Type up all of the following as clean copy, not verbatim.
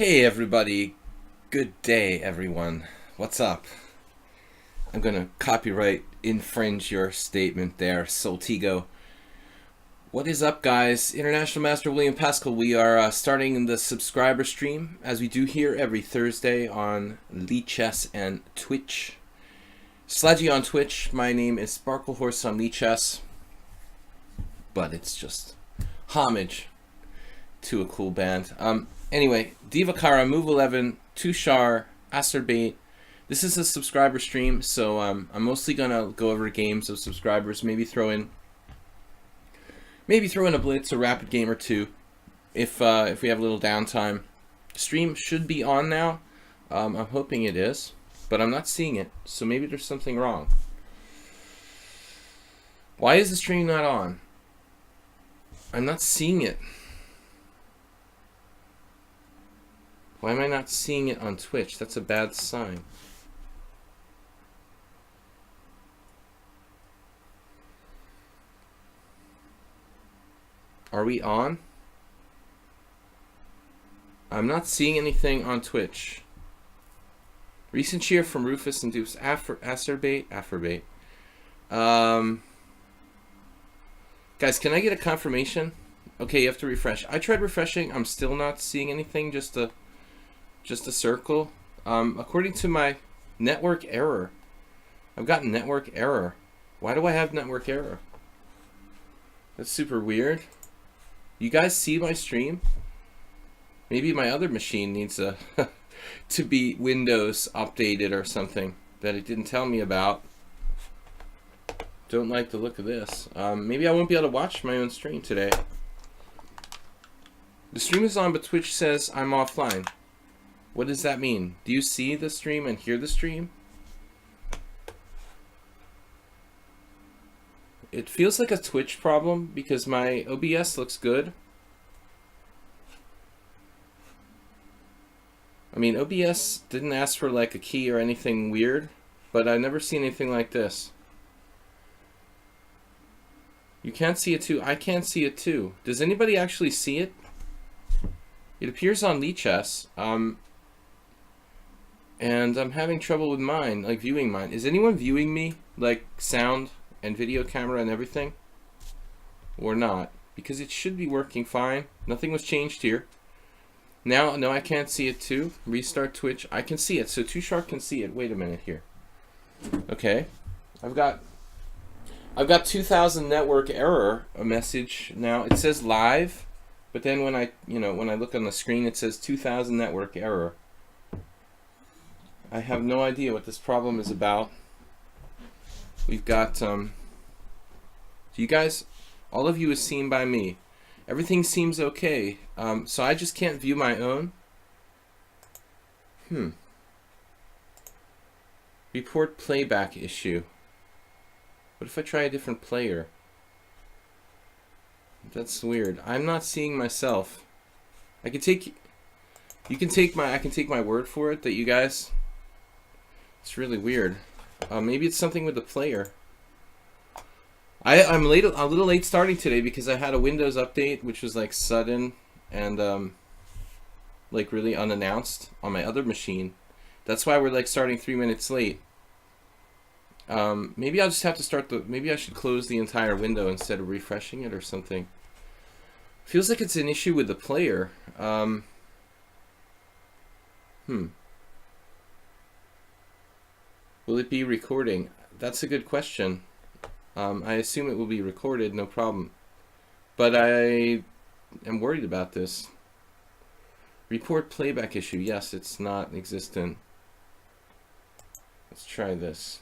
Hey everybody, good day everyone. What's up? I'm gonna copyright infringe your statement there, Soltigo. What is up, guys? International Master William Paschall. We are starting the subscriber stream as we do here every Thursday on lichess and Twitch. Sledgy on Twitch. My name is Sparklehorse on lichess, but it's just homage to a cool band. Anyway, Divakara, Move 11, Tushar, Acerbate. This is a subscriber stream, so I'm mostly gonna go over games of subscribers. Maybe throw in a blitz, a rapid game or two, if we have a little downtime. Stream should be on now. I'm hoping it is, but I'm not seeing it, so maybe there's something wrong. Why is the stream not on? I'm not seeing it. Why am I not seeing it on Twitch? That's a bad sign. Are we on? I'm not seeing anything on Twitch. Recent cheer from Rufus and Dupes. Acerbate. Guys, can I get a confirmation? Okay, you have to refresh. I tried refreshing. I'm still not seeing anything. Just a circle. According to my network error, I've got network error. Why do I have network error? That's super weird. You guys see my stream? Maybe my other machine needs to be Windows updated or something that it didn't tell me about. Don't like the look of this. Maybe I won't be able to watch my own stream today. The stream is on, but Twitch says I'm offline. What does that mean? Do you see the stream and hear the stream? It feels like a Twitch problem because my OBS looks good. I mean, OBS didn't ask for like a key or anything weird, but I've never seen anything like this. You can't see it too. I can't see it too. Does anybody actually see it? It appears on lichess. And I'm having trouble with mine, like viewing mine. Is anyone viewing me, like sound and video camera and everything? Or not? Because it should be working fine. Nothing was changed here. Now, no, I can't see it too. Restart Twitch. I can see it, so Tushar can see it. Wait a minute here. Okay. I've got 2000 network error, a message now. It says live, but then when I look on the screen, it says 2000 network error. I have no idea what this problem is about. We've got, you guys, all of you is seen by me. Everything seems okay. So I just can't view my own. Report playback issue. What if I try a different player? That's weird. I'm not seeing myself. I can take my word for it that you guys. It's really weird. Maybe it's something with the player. I'm a little late starting today because I had a Windows update which was like sudden and like really unannounced on my other machine. That's why we're like starting 3 minutes late. Maybe I'll just have to maybe I should close the entire window instead of refreshing it or something. Feels like it's an issue with the player. Will it be recording? That's a good question. I assume it will be recorded, no problem. But I am worried about this. Report playback issue. Yes, it's not existent. Let's try this.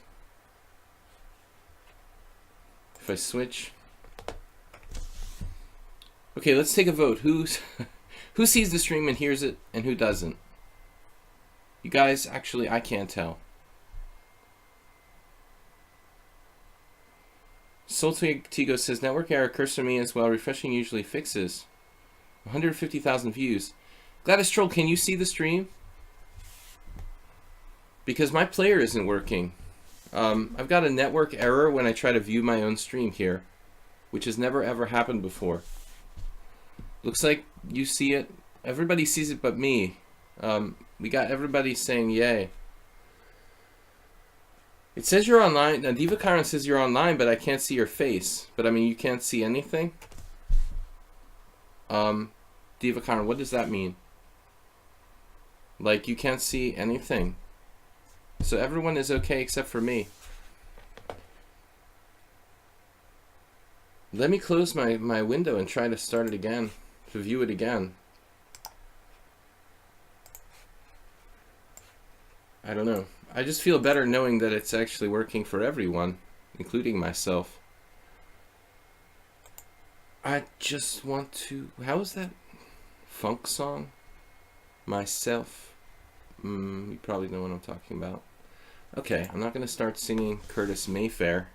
If I switch. Okay, let's take a vote. Who sees the stream and hears it and who doesn't? You guys, actually, I can't tell. Soltigo says, network error occurs to me as well. Refreshing usually fixes. 150,000 views. Gladys Troll, can you see the stream? Because my player isn't working. I've got a network error when I try to view my own stream here, which has never ever happened before. Looks like you see it. Everybody sees it but me. We got everybody saying yay. It says you're online. Now, Diva Kyron says you're online, but I can't see your face. But I mean, you can't see anything. Diva Kyron, what does that mean? Like, you can't see anything. So everyone is okay except for me. Let me close my window and try to start it again, to view it again. I don't know. I just feel better knowing that it's actually working for everyone, including myself. I just want to... How is that funk song? Myself. You probably know what I'm talking about. Okay, I'm not going to start singing Curtis Mayfair.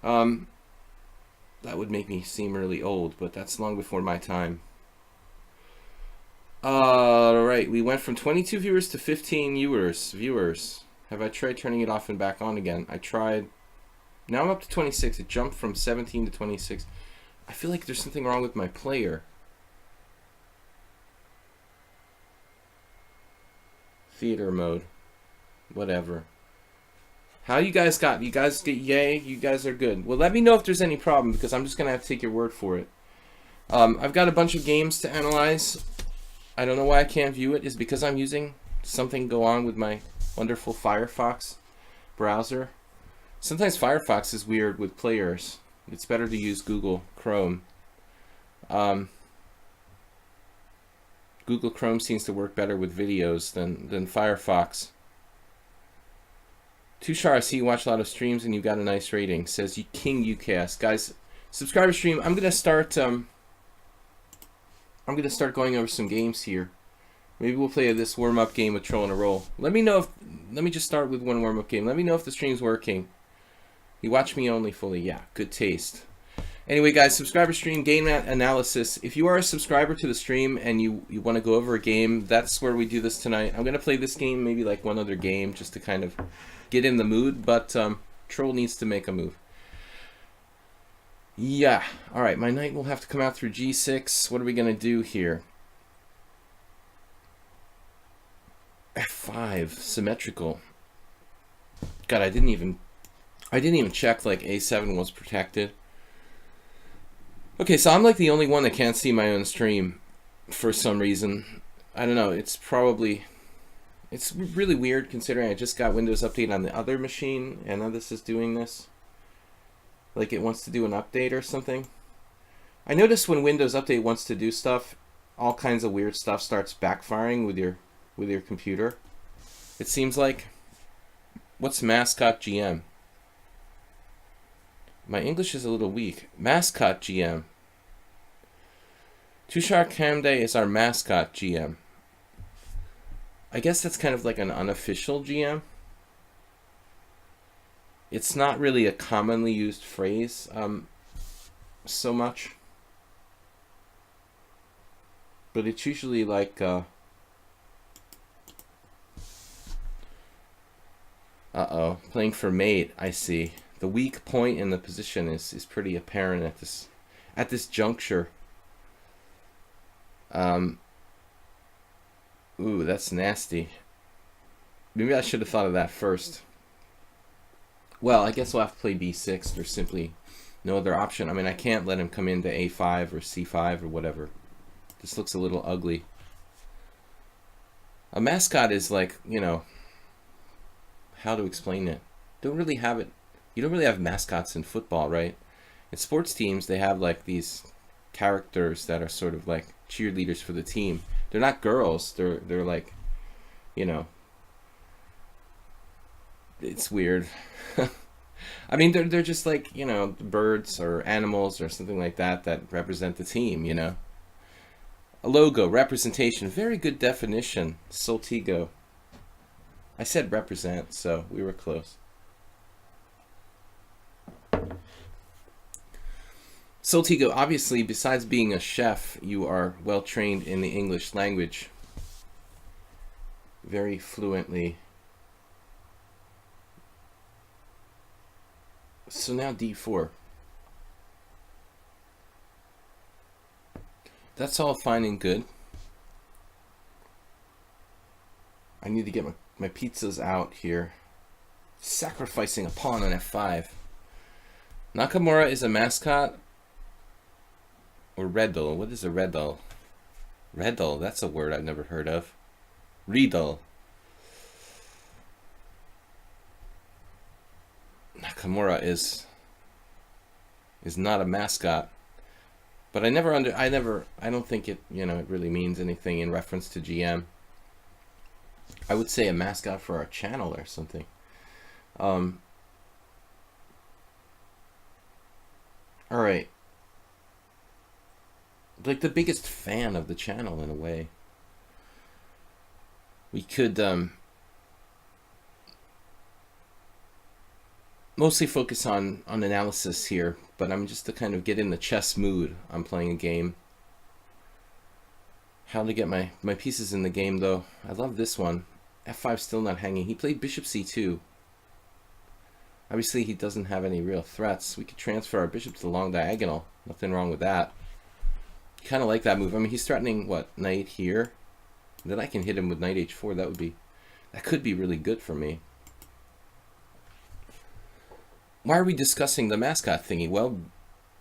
That would make me seem really old, but that's long before my time. Alright, we went from 22 viewers to 15 viewers. Have I tried turning it off and back on again? I tried. Now I'm up to 26. It jumped from 17 to 26. I feel like there's something wrong with my player. Theater mode. Whatever. How you guys got? You guys get yay? You guys are good. Well, let me know if there's any problem, because I'm just going to have to take your word for it. I've got a bunch of games to analyze. I don't know why I can't view it. Is because I'm using something go on with my wonderful Firefox browser. Sometimes Firefox is weird with players. It's better to use Google Chrome. Google Chrome seems to work better with videos than Firefox. Tushar, I see you watch a lot of streams and you got a nice rating. Says King UCast. Guys, subscriber stream. I'm gonna start going over some games here. Maybe we'll play this warm-up game with Troll and a Roll. Let me know if... Let me just start with one warm-up game. Let me know if the stream's working. You watch me only fully. Yeah, good taste. Anyway, guys, subscriber stream, game analysis. If you are a subscriber to the stream and you want to go over a game, that's where we do this tonight. I'm going to play this game, maybe like one other game, just to kind of get in the mood. But Troll needs to make a move. Yeah. All right, my knight will have to come out through G6. What are we going to do here? F5, symmetrical. God, I didn't even check like A7 was protected. Okay, so I'm like the only one that can't see my own stream for some reason. I don't know, it's really weird considering I just got Windows Update on the other machine and now this is doing this. Like it wants to do an update or something. I noticed when Windows Update wants to do stuff, all kinds of weird stuff starts backfiring with your computer. It seems like. What's mascot GM? My English is a little weak. Mascot GM. Tushar Kamde is our mascot GM. I guess that's kind of like an unofficial GM. It's not really a commonly used phrase so much. But it's usually like... Uh-oh. Playing for mate, I see. The weak point in the position is pretty apparent at this juncture. Ooh, that's nasty. Maybe I should have thought of that first. Well, I guess we'll have to play B6. There's simply no other option. I mean, I can't let him come into A5 or C5 or whatever. This looks a little ugly. A mascot is like, you know, how to explain it? Don't really have it. You don't really have mascots in football, right? In sports teams, they have like these characters that are sort of like cheerleaders for the team. They're not girls. They're like, you know, it's weird. I mean, they're just like, you know, birds or animals or something like that that represent the team, you know. A logo, representation, very good definition. Soltigo. I said represent, so we were close. Soltigo, obviously, besides being a chef, you are well trained in the English language. Very fluently. So now D4. That's all fine and good. I need to get my pizzas out here. Sacrificing a pawn on f5. Nakamura is a mascot? Or Redel? What is a Redel? Redel, that's a word I've never heard of. Riedel. Nakamura is not a mascot. But I don't think it, it really means anything in reference to GM. I would say a mascot for our channel or something. All right. Like the biggest fan of the channel in a way. We could mostly focus on analysis here, but I'm just to kind of get in the chess mood. I'm playing a game. How to get my pieces in the game though. I love this one. F5 still not hanging. He played bishop c2. Obviously he doesn't have any real threats. We could transfer our bishop to the long diagonal. Nothing wrong with that. Kind of like that move. I mean, he's threatening what, knight here. Then I can hit him with knight h4. That could be really good for me. Why are we discussing the mascot thingy? Well,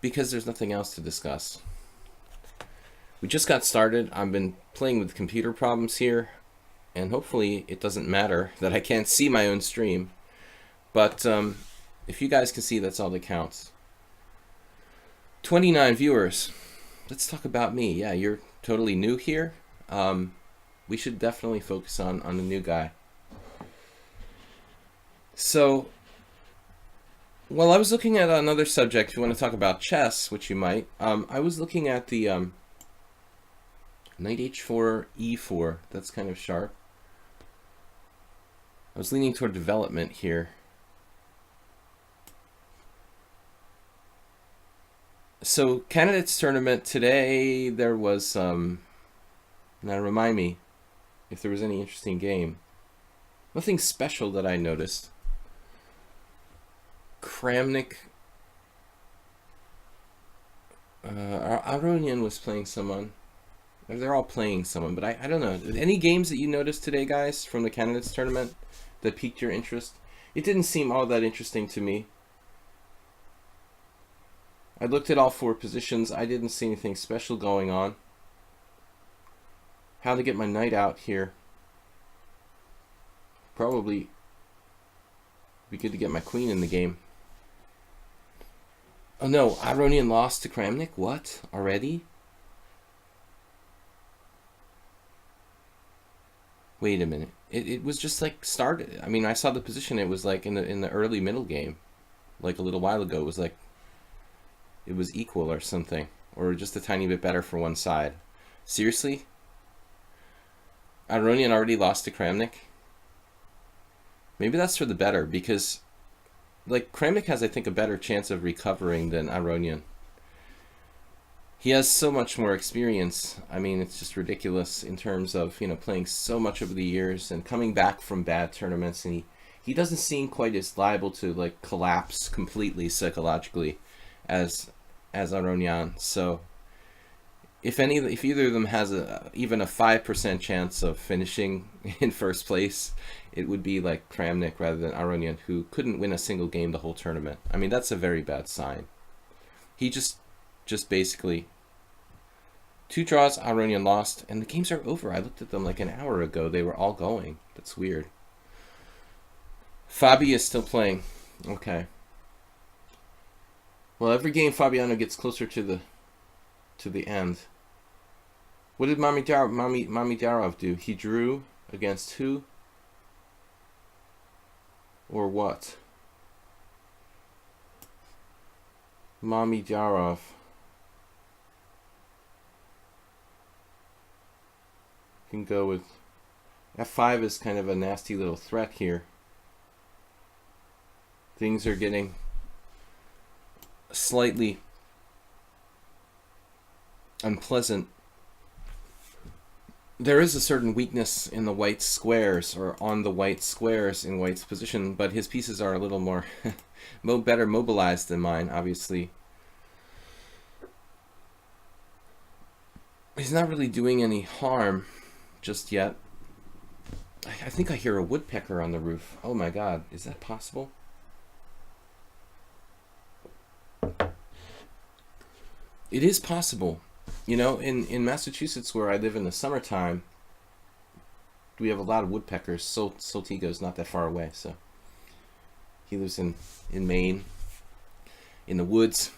because there's nothing else to discuss. We just got started. I've been playing with computer problems here, and hopefully it doesn't matter that I can't see my own stream. But if you guys can see, that's all that counts. 29 viewers. Let's talk about me. Yeah, you're totally new here. We should definitely focus on the new guy. So, well, I was looking at another subject. If you want to talk about chess, which you might, I was looking at the knight h4, e4. That's kind of sharp. I was leaning toward development here. So, candidates tournament today, there was, now remind me if there was any interesting game. Nothing special that I noticed. Kramnik, Aronian was playing someone. They're all playing someone, but I don't know. Any games that you noticed today, guys, from the candidates tournament that piqued your interest? It didn't seem all that interesting to me. I looked at all 4 positions. I didn't see anything special going on. How to get my knight out here. Probably be good to get my queen in the game. Oh no, Aronian lost to Kramnik? What? Already? Wait a minute. It was just like started. I mean, I saw the position. It was like in the early middle game. Like a little while ago. It was like it was equal or something, or just a tiny bit better for one side. Seriously? Aronian already lost to Kramnik? Maybe that's for the better, because like Kramnik has, I think, a better chance of recovering than Aronian. He has so much more experience. I mean, it's just ridiculous in terms of, playing so much over the years and coming back from bad tournaments, and he doesn't seem quite as liable to like collapse completely psychologically as Aronian. So if either of them has even a 5% chance of finishing in first place, it would be like Kramnik rather than Aronian, who couldn't win a single game the whole tournament. I mean, that's a very bad sign. He just basically 2 draws, Aronian lost, and the games are over. I looked at them like an hour ago. They were all going. That's weird. Fabi is still playing. Okay. Well, every game Fabiano gets closer to the end. What did Mamidarov do? He drew against who? Or what? Mamidarov. Can go with f5 is kind of a nasty little threat here. Things are getting slightly unpleasant. There is a certain weakness in the white squares, or on the white squares in white's position, but his pieces are a little more better mobilized than mine, obviously. He's not really doing any harm just yet. I think I hear a woodpecker on the roof. Oh my god, is that possible? It is possible. You know, in Massachusetts, where I live in the summertime, we have a lot of woodpeckers. Soltigo's not that far away, so he lives in Maine, in the woods.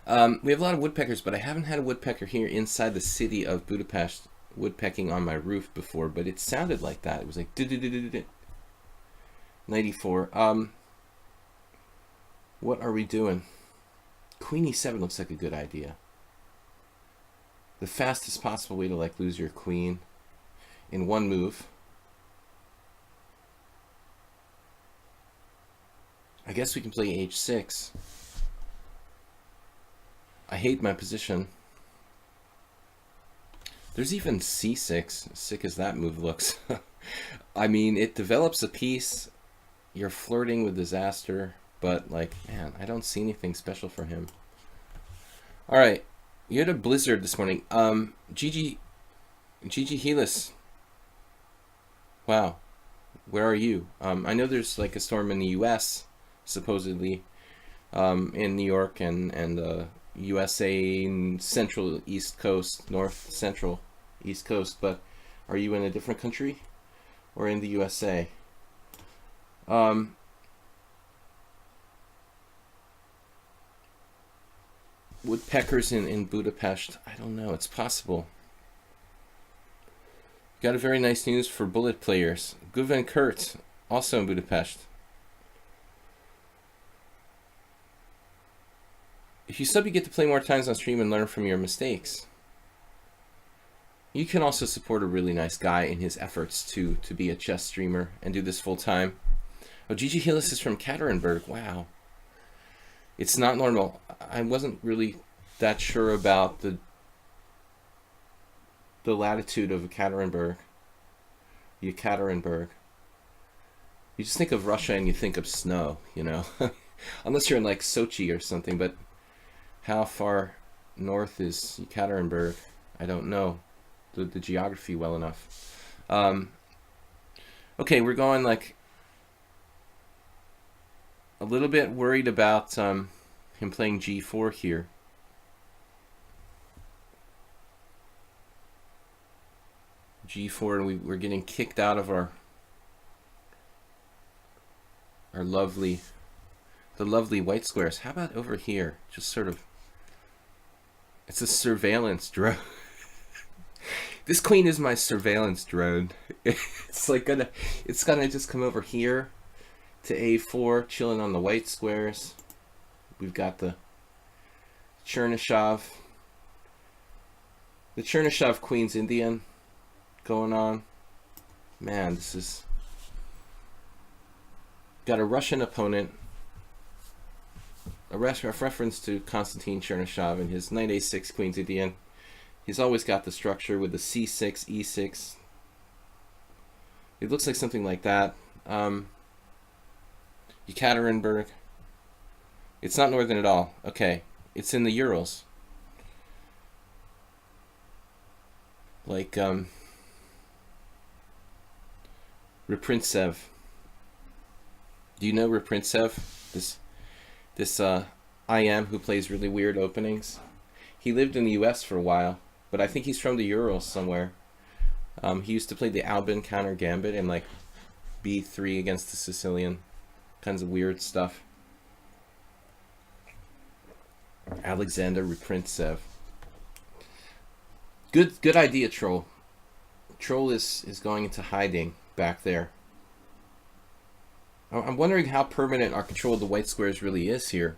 We have a lot of woodpeckers, but I haven't had a woodpecker here inside the city of Budapest woodpecking on my roof before, but it sounded like that. It was like 94. What are we doing? Queen e7 looks like a good idea. The fastest possible way to like lose your queen in one move. I guess we can play h6. I hate my position. There's even c6, as sick as that move looks. I mean, it develops a piece. You're flirting with disaster, but like, man, I don't see anything special for him. All right, you had a blizzard this morning. Gigi Helis. Wow, where are you? I know there's like a storm in the U.S. supposedly, in New York and USA central east coast, north central east coast, but are you in a different country or in the USA? Woodpeckers in Budapest, I don't know, it's possible. Got a very nice news for bullet players. Guven Kurt, also in Budapest. If you sub, you get to play more times on stream and learn from your mistakes. You can also support a really nice guy in his efforts to be a chess streamer and do this full time. Oh, Gigi Hillis is from Katerinburg. Wow. It's not normal. I wasn't really that sure about the latitude of Katerinburg. Yekaterinburg. You just think of Russia and you think of snow, you know. Unless you're in like Sochi or something, but how far north is Yekaterinburg? I don't know the geography well enough. Okay, we're going like a little bit worried about him playing g4 here. g4, and we're getting kicked out of our lovely white squares. How about over here? Just sort of, it's a surveillance drone. This queen is my surveillance drone. It's like it's gonna just come over here to a4, chilling on the white squares. We've got the Chernyshov. The Chernyshov Queen's Indian going on. Man, this is... Got a Russian opponent. A reference to Konstantin Chernyshov and his knight a6, Queen's Indian. He's always got the structure with the c6, e6. It looks like something like that. Yekaterinburg. It's not northern at all. Okay, it's in the Urals. Like Reprintsev. Do you know Reprintsev? This IM who plays really weird openings. He lived in the US for a while, but I think he's from the Urals somewhere. He used to play the Albin counter gambit and like b3 against the Sicilian. Kinds of weird stuff. Alexander Reprintsev. Good idea, Troll. Troll is going into hiding back there. I'm wondering how permanent our control of the white squares really is here.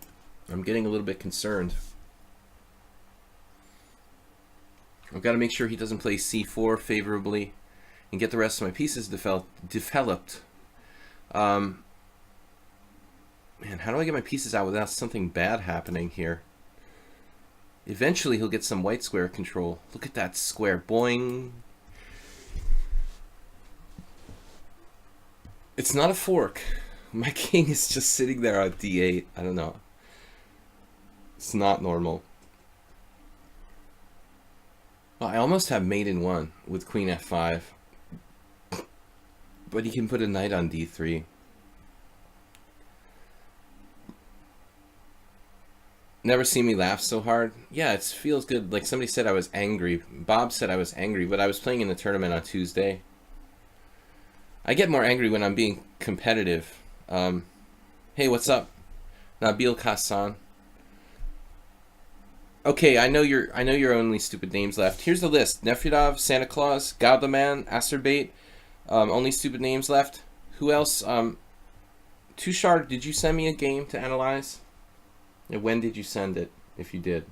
I'm getting a little bit concerned. I've got to make sure he doesn't play c4 favorably and get the rest of my pieces developed. Man, how do I get my pieces out without something bad happening here? Eventually he'll get some white square control. Look at that square. Boing. It's not a fork. My king is just sitting there on d8. I don't know. It's not normal. Well, I almost have mate in one with queen f5. But he can put a knight on d3. Never seen me laugh so hard. Yeah, it feels good. Like somebody said I was angry. Bob said I was angry, but I was playing in the tournament on Tuesday. I get more angry when I'm being competitive. Hey, what's up? Nabil Kassan. Okay, I know your only stupid names left. Here's the list: Nefridov, Santa Claus, Gaudaman, Acerbate. Only stupid names left. Who else? Tushar, did you send me a game to analyze? And when did you send it, if you did?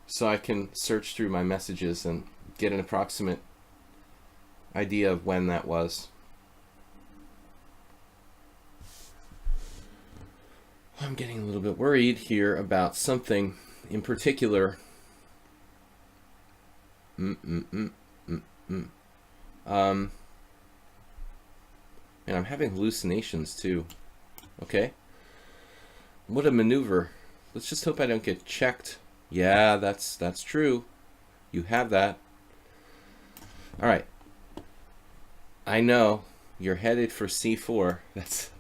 So I can search through my messages and get an approximate idea of when that was. I'm getting a little bit worried here about something in particular. And I'm having hallucinations too. Okay. What a maneuver. Let's just hope I don't get checked. Yeah, that's true. You have that. All right. I know you're headed for c4. That's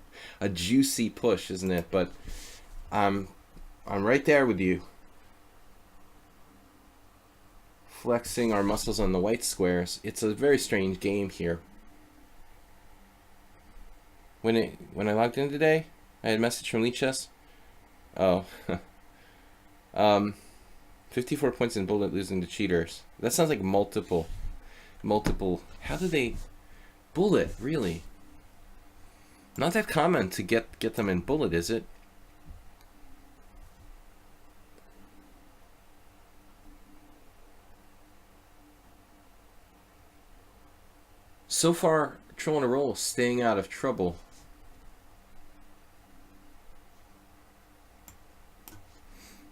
a juicy push, isn't it? But I'm right there with you. Flexing our muscles on the white squares. It's a very strange game here. When I logged in today, I had a message from lichess. Oh. 54 points in bullet losing to cheaters. That sounds like multiple. How do they bullet, really? Not that common to get them in bullet, is it? So far, Troll on a roll, staying out of trouble.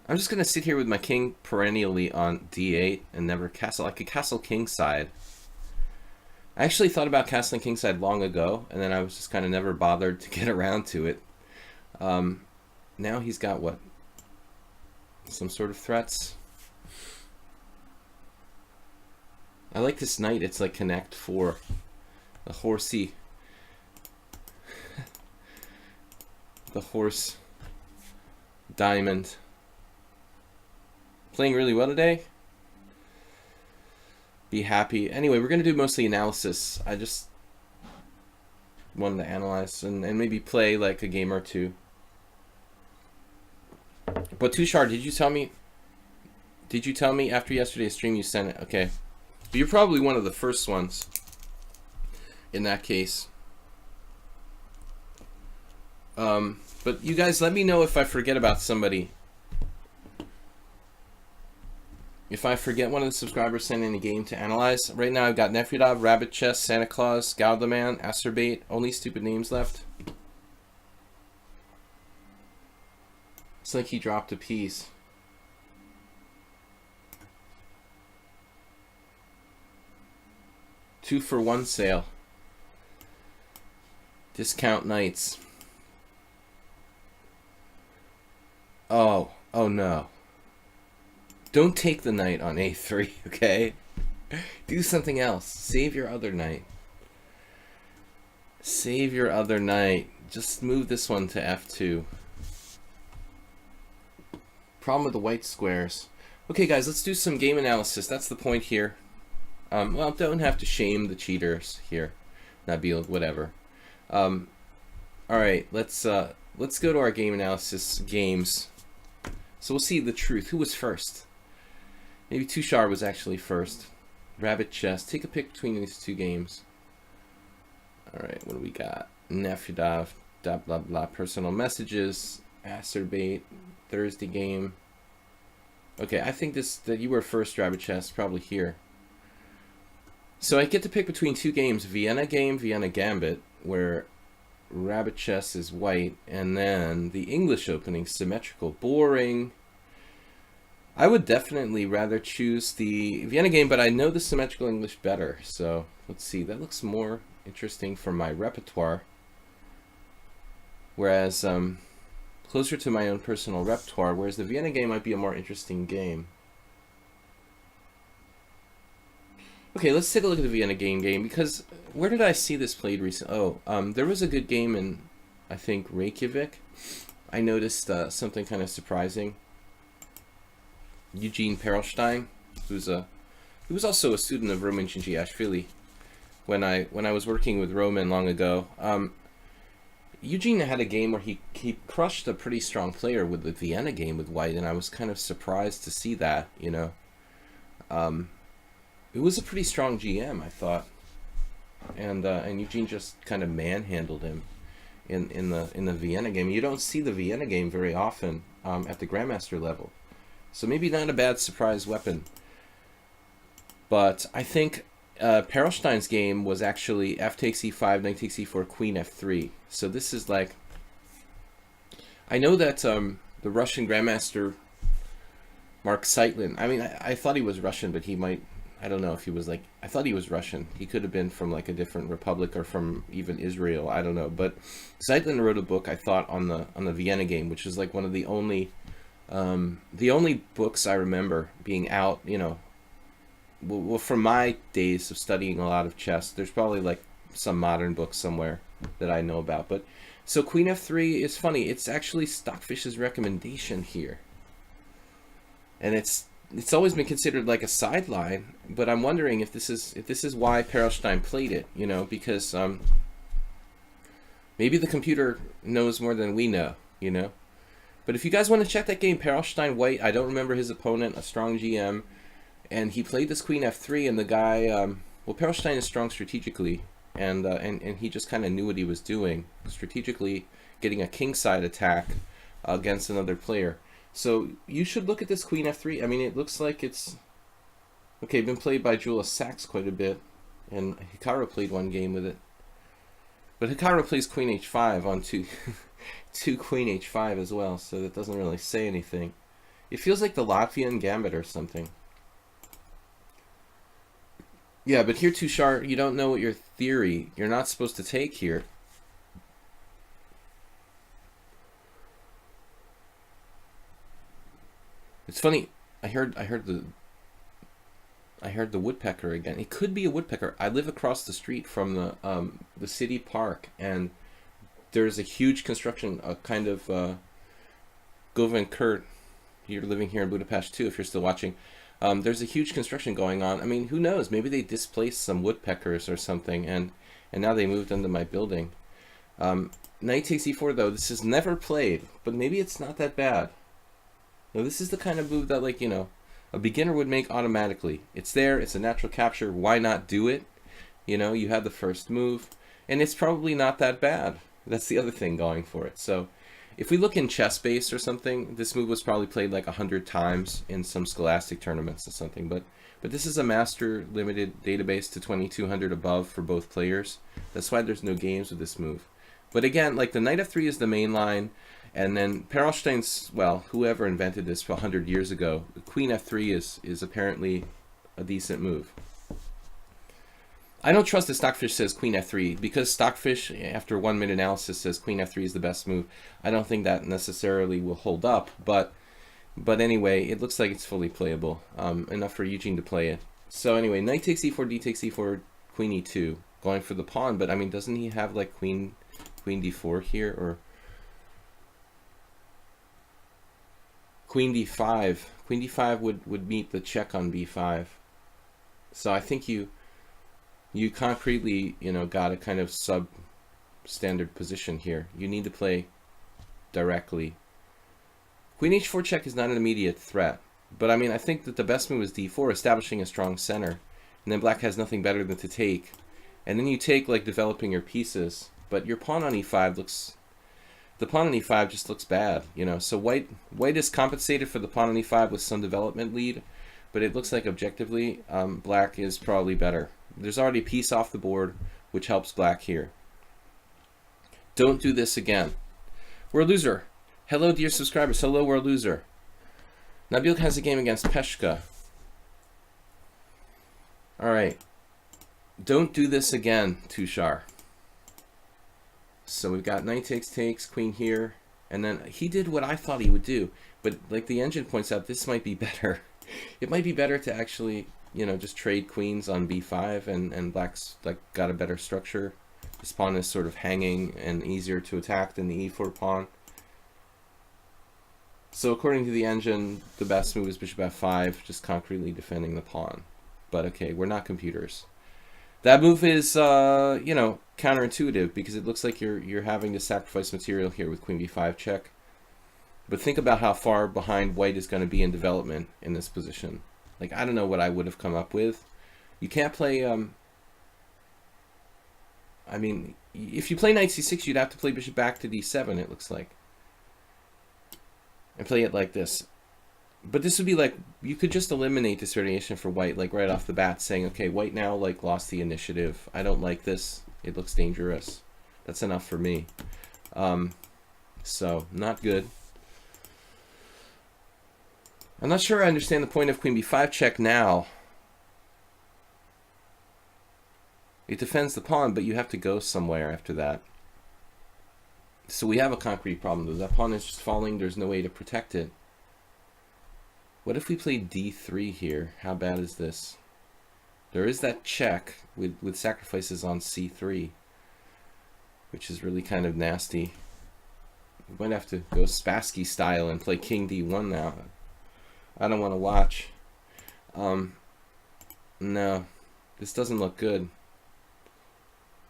I'm just going to sit here with my king perennially on d8 and never castle. I could castle kingside. I actually thought about castling kingside long ago, and then I was just kind of never bothered to get around to it. Now he's got what? Some sort of threats. I like this knight. It's like connect 4. The horsey. The horse. Diamond. Playing really well today. Be happy. Anyway, we're going to do mostly analysis. I just wanted to analyze and maybe play like a game or two. But Tushar, did you tell me? Did you tell me after yesterday's stream you sent it? Okay. But you're probably one of the first ones in that case. But you guys, let me know if I forget about somebody. If I forget one of the subscribers sending a game to analyze. Right now I've got Nefridov, Rabbit Chess, Santa Claus, Gaudaman, Acerbate. Only stupid names left. It's like he dropped a piece. Two for one sale. Discount nights. Oh no. Don't take the knight on a3, okay? Do something else. Save your other knight. Save your other knight. Just move this one to f2. Problem with the white squares. Okay, guys, let's do some game analysis. That's the point here. Well, don't have to shame the cheaters here. Nabil, whatever. All right, let's go to our game analysis games. So we'll see the truth. Who was first? Maybe Tushar was actually first. Rabbit Chess. Take a pick between these two games. All right, what do we got? Nefridov, blah blah blah. Personal messages. Acerbate. Thursday game. Okay, I think that you were first, Rabbit Chess, probably here. So I get to pick between two games: Vienna game, Vienna Gambit, where Rabbit Chess is white, and then the English opening, symmetrical. Boring. I would definitely rather choose the Vienna game, but I know the symmetrical English better. So let's see. That looks more interesting for my repertoire. Whereas closer to my own personal repertoire, whereas the Vienna game might be a more interesting game. Okay, let's take a look at the Vienna game because where did I see this played recently? Oh, there was a good game in, I think, Reykjavik. I noticed something kind of surprising. Eugene Perelstein, who was also a student of Roman Chinchiashvili when I was working with Roman long ago. Eugene had a game where he crushed a pretty strong player with the Vienna game with white, and I was kind of surprised to see that, you know. It was a pretty strong GM, I thought, and Eugene just kind of manhandled him in the Vienna game. You don't see the Vienna game very often at the Grandmaster level, so maybe not a bad surprise weapon. But I think Perelstein's game was actually f takes e5, knight takes e4, queen f3. So this is like, I know that the Russian Grandmaster Mark Seitlin, I mean, I thought he was Russian, but he might, I don't know if he was like, I thought he was Russian. He could have been from like a different republic or from even Israel, I don't know. But Seitlin wrote a book, I thought, on the Vienna game, which is like one of the only books I remember being out, you know, well, from my days of studying a lot of chess. There's probably like some modern book somewhere that I know about. But so queen f3 is funny. It's actually Stockfish's recommendation here, and it's always been considered like a sideline. But I'm wondering if this is why Perelstein played it. You know, because maybe the computer knows more than we know. You know, but if you guys want to check that game, Perelstein white. I don't remember his opponent, a strong GM. And he played this queen f3, and the guy, well, Perelstein is strong strategically, and he just kind of knew what he was doing, strategically getting a kingside attack against another player. So you should look at this queen f3. I mean, it looks like it's, okay, been played by Julius Sachs quite a bit, and Hikaru played one game with it. But Hikaru plays queen h5 on two queen h5 as well, so that doesn't really say anything. It feels like the Latvian gambit or something. Yeah, but here, Tushar, you don't know what your theory, you're not supposed to take here. It's funny, I heard the woodpecker again. It could be a woodpecker. I live across the street from the city park, and there's a huge construction, a kind of Govan Kurt, you're living here in Budapest too, if you're still watching. There's a huge construction going on. I mean, who knows? Maybe they displaced some woodpeckers or something, and now they moved into my building. Knight takes e4, though. This is never played, but maybe it's not that bad. Now, this is the kind of move that, like, you know, a beginner would make automatically. It's there. It's a natural capture. Why not do it? You know, you had the first move, and it's probably not that bad. That's the other thing going for it. So if we look in ChessBase or something, this move was probably played like 100 times in some Scholastic tournaments or something. But this is a master limited database to 2200 above for both players. That's why there's no games with this move. But again, like the knight f3 is the main line, and then Perelstein's, well, whoever invented this 100 years ago, queen f3 is apparently a decent move. I don't trust that Stockfish says queen f3, because Stockfish, after 1 minute analysis, says queen f3 is the best move. I don't think that necessarily will hold up, but anyway, it looks like it's fully playable, enough for Eugene to play it. So anyway, knight takes e4, d takes e4, queen e2, going for the pawn. But I mean, doesn't he have like queen d4 here, or queen d5? Queen d5 would meet the check on b5. So I think you concretely, you know, got a kind of substandard position here. You need to play directly. Queen h4 check is not an immediate threat, but I mean, I think that the best move is d4, establishing a strong center, and then black has nothing better than to take, and then you take, like, developing your pieces. But your pawn on e5 looks, the pawn on e5 just looks bad, you know. So white is compensated for the pawn on e5 with some development lead, but it looks like objectively black is probably better. There's already a piece off the board, which helps black here. Don't do this again. We're a loser. Hello, dear subscribers. Hello, we're a loser. Nabil has a game against Peshka. All right. Don't do this again, Tushar. So we've got knight takes, queen here, and then he did what I thought he would do. But like the engine points out, this might be better. It might be better to actually you know, just trade queens on b5, and black's like got a better structure. This pawn is sort of hanging and easier to attack than the e4 pawn. So according to the engine, the best move is bishop f5, just concretely defending the pawn. But okay, we're not computers. That move is, you know, counterintuitive because it looks like you're having to sacrifice material here with queen b5 check. But think about how far behind white is going to be in development in this position. Like, I don't know what I would have come up with. You can't play, I mean, if you play knight c6, you'd have to play bishop back to d7, it looks like. And play it like this. But this would be like, you could just eliminate this variation for white, like right off the bat, saying, okay, white now like lost the initiative. I don't like this. It looks dangerous. That's enough for me. So, not good. I'm not sure I understand the point of queen b5 check now. It defends the pawn, but you have to go somewhere after that. So we have a concrete problem, though. That pawn is just falling. There's no way to protect it. What if we played d3 here? How bad is this? There is that check with sacrifices on c3, which is really kind of nasty. We might have to go Spassky style and play king d1 now. I don't want to watch. No, this doesn't look good.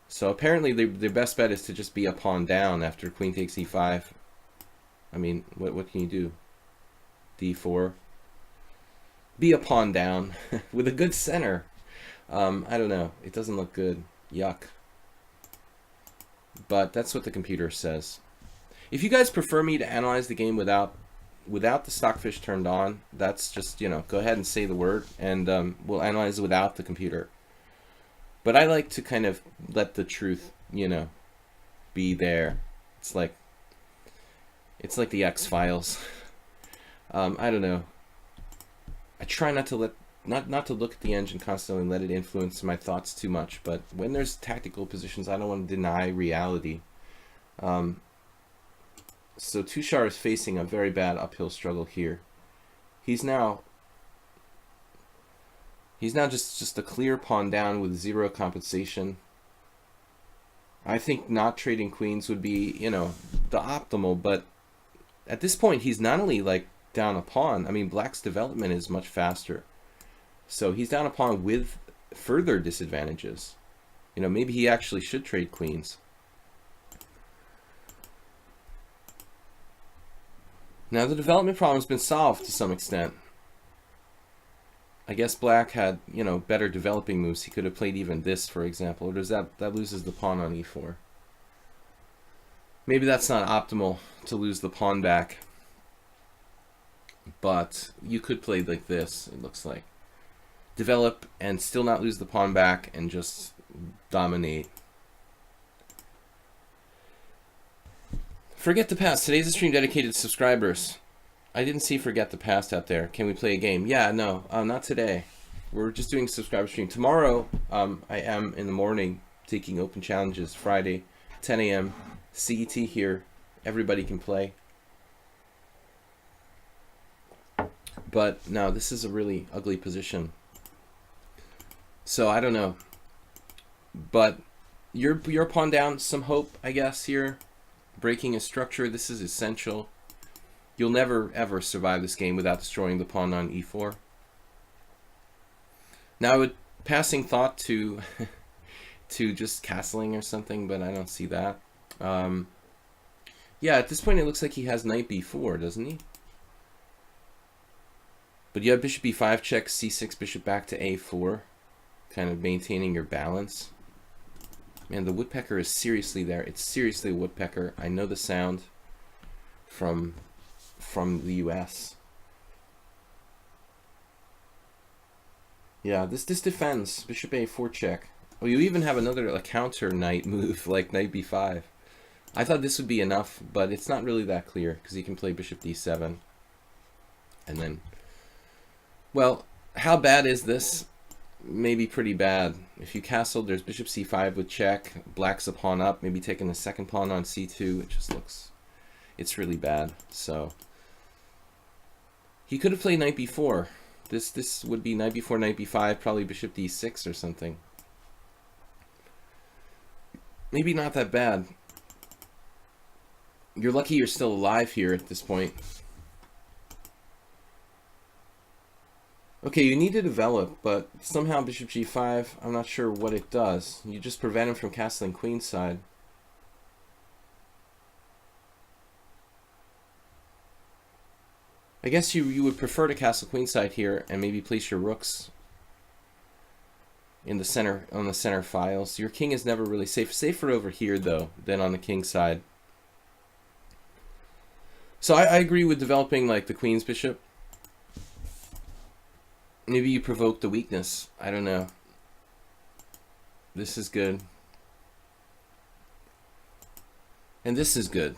So apparently the best bet is to just be a pawn down after queen takes e5. I mean, what can you do? d4. Be a pawn down with a good center. I don't know. It doesn't look good. Yuck. But that's what the computer says. If you guys prefer me to analyze the game without the stockfish turned on, that's just, you know, go ahead and say the word, and we'll analyze it without the computer. But I like to kind of let the truth, you know, be there. It's like the X-Files. I don't know. I try not to look at the engine constantly and let it influence my thoughts too much. But when there's tactical positions, I don't want to deny reality. So Tushar is facing a very bad uphill struggle here. He's now just a clear pawn down with zero compensation. I think not trading queens would be, you know, the optimal, but at this point he's not only like down a pawn, I mean black's development is much faster. So he's down a pawn with further disadvantages. You know, maybe he actually should trade queens. Now the development problem's been solved to some extent. I guess black had, you know, better developing moves. He could have played even this, for example. Or does that loses the pawn on e4? Maybe that's not optimal to lose the pawn back. But you could play like this, it looks like. Develop and still not lose the pawn back and just dominate. Forget the past. Today's a stream dedicated to subscribers. I didn't see Forget the Past out there. Can we play a game? Yeah, no, not today. We're just doing a subscriber stream. Tomorrow, I am in the morning taking open challenges. Friday, 10 a.m. CET here. Everybody can play. But no, this is a really ugly position. So I don't know. But you're pawn down. Some hope, I guess, here. Breaking a structure. This is essential. You'll never, ever survive this game without destroying the pawn on e4. Now, I would passing thought to to just castling or something, but I don't see that. Yeah, at this point, it looks like he has knight b4, doesn't he? But you have bishop b5 check, c6, bishop back to a4, kind of maintaining your balance. Man, the woodpecker is seriously there. It's seriously a woodpecker. I know the sound from the US. Yeah, this defends. Bishop a4 check. Oh, you even have another counter knight move like knight b5. I thought this would be enough, but it's not really that clear because he can play bishop d7. And then, well, how bad is this? Maybe pretty bad. If you castle, there's bishop c5 with check. Black's a pawn up. Maybe taking the second pawn on c2. It just looks, it's really bad. So he could have played knight b4. This would be knight b4, knight b5, probably bishop d6 or something. Maybe not that bad. You're lucky you're still alive here at this point. Okay, you need to develop, but somehow bishop g5, I'm not sure what it does. You just prevent him from castling queenside. I guess you would prefer to castle queenside here and maybe place your rooks in the center, on the center files. Your king is never really safe. Safer over here though than on the king side. So I agree with developing like the queen's bishop. Maybe you provoke the weakness. I don't know. This is good. And this is good.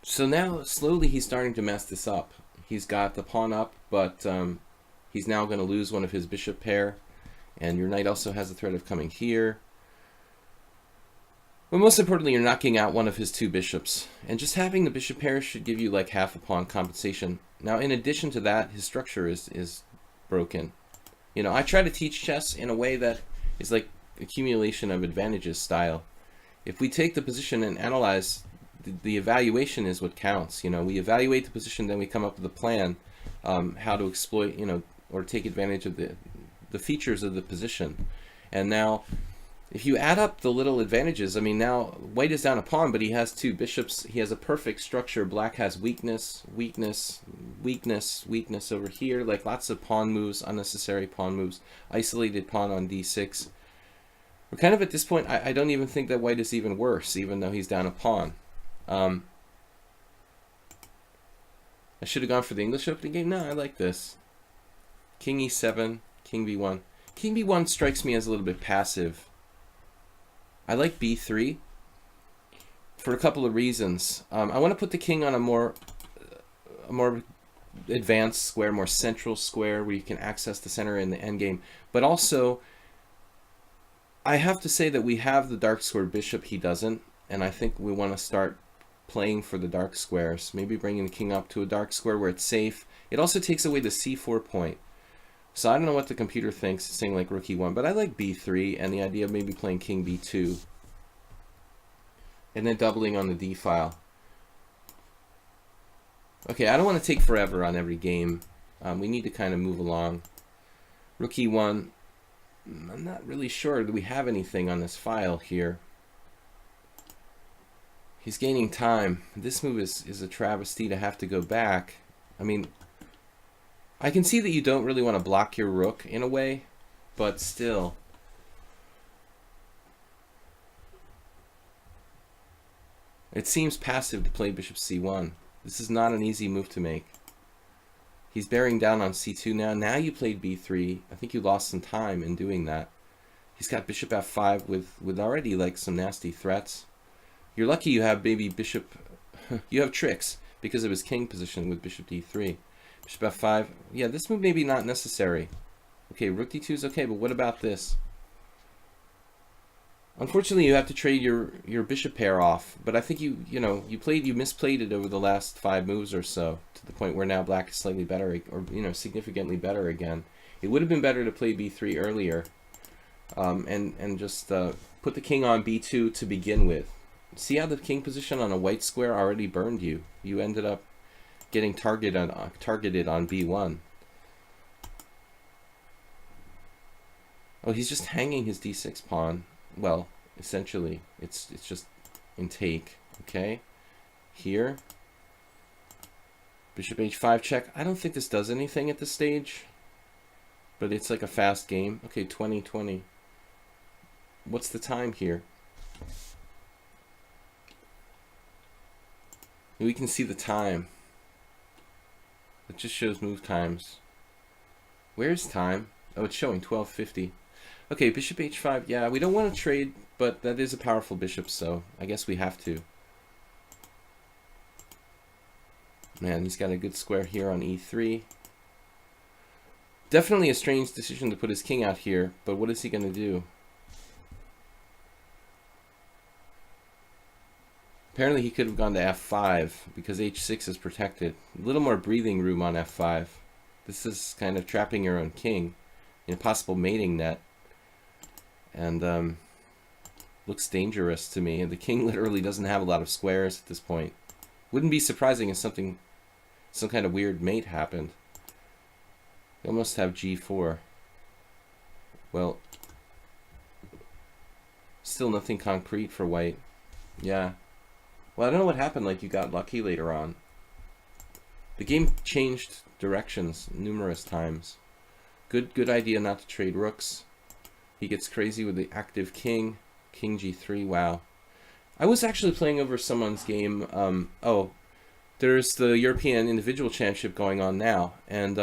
So now slowly he's starting to mess this up. He's got the pawn up, but he's now going to lose one of his bishop pair. And your knight also has the threat of coming here. But most importantly, you're knocking out one of his two bishops. And just having the bishop pair should give you like half a pawn compensation. Now, in addition to that, his structure is broken. You know, I try to teach chess in a way that is like accumulation of advantages style. If we take the position and analyze, the evaluation is what counts. You know, we evaluate the position, then we come up with a plan, how to exploit, you know, or take advantage of the features of the position. And now, if you add up the little advantages, I mean, now white is down a pawn, but he has two bishops. He has a perfect structure. Black has weakness, weakness, weakness, weakness over here, like lots of pawn moves, unnecessary pawn moves, isolated pawn on d6. We're kind of at this point, I don't even think that white is even worse, even though he's down a pawn. I should have gone for the English opening game. No, I like this. King e7, king b1. King b1 strikes me as a little bit passive. I like b3 for a couple of reasons. I want to put the king on a more advanced square, more central square where you can access the center in the endgame. But also, I have to say that we have the dark square bishop, he doesn't, and I think we want to start playing for the dark squares. Maybe bringing the king up to a dark square where it's safe. It also takes away the c4 point. So I don't know what the computer thinks, saying like rook e1, but I like b3 and the idea of maybe playing king b2. And then doubling on the d file. Okay, I don't want to take forever on every game. We need to kind of move along. Rook e1. I'm not really sure. Do we have anything on this file here? He's gaining time. This move is a travesty to have to go back. I mean, I can see that you don't really want to block your rook in a way, but still. It seems passive to play bishop c1. This is not an easy move to make. He's bearing down on c2 now. Now you played b3. I think you lost some time in doing that. He's got bishop f5 with already like some nasty threats. You're lucky you have maybe bishop... you have tricks because of his king position with bishop d3. Bishop f5. Yeah, this move maybe not necessary. Okay, rook d2 is okay, but what about this? Unfortunately, you have to trade your bishop pair off, but I think you misplayed it over the last 5 moves or so, to the point where now black is slightly better, or significantly better again. It would have been better to play b3 earlier, and just put the king on b2 to begin with. See how the king position on a white square already burned you. You ended up getting targeted on b1. Oh, he's just hanging his d6 pawn. Well, essentially, it's just in take. Okay, here, bishop h5 check. I don't think this does anything at this stage, but it's like a fast game. Okay, 20-20. What's the time here? We can see the time. It just shows move times. Where's time? Oh, it's showing 12:50. Okay, bishop h5. Yeah, we don't want to trade, but that is a powerful bishop, so I guess we have to. Man, he's got a good square here on e3. Definitely a strange decision to put his king out here, but what is he going to do? Apparently he could have gone to f5 because h6 is protected. A little more breathing room on f5. This is kind of trapping your own king in a possible mating net. And looks dangerous to me. And the king literally doesn't have a lot of squares at this point. Wouldn't be surprising if some kind of weird mate happened. You almost have g4. Well, still nothing concrete for white. Yeah. Well, I don't know what happened, like you got lucky later on. The game changed directions numerous times. Good idea not to trade rooks. He gets crazy with the active king. King g3, wow. I was actually playing over someone's game. Oh, there's the European Individual Championship going on now. And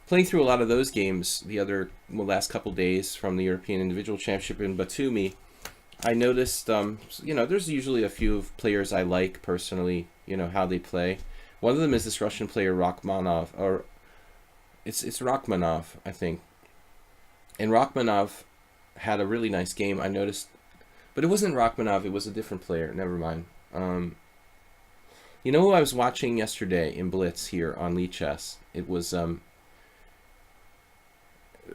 playing through a lot of those games the last couple days from the European Individual Championship in Batumi, I noticed, you know, there's usually a few players I like personally, you know, how they play. One of them is this Russian player, Rachmanov, or it's Rachmanov, I think. And Rachmanov had a really nice game, I noticed. But it wasn't Rachmanov, it was a different player. Never mind. You know who I was watching yesterday in Blitz here on lichess? It was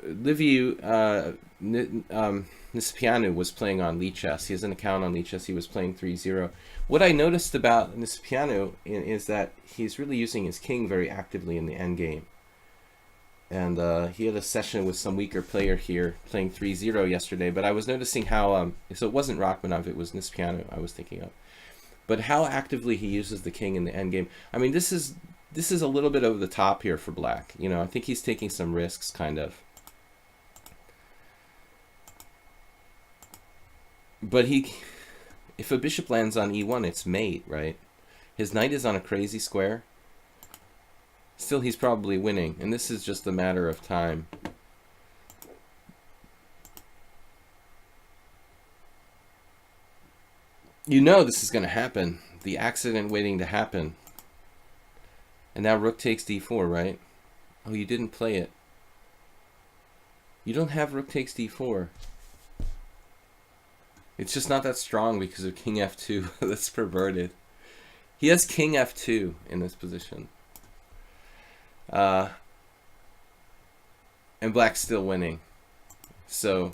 Liviu Nispianu was playing on lichess. He has an account on lichess. He was playing 3-0. What I noticed about Nispianu is that he's really using his king very actively in the endgame. And he had a session with some weaker player here playing 3-0 yesterday. But I was noticing how, so it wasn't Rachmanov, it was Nispianu I was thinking of. But how actively he uses the king in the endgame. I mean, this is a little bit over the top here for black. You know, I think he's taking some risks, kind of. But if a bishop lands on e1, it's mate, right? His knight is on a crazy square. Still, he's probably winning, and this is just a matter of time. You know this is going to happen. The accident waiting to happen. And now rook takes d4, right? Oh, you didn't play it. You don't have rook takes d4. It's just not that strong because of king f2. That's perverted. He has king f2 in this position. And black's still winning. So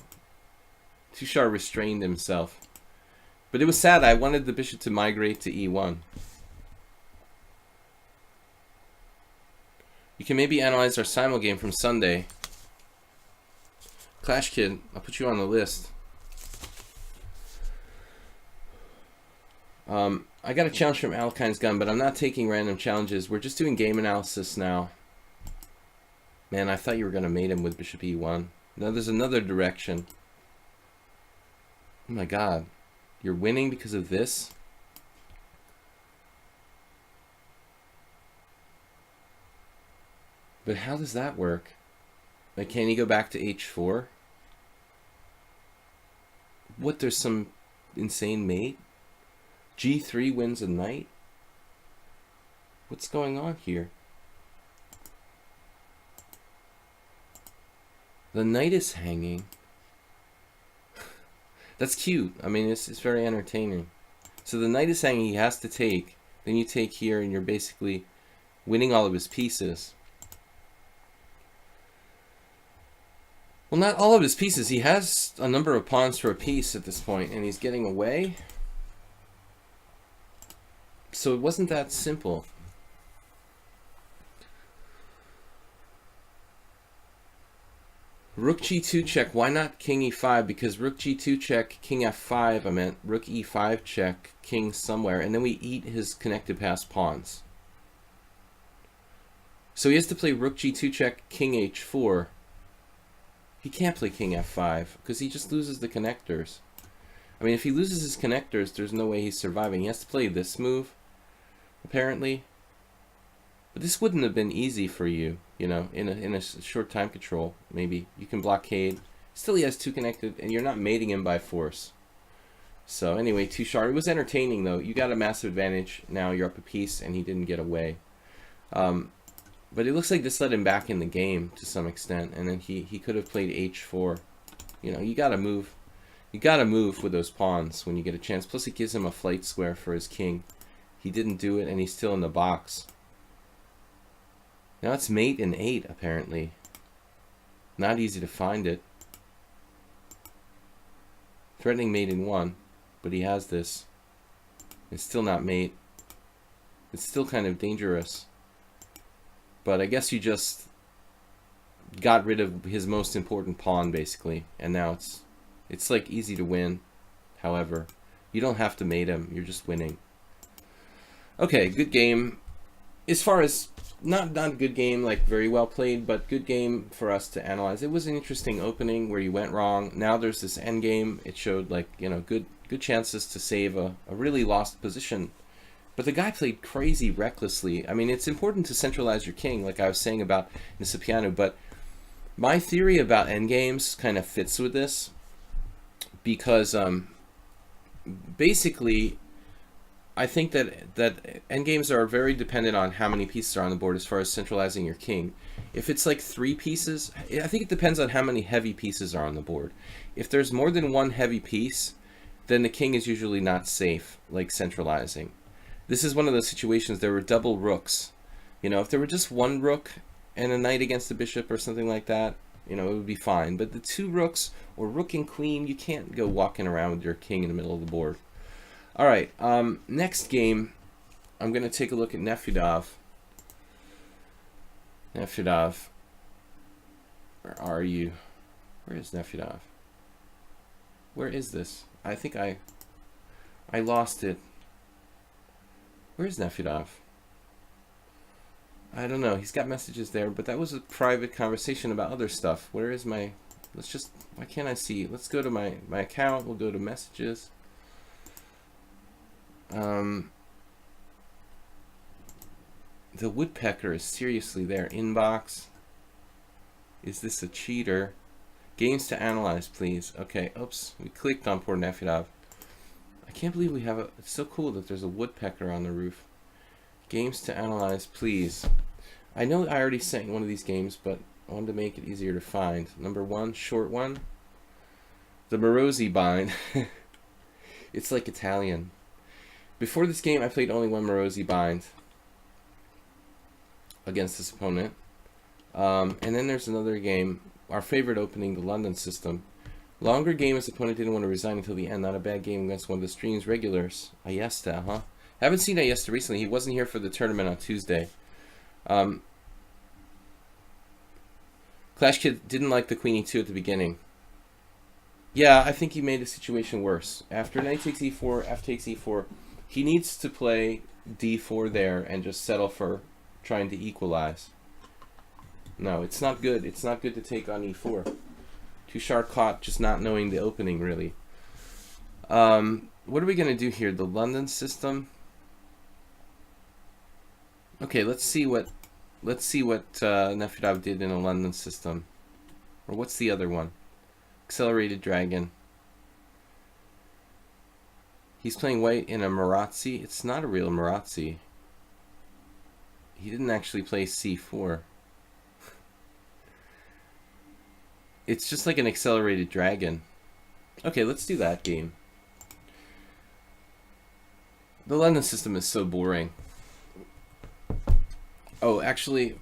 Tushar restrained himself. But it was sad. I wanted the bishop to migrate to e1. You can maybe analyze our simul game from Sunday. Clash Kid, I'll put you on the list. I got a challenge from Alekine's Gun, but I'm not taking random challenges. We're just doing game analysis now. Man, I thought you were going to mate him with bishop e1. No, there's another direction. Oh my god. You're winning because of this? But how does that work? Like, can he go back to h4? What, there's some insane mate? g3 wins a knight? What's going on here? The knight is hanging. That's cute. I mean, it's very entertaining. So the knight is hanging, he has to take. Then you take here and you're basically winning all of his pieces. Well, not all of his pieces. He has a number of pawns for a piece at this point, and he's getting away. So it wasn't that simple. Rook g2 check. Why not king e5? Because rook g2 check, king f5. I meant rook e5 check, king somewhere. And then we eat his connected pass pawns. So he has to play rook g2 check, king h4. He can't play king f5 because he just loses the connectors. I mean, if he loses his connectors, there's no way he's surviving. He has to play this move, apparently. But this wouldn't have been easy for you, you know, in a short time control. Maybe you can blockade. Still, he has two connected, and you're not mating him by force. So anyway, Tushar, it was entertaining though. You got a massive advantage. Now you're up a piece, and he didn't get away. But it looks like this let him back in the game to some extent, and then he could have played h4. You know, you gotta move. You gotta move with those pawns when you get a chance. Plus, it gives him a flight square for his king. He didn't do it, and he's still in the box. Now it's mate in 8, apparently. Not easy to find it. Threatening mate in 1, but he has this. It's still not mate. It's still kind of dangerous. But I guess you just got rid of his most important pawn, basically. And now it's like easy to win. However, you don't have to mate him. You're just winning. Okay, good game. As far as not a good game, like very well played, but good game for us to analyze. It was an interesting opening where you went wrong. Now there's this end game. It showed, like, you know, good chances to save a really lost position. But the guy played crazy recklessly. I mean, it's important to centralize your king, like I was saying about Nisipianu, but my theory about endgames kind of fits with this because basically I think that endgames are very dependent on how many pieces are on the board as far as centralizing your king. If it's like 3 pieces, I think it depends on how many heavy pieces are on the board. If there's more than one heavy piece, then the king is usually not safe, like centralizing. This is one of those situations. There were double rooks. You know, if there were just one rook and a knight against the bishop or something like that, you know, it would be fine. But the 2 rooks or rook and queen, you can't go walking around with your king in the middle of the board. All right, next game, I'm going to take a look at Nefedov. Nefedov, where are you? Where is Nefedov? Where is this? I think I lost it. Where's Nefedov? I don't know. He's got messages there, but that was a private conversation about other stuff. Where is my... Let's just... Why can't I see? Let's go to my account. We'll go to messages. The woodpecker is seriously there. Inbox. Is this a cheater? Games to analyze, please. Okay, oops. We clicked on poor Nefedov. I can't believe we have a... It's so cool that there's a woodpecker on the roof. Games to analyze, please. I know I already sent one of these games, but I wanted to make it easier to find. Number 1, short one. The Morosi bind. It's like Italian. Before this game, I played only one Morosi bind against this opponent. And then there's another game, our favorite opening, the London system. Longer game as opponent didn't want to resign until the end. Not a bad game against one of the stream's regulars. Ayesta, huh? Haven't seen Ayesta recently. He wasn't here for the tournament on Tuesday. Clash Kid didn't like the Queen E2 at the beginning. Yeah, I think he made the situation worse. After knight takes e4, f takes e4, he needs to play d4 there and just settle for trying to equalize. No, it's not good. It's not good to take on e4. Tushar caught just not knowing the opening, really. What are we going to do here? The London system? Okay, let's see what Nefedov did in a London system. Or what's the other one? Accelerated Dragon. He's playing white in a Marazzi. It's not a real Marazzi. He didn't actually play c4. It's just like an accelerated dragon. Okay, let's do that game. The London system is so boring. Oh, actually,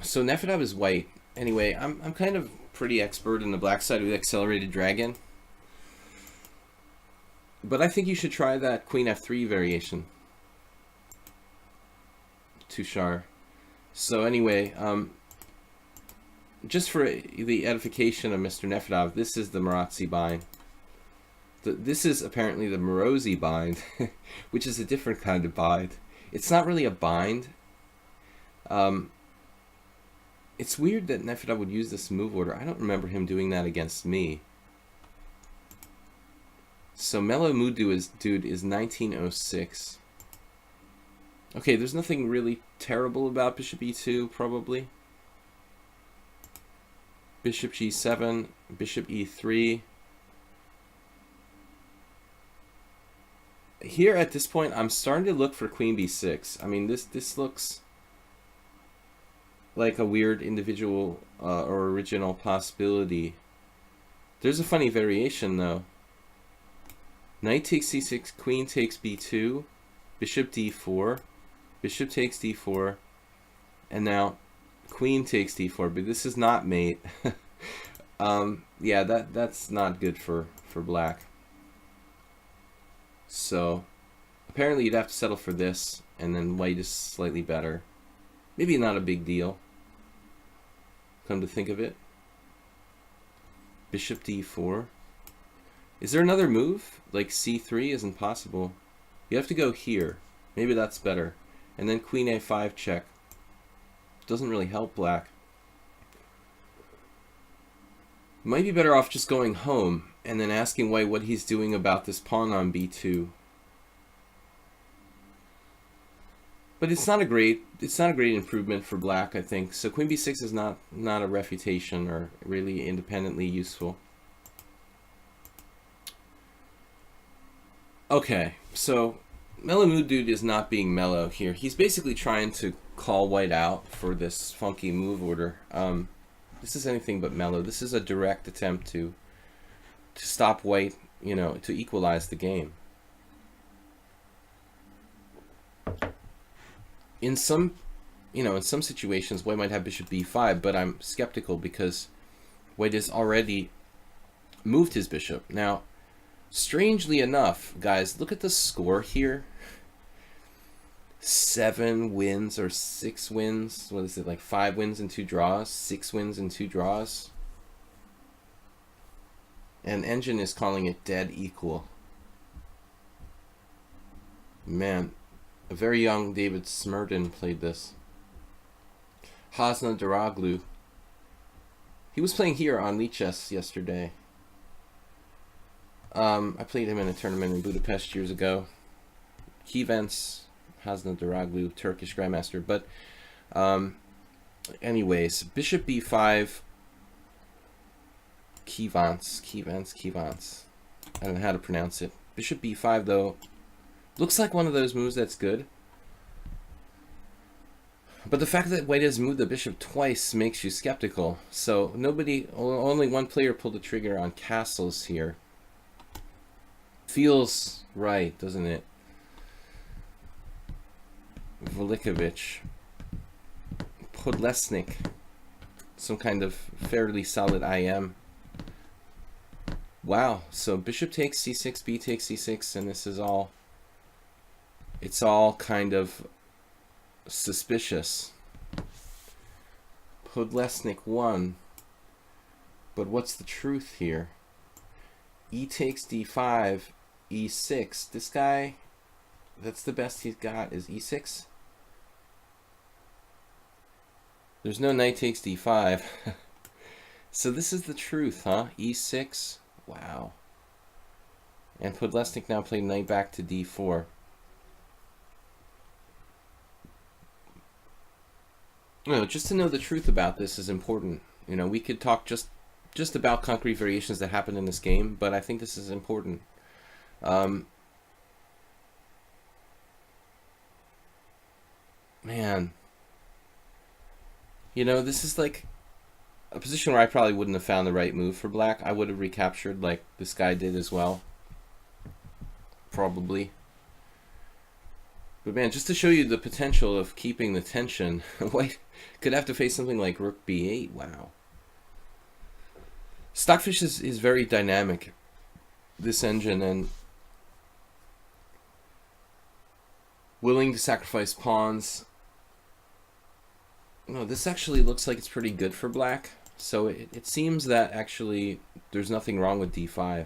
so Nefedov is white. Anyway, I'm kind of pretty expert in the black side with accelerated dragon. But I think you should try that Queen F3 variation. Tushar. So anyway, just for the edification of Mr. Nefedov, this is the Marazzi bind. This is apparently the Morosi bind, which is a different kind of bind. It's not really a bind. It's weird that Nefedov would use this move order. I don't remember him doing that against me. So Mellow Mood Dude is 1906. Okay, there's nothing really terrible about Bishop E2, probably. Bishop G7, Bishop E3. Here at this point, I'm starting to look for Queen B6. I mean, this looks like a weird individual or original possibility. There's a funny variation, though. Knight takes C6, Queen takes B2, Bishop D4, Bishop takes D4, and now Queen takes d4, but this is not mate. Yeah, that's not good for black. So apparently you'd have to settle for this, and then white is slightly better. Maybe not a big deal, come to think of it. Bishop d4. Is there another move? Like c3 isn't possible. You have to go here. Maybe that's better. And then queen a5 check. Doesn't really help black. Might be better off just going home and then asking white what he's doing about this pawn on b2. But it's not a great improvement for black, I think. So queen b6 is not a refutation or really independently useful. Okay, so Mellow Mood Dude is not being mellow here. He's basically trying to call white out for this funky move order. This is anything but mellow. This is a direct attempt to stop white, you know, to equalize the game. In some situations, white might have bishop b5, but I'm skeptical because white has already moved his bishop. Now, strangely enough, guys, look at the score here. 7 wins or 6 wins. What is it, like 5 wins and 2 draws? 6 wins and 2 draws? And Engine is calling it dead equal. Man, a very young David Smerdon played this. Hasna Daraglu. He was playing here on lichess yesterday. I played him in a tournament in Budapest years ago. Key events, Hasna Daraglu, Turkish Grandmaster. But anyways, bishop b5, Kivance. I don't know how to pronounce it. Bishop b5 though, looks like one of those moves that's good. But the fact that white has moved the bishop twice makes you skeptical. So only one player pulled the trigger on castles here. Feels right, doesn't it? Velikovic, Podlesnik, some kind of fairly solid IM. Wow, so bishop takes c6, b takes c6, and this is all, it's all kind of suspicious. Podlesnik won, but what's the truth here? E takes d5, e6. This guy, that's the best he's got, is e6. There's no knight takes d5. So this is the truth, huh? e6. Wow. And Podlesnik now played knight back to d4. You know, just to know the truth about this is important. You know, we could talk just about concrete variations that happen in this game, but I think this is important. Man, you know, this is like a position where I probably wouldn't have found the right move for black. I would have recaptured like this guy did as well, probably. But man, just to show you the potential of keeping the tension, white could have to face something like rook b8. Wow. Stockfish is very dynamic, this engine, and willing to sacrifice pawns. No, this actually looks like it's pretty good for black. So it seems that actually there's nothing wrong with d5.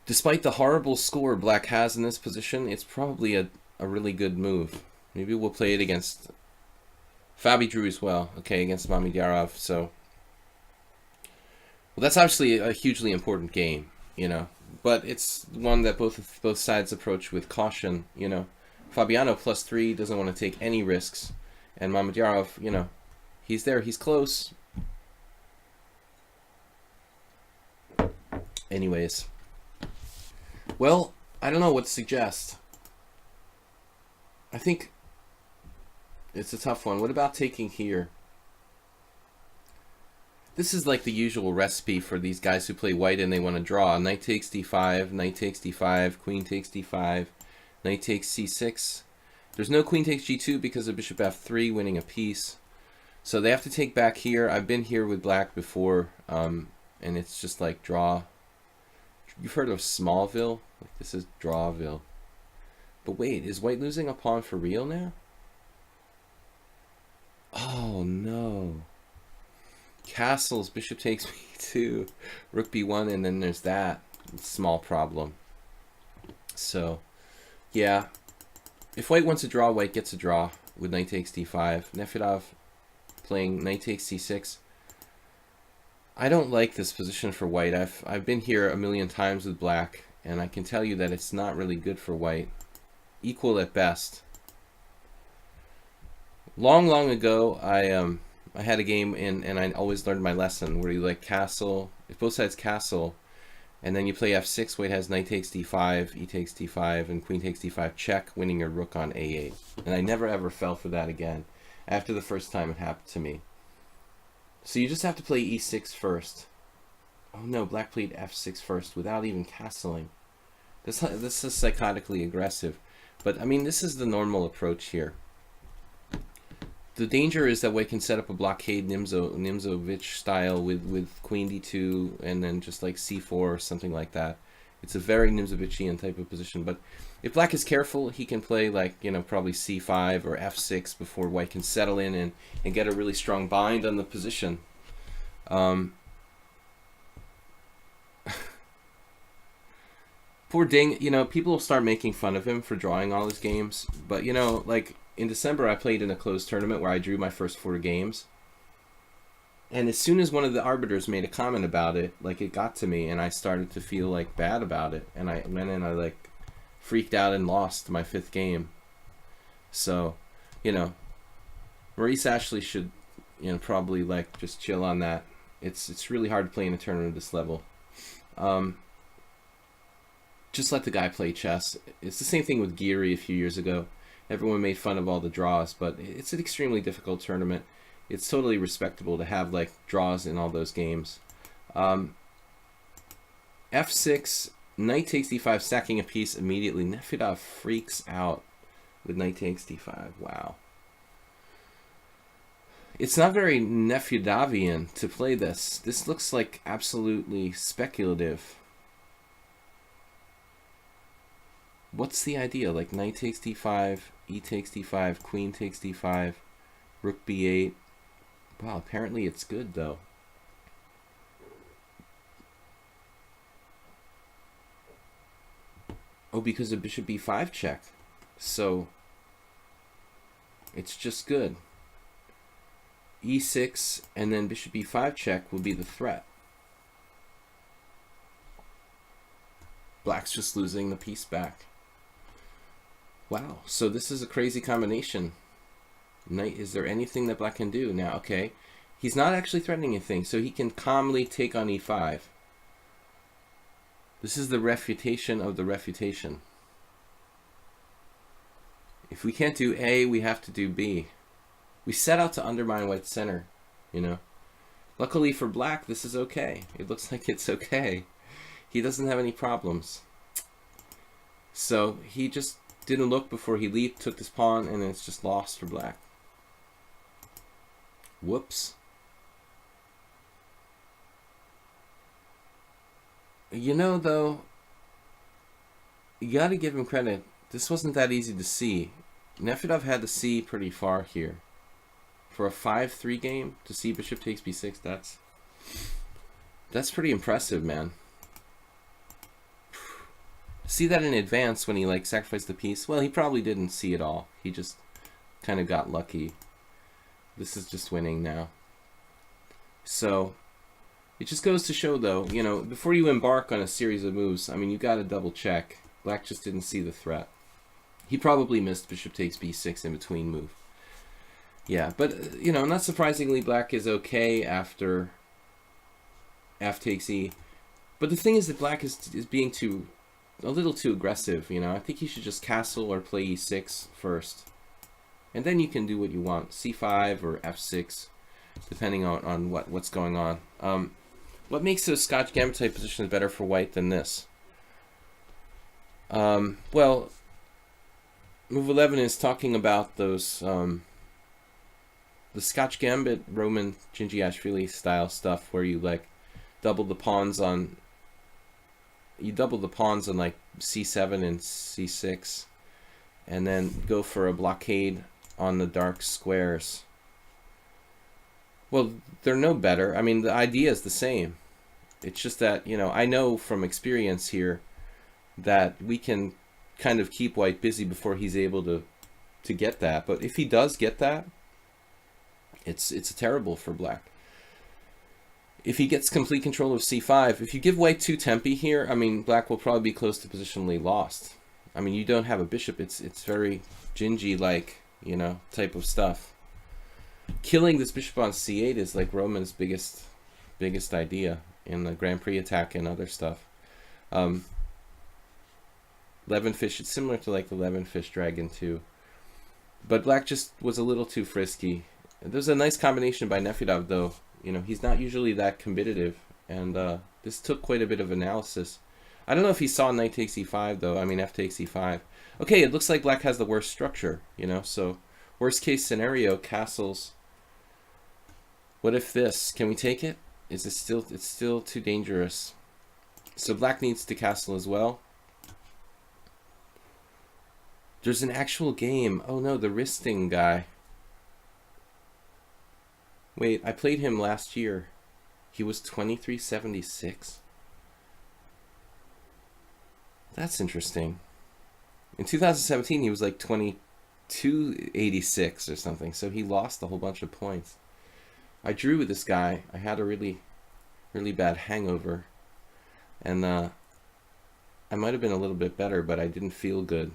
Despite the horrible score black has in this position, it's probably a really good move. Maybe we'll play it against Fabi drew as well, okay, against Mamedyarov. So, well, that's obviously a hugely important game, you know, but it's one that both sides approach with caution, you know. Fabiano +3 doesn't want to take any risks, and Mamedyarov, you know, he's there, he's close. Anyways, well, I don't know what to suggest. I think it's a tough one. What about taking here? This is like the usual recipe for these guys who play white and they want to draw. Knight takes d5, knight takes d5, queen takes d5, knight takes c6. There's no queen takes g2 because of bishop f3 winning a piece. So they have to take back here. I've been here with black before, and it's just like draw. You've heard of Smallville? Like, this is Drawville. But wait, is white losing a pawn for real now? Oh no. Castles, bishop takes b2, rook b1, and then there's that small problem. So, yeah. If white wants a draw, white gets a draw with knight takes d5. Nefedov playing knight takes c6. I don't like this position for white. I've been here a million times with black, and I can tell you that it's not really good for white. Equal at best. Long ago, I had a game and I always learned my lesson where you like castle. If both sides castle, and then you play f6, white has knight takes d5, e takes d5, and queen takes d5 check, winning your rook on a8. And I never ever fell for that again after the first time it happened to me. So you just have to play e6 first. Oh no, black played f6 first without even castling. This is psychotically aggressive. But I mean, this is the normal approach here. The danger is that white can set up a blockade Nimzovich style with queen d2 and then just like c4 or something like that. It's a very Nimzovichian type of position. But if black is careful, he can play like, you know, probably c5 or f6 before white can settle in and get a really strong bind on the position. Poor Ding, you know, people will start making fun of him for drawing all his games. But, you know, like in December, I played in a closed tournament where I drew my first 4 games. And as soon as one of the arbiters made a comment about it, like it got to me and I started to feel like bad about it. And I went in, I like freaked out and lost my 5th game. So, you know, Maurice Ashley should, you know, probably like just chill on that. It's really hard to play in a tournament at this level. Just let the guy play chess. It's the same thing with Geary a few years ago. Everyone made fun of all the draws, but it's an extremely difficult tournament. It's totally respectable to have like draws in all those games. F6, knight takes d5, stacking a piece immediately. Nefedov freaks out with knight takes d5. Wow. It's not very Nefedovian to play this. This looks like absolutely speculative. What's the idea? Like knight takes d5, e takes d5, queen takes d5, rook b8. Wow, apparently it's good though. Oh, because of bishop b5 check. So it's just good. e6 and then bishop b5 check will be the threat. Black's just losing the piece back. Wow, so this is a crazy combination. Knight, is there anything that black can do? Now, okay, he's not actually threatening anything, so he can calmly take on e5. This is the refutation of the refutation. If we can't do A, we have to do B. We set out to undermine white's center, you know. Luckily for black, this is okay. It looks like it's okay. He doesn't have any problems. So he just didn't look before he leaped, took this pawn, and it's just lost for black. Whoops. You know, though, you gotta give him credit. This wasn't that easy to see. Nefedov had to see pretty far here. For a 5-3 game, to see bishop takes b6, that's pretty impressive, man. See that in advance when he like sacrificed the piece? Well, he probably didn't see it all. He just kind of got lucky. This is just winning now. So it just goes to show, though, you know, before you embark on a series of moves, I mean, you got to double check. Black just didn't see the threat. He probably missed bishop takes b6 in between move. Yeah, but, you know, not surprisingly, black is okay after f takes e. But the thing is that black is being a little too aggressive, you know. I think he should just castle or play e6 first. And then you can do what you want. c5 or f6, depending on what's going on. What makes those Scotch Gambit type positions better for white than this? Well, Move 11 is talking about those the Scotch Gambit Roman Gingiashvili style stuff where you like double the pawns on like c7 and c6, and then go for a blockade on the dark squares. Well, they're no better. I mean, the idea is the same. It's just that, you know, I know from experience here that we can kind of keep white busy before he's able to get that. But if he does get that, it's terrible for black. If he gets complete control of c5, if you give white 2 tempi here, I mean, black will probably be close to positionally lost. I mean, you don't have a bishop. It's very Gingy-like, you know, type of stuff. Killing this bishop on c8 is like Roman's biggest idea in the Grand Prix attack and other stuff. 11 fish, it's similar to like the 11 fish dragon too. But black just was a little too frisky. There's a nice combination by Nefedov though. You know, he's not usually that competitive, and this took quite a bit of analysis. I don't know if he saw knight takes e5 though. I mean, f takes e5. Okay, it looks like black has the worst structure, you know, so worst case scenario, castles. What if this? Can we take it? Is it still? It's still too dangerous. So black needs to castle as well. There's an actual game. Oh no, the Risting guy. Wait, I played him last year. He was 2376. That's interesting. In 2017, he was like 2286 or something. So he lost a whole bunch of points. I drew with this guy. I had a really bad hangover. And I might have been a little bit better, but I didn't feel good.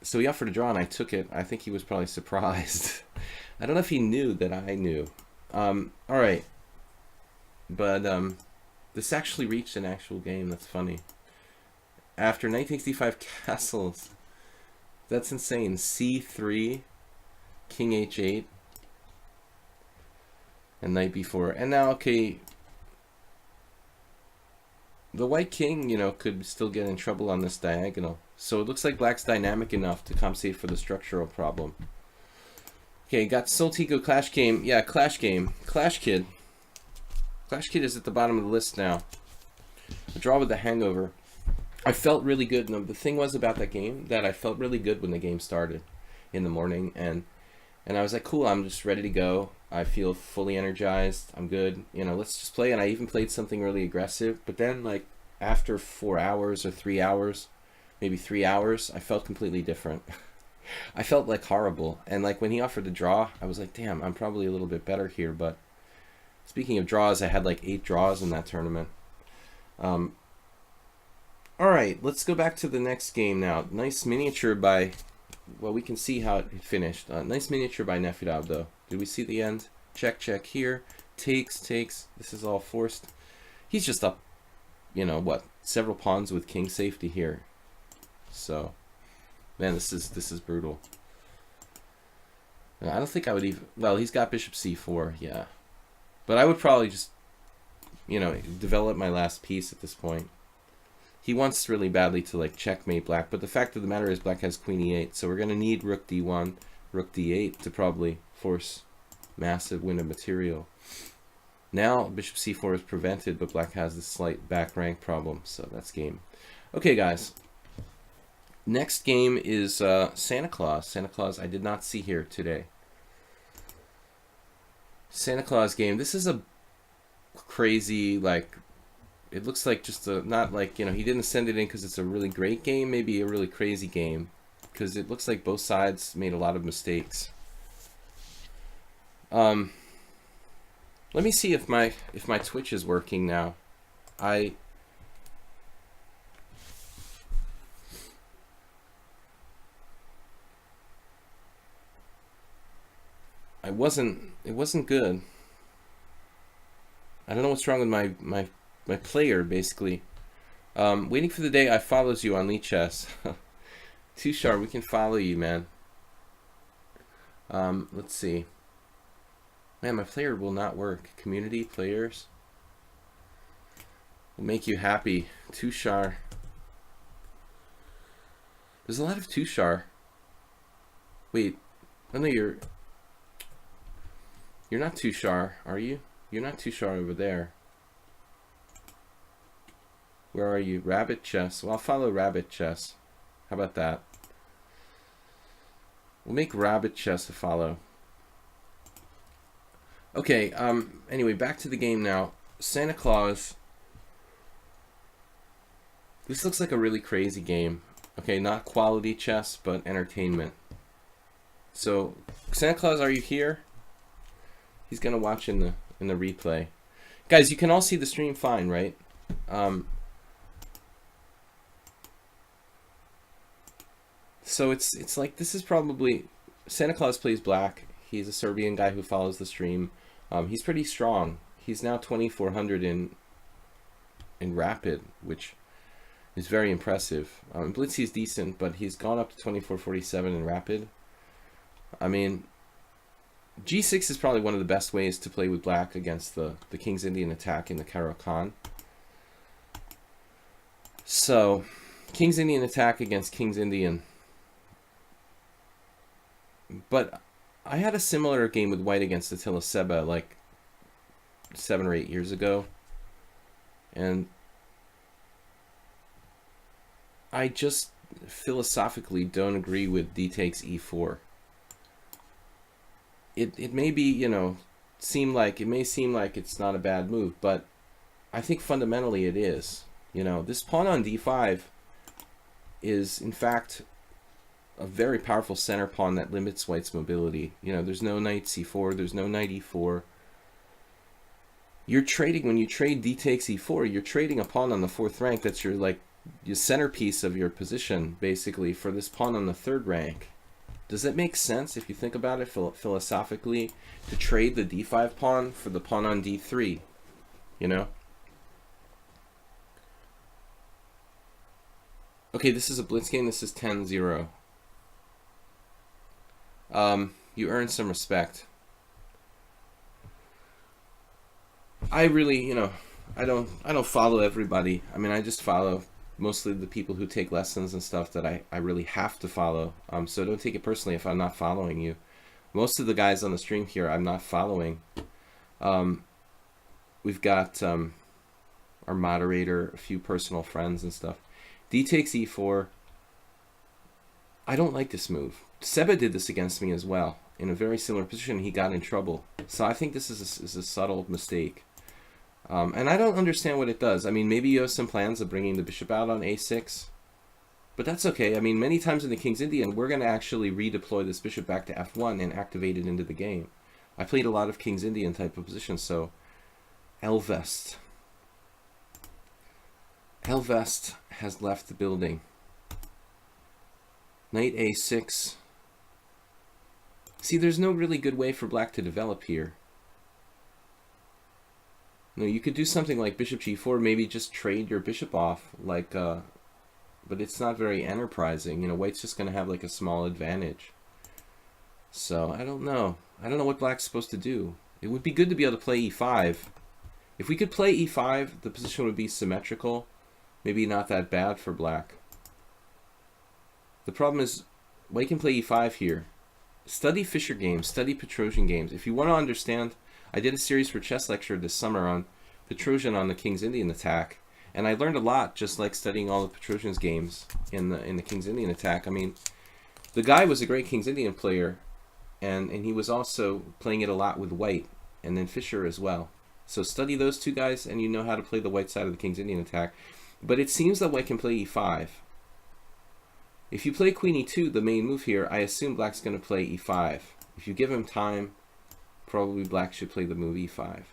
So he offered a draw and I took it. I think he was probably surprised. I don't know if he knew that I knew. Alright. But this actually reached an actual game. That's funny. After knight takes d5 castles. That's insane. c3, king h8, and knight b4. And now, okay, the white king, you know, could still get in trouble on this diagonal. So it looks like black's dynamic enough to compensate for the structural problem. Okay, got Soltigo Clash Game. Yeah, Clash Game. Clash Kid. Clash Kid is at the bottom of the list now. A draw with the hangover. I felt really good. No, the thing was about that game that I felt really good when the game started in the morning. And I was like, cool, I'm just ready to go. I feel fully energized. I'm good. You know, let's just play. And I even played something really aggressive. But then, like, after 4 hours or 3 hours, maybe 3 hours, I felt completely different. I felt like horrible. And like when he offered the draw, I was like, damn, I'm probably a little bit better here. But speaking of draws, I had like 8 draws in that tournament. All right, let's go back to the next game now. Nice miniature by, well, we can see how it finished. Nice miniature by Nefedov though. Did we see the end? Check, check here. Takes. This is all forced. He's just up, you know, what, several pawns with king safety here. So, man, this is brutal. I don't think I would even, well, he's got bishop c4, yeah. But I would probably just, you know, develop my last piece at this point. He wants really badly to like checkmate black, but the fact of the matter is black has queen e8, so we're going to need rook d1, rook d8 to probably force massive win of material. Now bishop c4 is prevented, but black has this slight back rank problem, so that's game. Okay, guys. Next game is Santa Claus. Santa Claus I did not see here today. Santa Claus game. This is a crazy, like, it looks like just a, not like, you know, he didn't send it in because it's a really great game, maybe a really crazy game, because it looks like both sides made a lot of mistakes. Let me see if my Twitch is working now. I wasn't, it wasn't good. I don't know what's wrong with my player, basically. Waiting for the day I follows you on lichess. Tushar, we can follow you, man. Let's see. Man, my player will not work. Community players will make you happy. Tushar. There's a lot of Tushar. Wait, I know you're not Tushar, are you? You're not Tushar over there. Where are you? Rabbit chess. Well, I'll follow rabbit chess. How about that? We'll make rabbit chess a follow. Okay, anyway, back to the game now. Santa Claus. This looks like a really crazy game. Okay, not quality chess, but entertainment. So, Santa Claus, are you here? He's gonna watch in the replay. Guys, you can all see the stream fine, right? So it's like, this is probably, Santa Claus plays black. He's a Serbian guy who follows the stream. He's pretty strong. He's now 2400 in rapid, which is very impressive. Blitzy is decent, but he's gone up to 2447 in rapid. I mean, G6 is probably one of the best ways to play with black against the King's Indian attack in the Caro-Kann. So, King's Indian attack against King's Indian. But I had a similar game with white against Attila Seba like 7 or 8 years ago. And I just philosophically don't agree with d takes e4. It may be, you know, it may seem like it's not a bad move, but I think fundamentally it is. You know, this pawn on d5 is in fact a very powerful center pawn that limits white's mobility. You know, there's no knight c4, there's no knight e4. You're trading, when you trade d takes e4, you're trading a pawn on the 4th rank that's your centerpiece of your position, basically, for this pawn on the 3rd rank. Does that make sense if you think about it philosophically, to trade the d5 pawn for the pawn on d3, you know? Okay, this is a blitz game. This is 10-0. You earn some respect. I really, you know, I don't follow everybody. I mean, I just follow mostly the people who take lessons and stuff that I really have to follow. So don't take it personally if I'm not following you. Most of the guys on the stream here, I'm not following. We've got our moderator, a few personal friends and stuff. D takes e4. I don't like this move. Seba did this against me as well. In a very similar position, he got in trouble. So I think this is a subtle mistake. And I don't understand what it does. I mean, maybe you have some plans of bringing the bishop out on a6. But that's okay. I mean, many times in the King's Indian, we're going to actually redeploy this bishop back to f1 and activate it into the game. I played a lot of King's Indian type of positions, so Elvest. Elvest has left the building. Knight a6. See, there's no really good way for black to develop here. You know, you could do something like bishop g4, maybe just trade your bishop off, like, but it's not very enterprising. You know, white's just going to have like a small advantage. So, I don't know. I don't know what black's supposed to do. It would be good to be able to play e5. If we could play e5, the position would be symmetrical. Maybe not that bad for black. The problem is, white can play e5 here. Study Fischer games, study Petrosian games. If you want to understand, I did a series for chess lecture this summer on Petrosian on the King's Indian attack, and I learned a lot just like studying all of Petrosian's games in the King's Indian attack. I mean, the guy was a great King's Indian player, and he was also playing it a lot with white, and then Fischer as well. So study those two guys, and you know how to play the white side of the King's Indian attack. But it seems that white can play e5. If you play queen e2, the main move here, I assume black's going to play e5. If you give him time, probably black should play the move e5.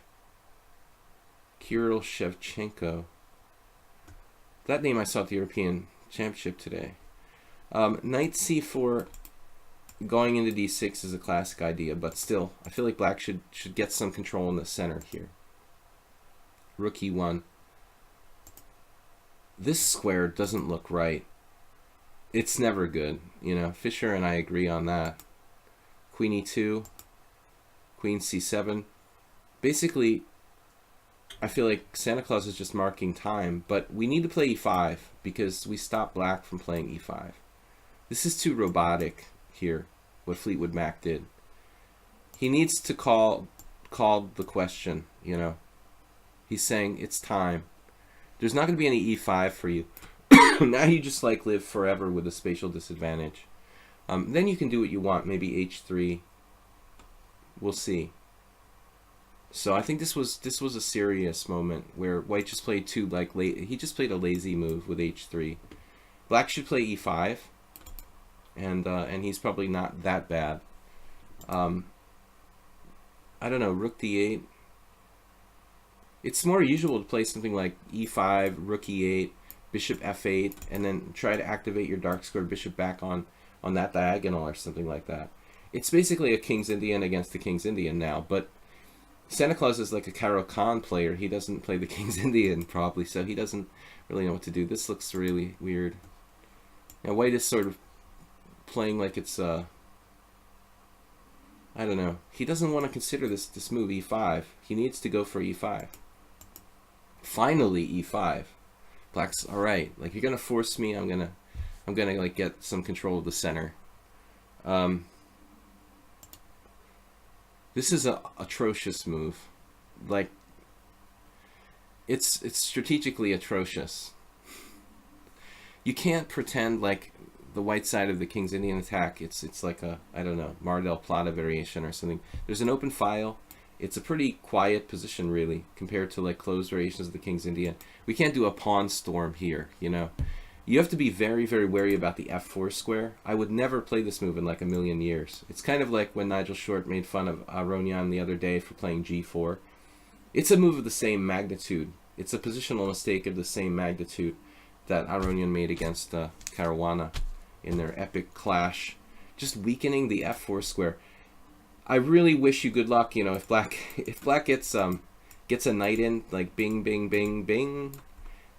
Kirill Shevchenko. That name I saw at the European Championship today. Knight c4 going into d6 is a classic idea, but still, I feel like black should get some control in the center here. Rook e1. This square doesn't look right. It's never good, you know. Fischer and I agree on that. Queen e2, queen c7. Basically, I feel like Santa Claus is just marking time, but we need to play e5 because we stop black from playing e5. This is too robotic here, what Fleetwood Mac did. He needs to call the question, you know. He's saying, it's time. There's not going to be any e5 for you. Now you just like live forever with a spatial disadvantage. Then you can do what you want, maybe h3. We'll see. So I think this was a serious moment where White just played he just played a lazy move with h3. Black should play e5, and he's probably not that bad. I don't know, rook d8. It's more usual to play something like e5, rook e8, bishop f8, and then try to activate your dark square bishop back on that diagonal or something like that. It's basically a King's Indian against the King's Indian now, but Santa Claus is like a Caro-Kann player. He doesn't play the King's Indian probably, so he doesn't really know what to do. This looks really weird. Now White is sort of playing like it's I don't know. He doesn't want to consider this move e5. He needs to go for e5. Finally e5. Black's alright. Like, you're gonna force me, I'm gonna like get some control of the center. This is a atrocious move. Like, it's strategically atrocious. You can't pretend like the white side of the King's Indian attack, it's like a, I don't know, Mar del Plata variation or something. There's an open file. It's a pretty quiet position, really, compared to like closed variations of the King's Indian. We can't do a pawn storm here, you know. You have to be very, very wary about the f4 square. I would never play this move in like a million years. It's kind of like when Nigel Short made fun of Aronian the other day for playing g4. It's a move of the same magnitude. It's a positional mistake of the same magnitude that Aronian made against Caruana in their epic clash. Just weakening the f4 square. I really wish you good luck, you know, if black gets a knight in, like bing, bing, bing, bing.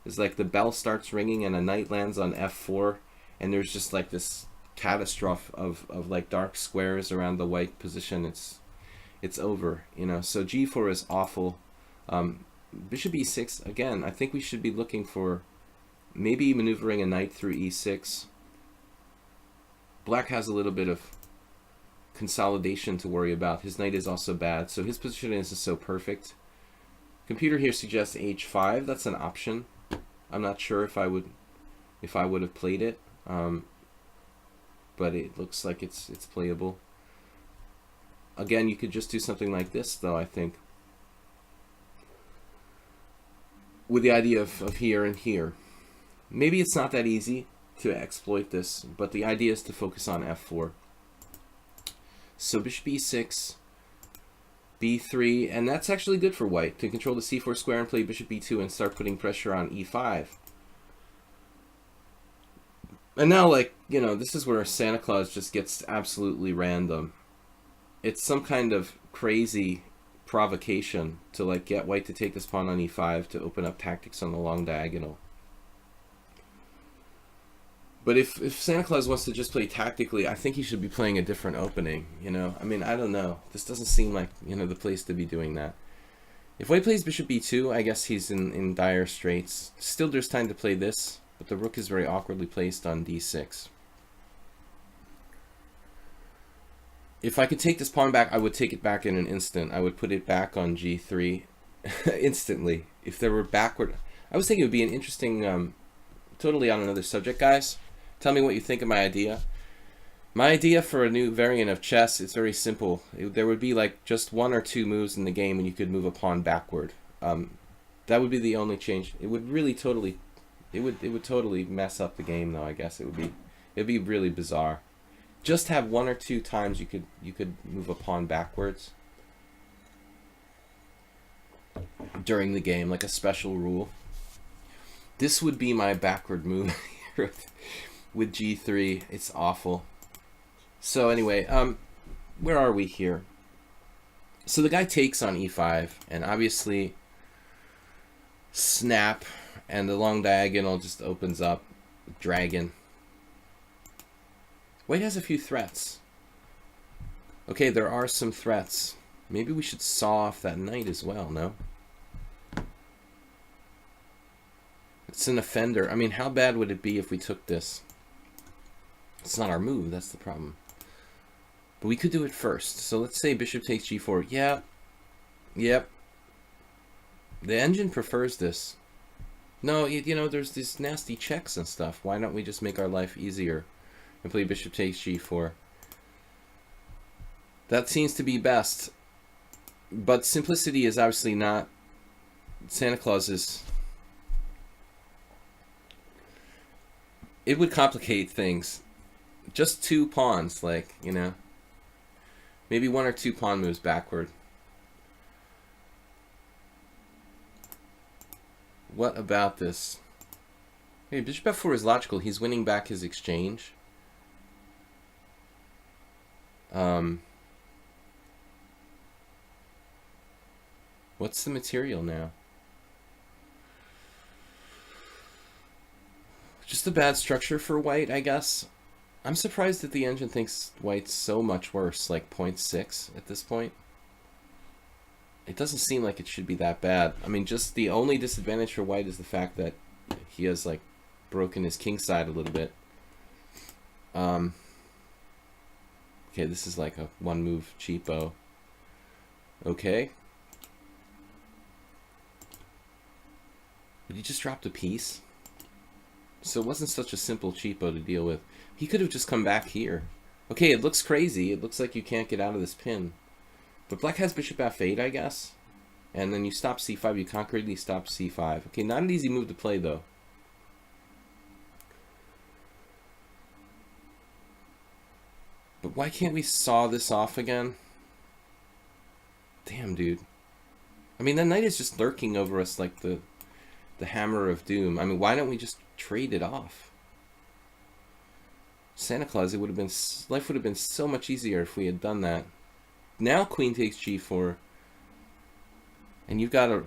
It's like the bell starts ringing and a knight lands on f4, and there's just like this catastrophe of like dark squares around the white position. It's over, you know. So g4 is awful. Bishop e6, again, I think we should be looking for maybe maneuvering a knight through e6. Black has a little bit of consolidation to worry about. His knight is also bad, so his position isn't so perfect. Computer here suggests h5. That's an option. I'm not sure if I would have played it, but it looks like it's playable. Again, you could just do something like this, though, I think, with the idea of here and here. Maybe it's not that easy to exploit this, but the idea is to focus on f4. So bishop e6, b3, and that's actually good for white to control the c4 square and play bishop b2 and start putting pressure on e5. And now, like, you know, this is where Santa Claus just gets absolutely random. It's some kind of crazy provocation to like get white to take this pawn on e5 to open up tactics on the long diagonal. But if Santa Claus wants to just play tactically, I think he should be playing a different opening, you know? I mean, I don't know. This doesn't seem like, you know, the place to be doing that. If white plays bishop b2, I guess he's in dire straits. Still, there's time to play this, but the rook is very awkwardly placed on d6. If I could take this pawn back, I would take it back in an instant. I would put it back on g3 instantly. If there were backward... I was thinking it would be an interesting... totally on another subject, guys. Tell me what you think of my idea. My idea for a new variant of chess is very simple. There would be like just one or two moves in the game and you could move a pawn backward. That would be the only change. It would really totally... It would totally mess up the game, though, I guess. It'd be really bizarre. Just have one or two times you could move a pawn backwards during the game, like a special rule. This would be my backward move with g3. It's awful. So anyway, where are we here? So the guy takes on e5, and obviously snap, and the long diagonal just opens up. Dragon. White has a few threats. Okay, there are some threats. Maybe we should saw off that knight as well, no? It's an offender. I mean, how bad would it be if we took this? It's not our move, that's the problem. But we could do it first. So let's say bishop takes g4. Yeah. Yep. The engine prefers this. No, you know, there's these nasty checks and stuff. Why don't we just make our life easier and play bishop takes g4? That seems to be best. But simplicity is obviously not Santa Claus's. It would complicate things. Just 2 pawns, like, you know. Maybe 1 or 2 pawn moves backward. What about this? Hey, bishop f4 is logical. He's winning back his exchange. What's the material now? Just a bad structure for white, I guess. I'm surprised that the engine thinks white's so much worse, like 0.6 at this point. It doesn't seem like it should be that bad. I mean, just the only disadvantage for white is the fact that he has, like, broken his king side a little bit. Okay, this is like a 1-move cheapo. Okay. But he just dropped a piece. So it wasn't such a simple cheapo to deal with. He could have just come back here. Okay, it looks crazy. It looks like you can't get out of this pin. But black has bishop f8, I guess. And then you stop c5. You concretely stop c5. Okay, not an easy move to play, though. But why can't we saw this off again? Damn, dude. I mean, that knight is just lurking over us like the hammer of doom. I mean, why don't we just trade it off? Santa Claus, it would have been, life would have been so much easier if we had done that. Now queen takes g4, and you've got a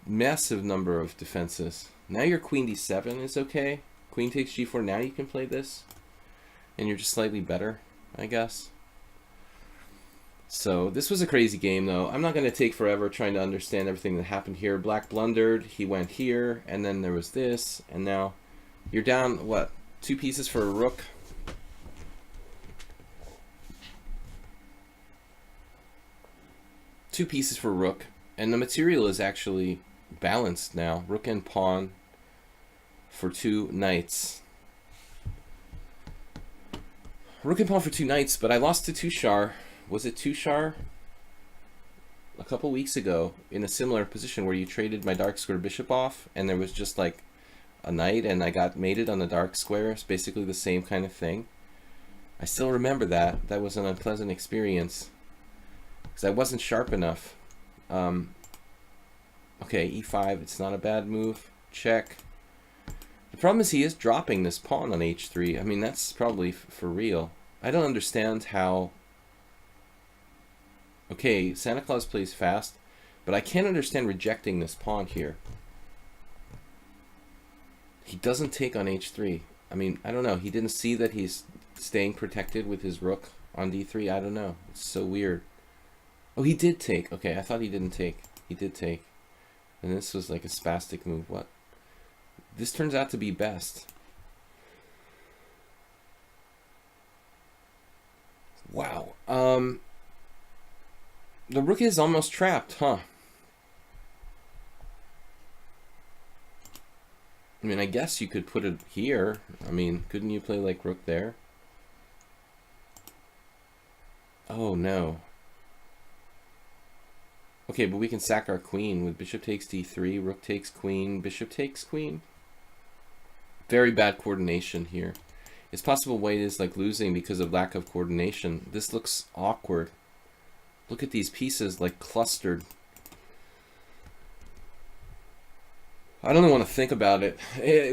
massive number of defenses. Now your queen d7 is okay. Queen takes g4, now you can play this, and you're just slightly better, I guess. So this was a crazy game, though. I'm not going to take forever trying to understand everything that happened here. Black blundered, he went here, and then there was this, and now you're down, what, 2 pieces for a rook? Two pieces for rook, and the material is actually balanced now. Rook and pawn for 2 knights. Rook and pawn for 2 knights, but I lost to Tushar. Was it Tushar? A couple weeks ago in a similar position where you traded my dark square bishop off, and there was just like a knight, and I got mated on the dark square. It's basically the same kind of thing. I still remember that. That was an unpleasant experience. Because I wasn't sharp enough. Okay, e5, it's not a bad move. Check. The problem is he is dropping this pawn on h3. I mean, that's probably for real. I don't understand how... Okay, Santa Claus plays fast, but I can't understand rejecting this pawn here. He doesn't take on h3. I mean, I don't know. He didn't see that he's staying protected with his rook on d3. I don't know. It's so weird. Oh, he did take. Okay, I thought he didn't take. He did take. And this was like a spastic move. What? This turns out to be best. Wow. The rook is almost trapped, huh? I mean, I guess you could put it here. I mean, couldn't you play like rook there? Oh, no. Okay, but we can sack our queen with bishop takes d3, rook takes queen, bishop takes queen. Very bad coordination here. It's possible white is like losing because of lack of coordination. This looks awkward. Look at these pieces like clustered. I don't even want to think about it.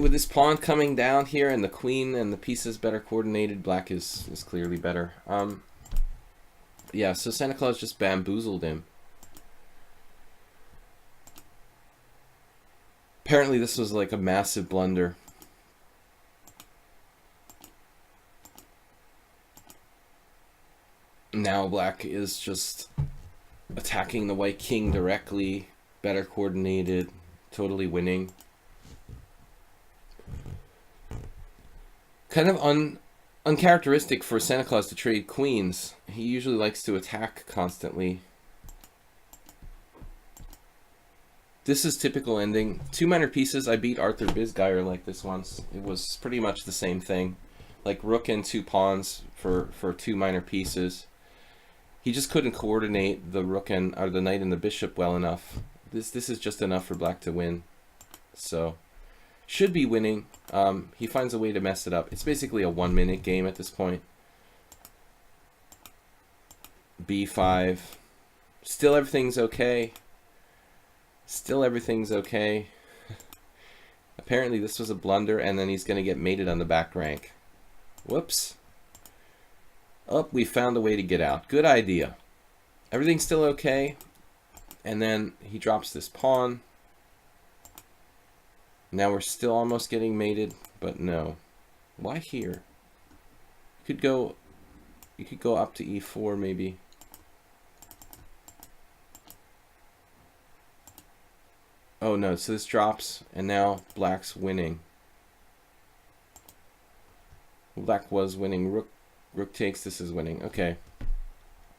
With this pawn coming down here and the queen and the pieces better coordinated, black is clearly better. Yeah, so Santa Claus just bamboozled him. Apparently this was like a massive blunder. Now black is just attacking the white king directly, better coordinated, totally winning. Kind of uncharacteristic for Santa Claus to trade queens. He usually likes to attack constantly. This is typical ending. 2 minor pieces. I beat Arthur Bisgeier like this once. It was pretty much the same thing. Like rook and 2 pawns for 2 minor pieces. He just couldn't coordinate the rook and or the knight and the bishop well enough. This is just enough for black to win. So should be winning. He finds a way to mess it up. It's basically a 1-minute game at this point. B5. Still everything's okay. Still everything's okay. Apparently this was a blunder, and then he's going to get mated on the back rank. Whoops. Oh, we found a way to get out. Good idea. Everything's still okay. And then he drops this pawn. Now we're still almost getting mated, but no. Why here? You could go up to e4 maybe. Oh no, so this drops, and now black's winning. Black was winning. Rook takes, this is winning. Okay.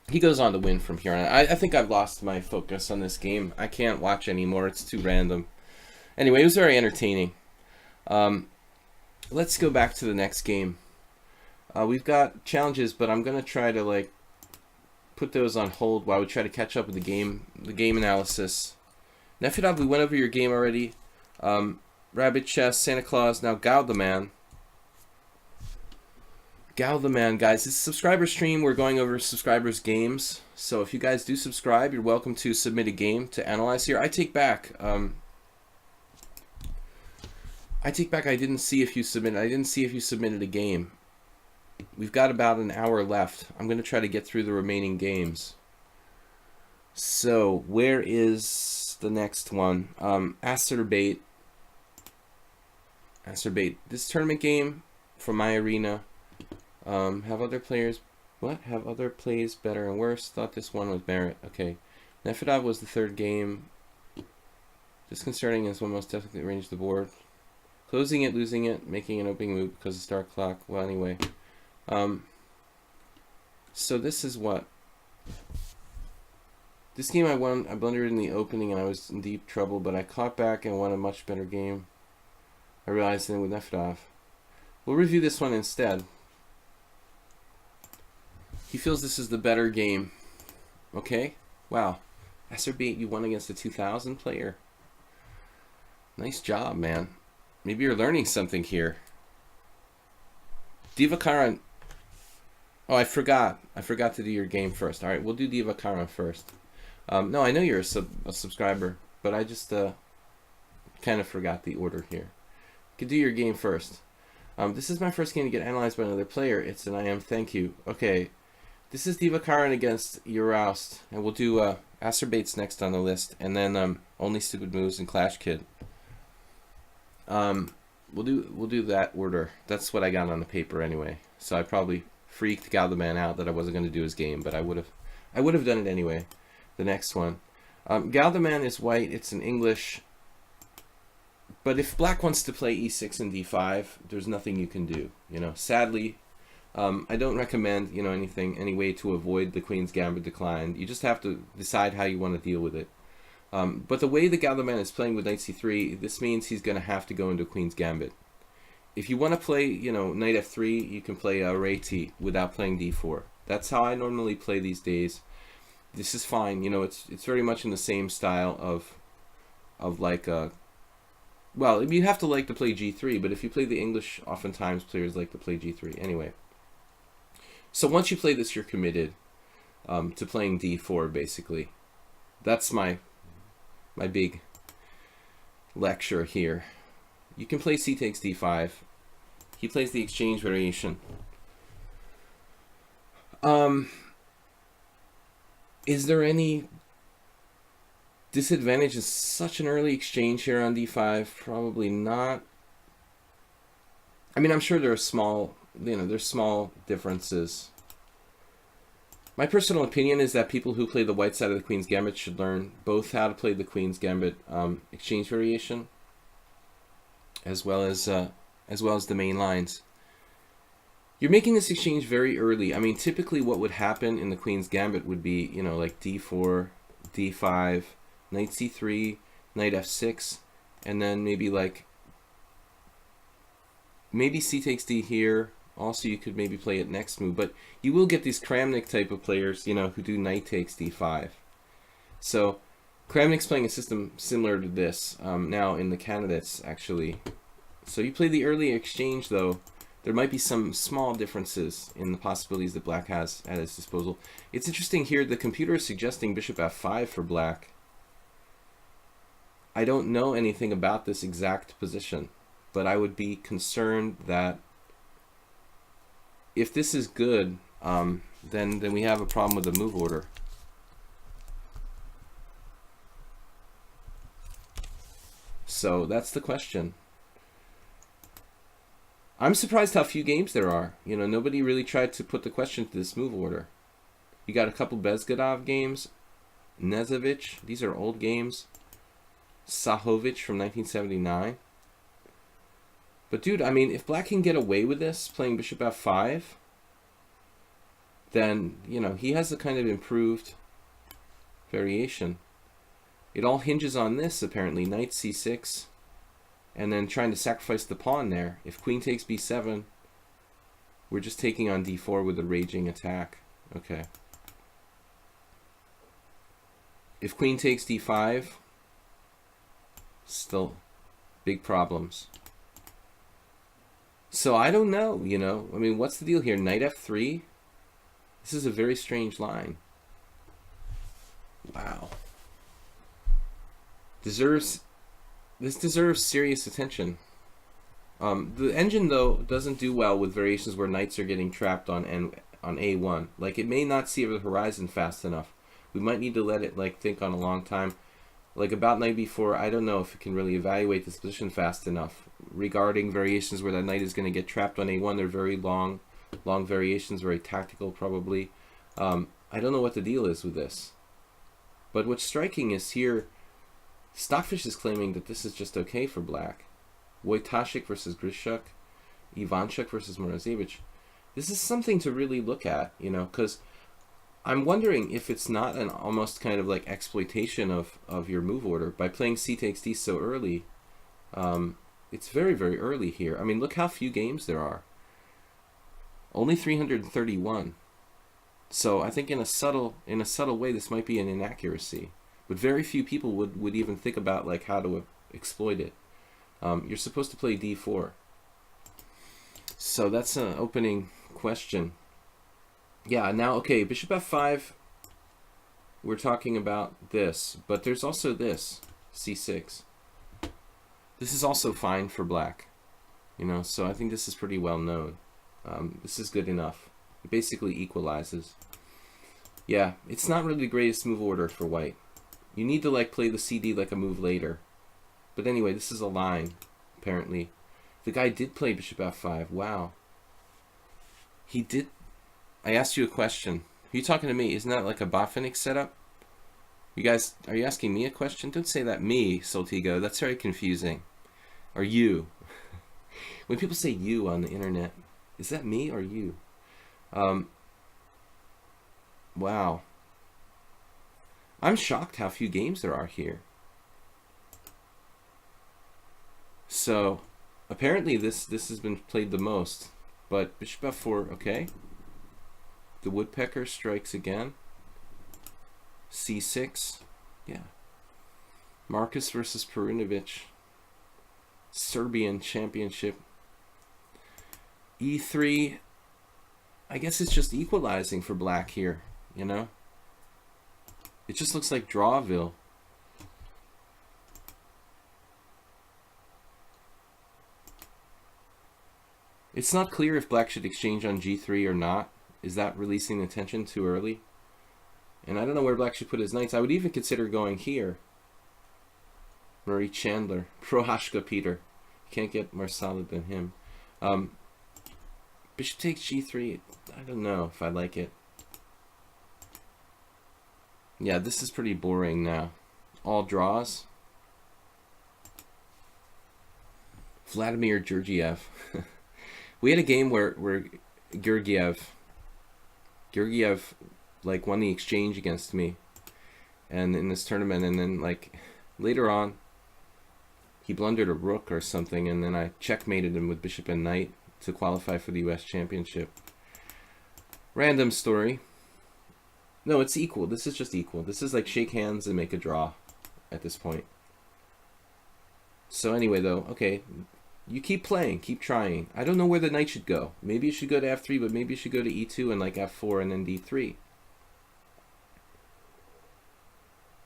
He goes on to win from here on. I think I've lost my focus on this game. I can't watch anymore. It's too random. Anyway, it was very entertaining. Let's go back to the next game. We've got challenges, but I'm going to try to like put those on hold while we try to catch up with the game analysis. Nefedov, we went over your game already. Rabbit Chess, Santa Claus, now Gao the Man. Gao the Man, guys. This is a subscriber stream. We're going over subscribers' games. So if you guys do subscribe, you're welcome to submit a game to analyze here. I take back. I didn't see if you submitted. I didn't see if you submitted a game. We've got about an hour left. I'm going to try to get through the remaining games. So where is the next one? Acerbate. This tournament game from my arena. Have other players... What? Have other plays better and worse? Thought this one was merit. Okay. Nefedov was the third game. Disconcerting is one most definitely arranged the board. Closing it, losing it, making an opening move because of star clock. Well, anyway. So this is what? This game I won. I blundered in the opening and I was in deep trouble, but I caught back and won a much better game. I realized then with Nefedov. We'll review this one instead. He feels this is the better game. Okay? Wow. Acerbate, you won against a 2000 player. Nice job, man. Maybe you're learning something here. Divakaran. Oh, I forgot. I forgot to do your game first. All right, we'll do Divakaran first. No, I know you're a subscriber, but I just kind of forgot the order here. You could do your game first. This is my first game to get analyzed by another player. It's an IM. Thank you. Okay. This is Divakaran against Uraust, and we'll do Acerbate's next on the list, and then Only Stupid Moves and Clash Kid. We'll do that order. That's what I got on the paper anyway. So I probably freaked Gao the Man out that I wasn't going to do his game, but I would have done it anyway. The next one, Gao the Man is white. It's in English. But if black wants to play e6 and d5, there's nothing you can do. You know, sadly. I don't recommend, you know, any way to avoid the Queen's Gambit decline. You just have to decide how you want to deal with it. But the way the Gao the Man is playing with knight c3, this means he's going to have to go into Queen's Gambit. If you want to play, you know, knight f3, you can play Reti without playing d4. That's how I normally play these days. This is fine. You know, it's very much in the same style of like well, you have to like to play g3, but if you play the English, oftentimes players like to play g3 anyway. So once you play this, you're committed to playing d4, basically. That's my big lecture here. You can play c takes d5. He plays the exchange variation. Is there any disadvantage in such an early exchange here on d5? Probably not. I mean, I'm sure there are small... You know, there's small differences. My personal opinion is that people who play the white side of the Queen's Gambit should learn both how to play the Queen's Gambit exchange variation, as well as the main lines. You're making this exchange very early. I mean, typically what would happen in the queen's gambit would be, you know, like d4, d5, knight c3, knight f6, and then maybe like, maybe c takes d here. Also, you could maybe play it next move, but you will get these Kramnik type of players, you know, who do knight takes d5. So Kramnik's playing a system similar to this now in the candidates, actually. So you play the early exchange, though. There might be some small differences in the possibilities that black has at his disposal. It's interesting here, the computer is suggesting bishop f5 for black. I don't know anything about this exact position, but I would be concerned that if this is good, then we have a problem with the move order. So that's the question. I'm surprised how few games there are. You know, nobody really tried to put the question to this move order. You got a couple Bezgadov games, Nezevich, these are old games, Sahovic from 1979. But dude, I mean, if black can get away with this, playing bishop f5, then, you know, he has a kind of improved variation. It all hinges on this, apparently, knight c6, and then trying to sacrifice the pawn there. If queen takes b7, we're just taking on d4 with a raging attack. Okay. If queen takes d5, still big problems. So I don't know, you know. I mean, what's the deal here? Knight f3? This is a very strange line. Wow. This deserves serious attention. The engine, though, doesn't do well with variations where knights are getting trapped on a1. Like, it may not see over the horizon fast enough. We might need to let it, like, think on a long time. Like, about knight b4, I don't know if it can really evaluate this position fast enough. Regarding variations where that knight is going to get trapped on a1, they're very long variations, very tactical, probably. I don't know what the deal is with this. But what's striking is here, Stockfish is claiming that this is just okay for black. Wojtaszek versus Grishuk, Ivanchuk versus Morozevich. This is something to really look at, you know, because I'm wondering if it's not an almost kind of like exploitation of your move order by playing c takes d so early. It's very, very early here. I mean, look how few games there are. Only 331. So I think in a subtle way, this might be an inaccuracy. But very few people would even think about like how to exploit it. You're supposed to play d4. So that's an opening question. Yeah, now, okay, bishop f5, we're talking about this. But there's also this, c6. This is also fine for black. You know, so I think this is pretty well known. This is good enough. It basically equalizes. Yeah, it's not really the greatest move order for white. You need to like play the CD like a move later. But anyway, this is a line, apparently. The guy did play bishop f5. Wow. He did. I asked you a question. Are you talking to me? Isn't that like a Botvinnik setup? You guys, are you asking me a question? Don't say that me, Soltigo. That's very confusing. Or you. When people say you on the internet, is that me or you? Wow. I'm shocked how few games there are here. So, apparently this has been played the most. But bishop f4, okay. The woodpecker strikes again. c6, yeah. Marcus versus Perunovic. Serbian championship. e3, I guess it's just equalizing for black here, you know? It just looks like Drawville. It's not clear if black should exchange on g3 or not. Is that releasing the tension too early? And I don't know where black should put his knights. I would even consider going here. Murray Chandler. Prohashka Peter. Can't get more solid than him. Bishop takes g3. I don't know if I like it. Yeah, this is pretty boring now. All draws. Vladimir Georgiev. We had a game where Georgiev like won the exchange against me, and in this tournament, and then like later on, he blundered a rook or something, and then I checkmated him with bishop and knight to qualify for the U.S. Championship. Random story. No, it's equal. This is just equal. This is like shake hands and make a draw at this point. So anyway, though, okay, you keep playing, keep trying. I don't know where the knight should go. Maybe it should go to f3, but maybe it should go to e2 and like f4 and then d3.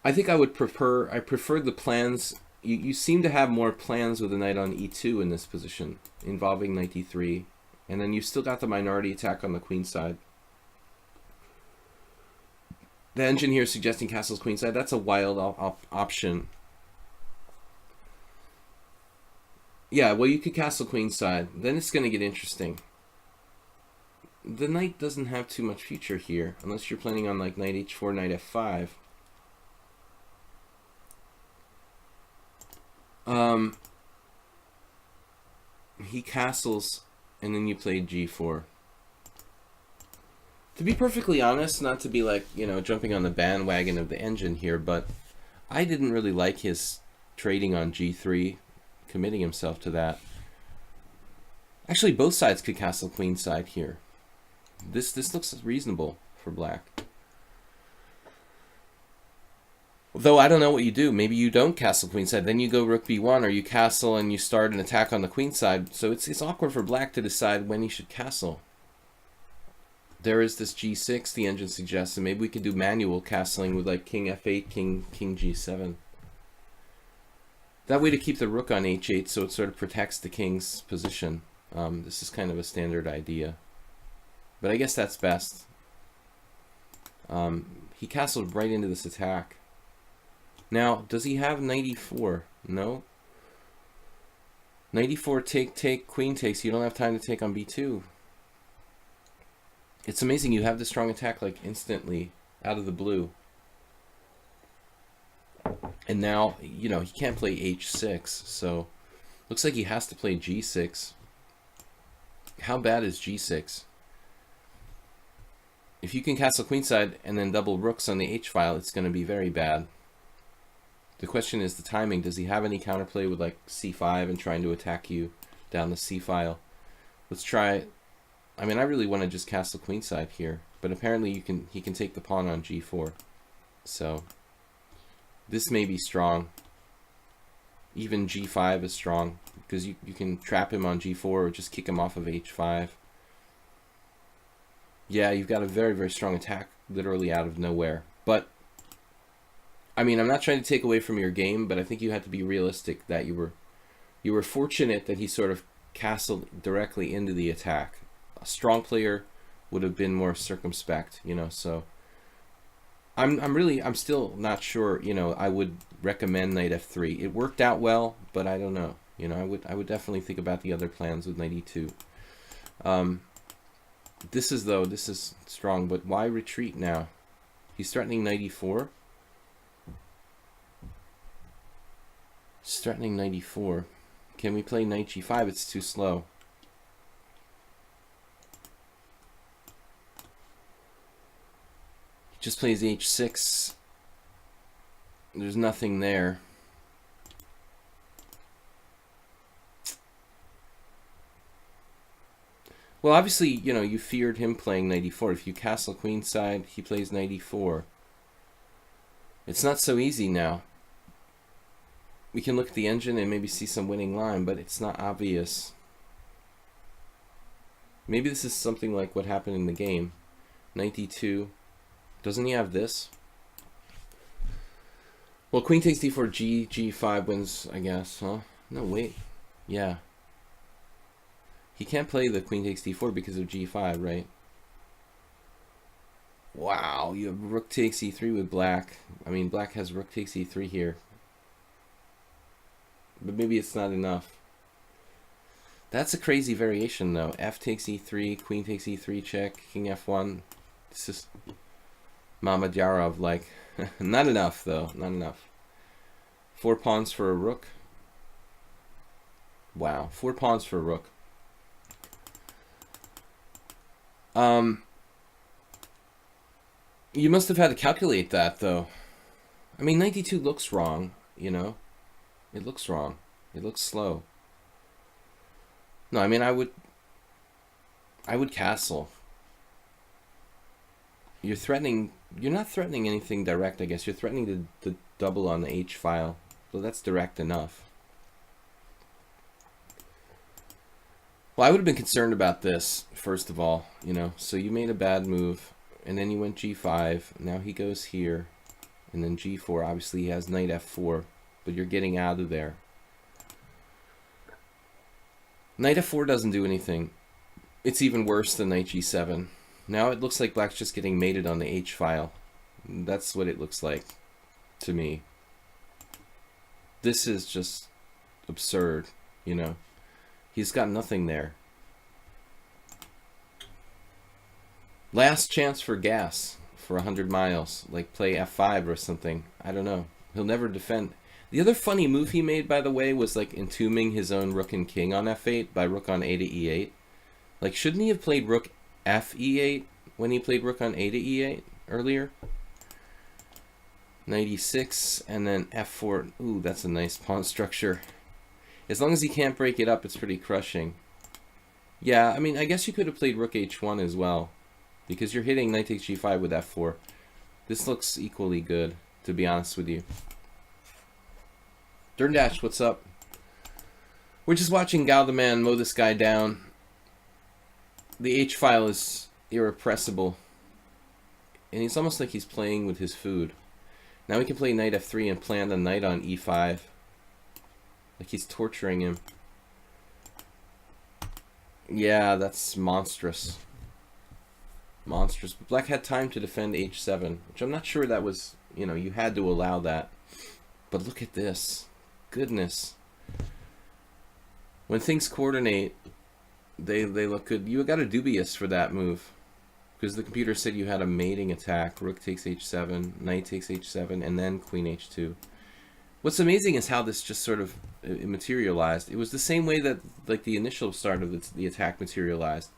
I think I prefer the plans. You seem to have more plans with the knight on e2 in this position, involving knight d3, and then you've still got the minority attack on the queen side. The engine here is suggesting castles queenside. That's a wild option. Yeah, well, you could castle queenside. Then it's going to get interesting. The knight doesn't have too much future here, unless you're planning on like knight h4, knight f5. He castles, and then you play g4. To be perfectly honest, not to be like, you know, jumping on the bandwagon of the engine here, but I didn't really like his trading on g3, committing himself to that. Actually, both sides could castle queenside here. This looks reasonable for black. Though I don't know what you do. Maybe you don't castle queenside, then you go rook b1, or you castle and you start an attack on the queenside. So it's awkward for black to decide when he should castle. There is this g6 the engine suggests, and maybe we could do manual castling with like king f8, king g7. That way to keep the rook on h8, so it sort of protects the king's position. This is kind of a standard idea, but I guess that's best. He castled right into this attack. Now, does he have knight e4? No. Knight e4, take, queen takes. You don't have time to take on b2. It's amazing you have the strong attack like instantly out of the blue. And now, you know, he can't play h6, so looks like he has to play g6. How bad is g6? If you can castle queenside and then double rooks on the h-file, it's going to be very bad. The question is the timing. Does he have any counterplay with like c5 and trying to attack you down the c-file? Let's try. I mean, I really want to just castle queenside here, but apparently he can take the pawn on g4. So this may be strong. Even g5 is strong because you can trap him on g4 or just kick him off of h5. Yeah, you've got a very, very strong attack literally out of nowhere. But I mean, I'm not trying to take away from your game, but I think you had to be realistic that you were fortunate that he sort of castled directly into the attack. A strong player would have been more circumspect, you know, so I'm still not sure, you know, I would recommend knight f3. It worked out well, but I don't know. You know, I would definitely think about the other plans with knight e2. This is strong, but why retreat now? He's threatening knight e4. He's threatening knight e4. Can we play knight g5? It's too slow. He just plays h6. There's nothing there. Well, obviously, you know, you feared him playing knight e4. If you castle queenside, he plays knight e4. It's not so easy now. We can look at the engine and maybe see some winning line, but it's not obvious. Maybe this is something like what happened in the game. Knight d2. Doesn't he have this? Well, queen takes d4, g5 wins, I guess, huh? No, wait. Yeah. He can't play the queen takes d4 because of g5, right? Wow, you have rook takes e3 with black. I mean, black has rook takes e3 here. But maybe it's not enough. That's a crazy variation, though. F takes e3, queen takes e3 check, king f1. This is Mamedyarov, like. Not enough, though. Not enough. 4 pawns for a rook. Wow, 4 pawns for a rook. You must have had to calculate that, though. I mean, 92 looks wrong, you know? It looks wrong. It looks slow. No, I mean, I would castle. You're not threatening anything direct, I guess. You're threatening the double on the H file. So that's direct enough. Well, I would have been concerned about this, first of all, you know. So you made a bad move, and then you went G5. Now he goes here, and then G4. Obviously, he has knight F4, but you're getting out of there. Knight F4 doesn't do anything. It's even worse than knight G7. Now it looks like black's just getting mated on the H file. That's what it looks like to me. This is just absurd, you know. He's got nothing there. Last chance for gas for 100 miles. Like play F5 or something. I don't know. He'll never defend. The other funny move he made, by the way, was like entombing his own rook and king on F8 by rook on A to E8. Like, shouldn't he have played rook F E8 when he played rook on A to E8 earlier? Knight E6 and then F4. Ooh, that's a nice pawn structure. As long as he can't break it up, it's pretty crushing. Yeah, I mean, I guess you could have played rook H1 as well, because you're hitting knight takes G5 with F4. This looks equally good, to be honest with you. Derndash, what's up? We're just watching Gal the Man mow this guy down. The H file is irrepressible, and it's almost like he's playing with his food. Now we can play knight F3 and plant a knight on E5. Like he's torturing him. Yeah, that's monstrous. Monstrous. But black had time to defend H7, which I'm not sure that was, you know, you had to allow that. But look at this. Goodness. When things coordinate, they look good. You got a dubious for that move, because the computer said you had a mating attack. Rook takes H7, knight takes H7, and then queen H2. What's amazing is how this just sort of materialized. It was the same way that like the initial start of the attack materialized.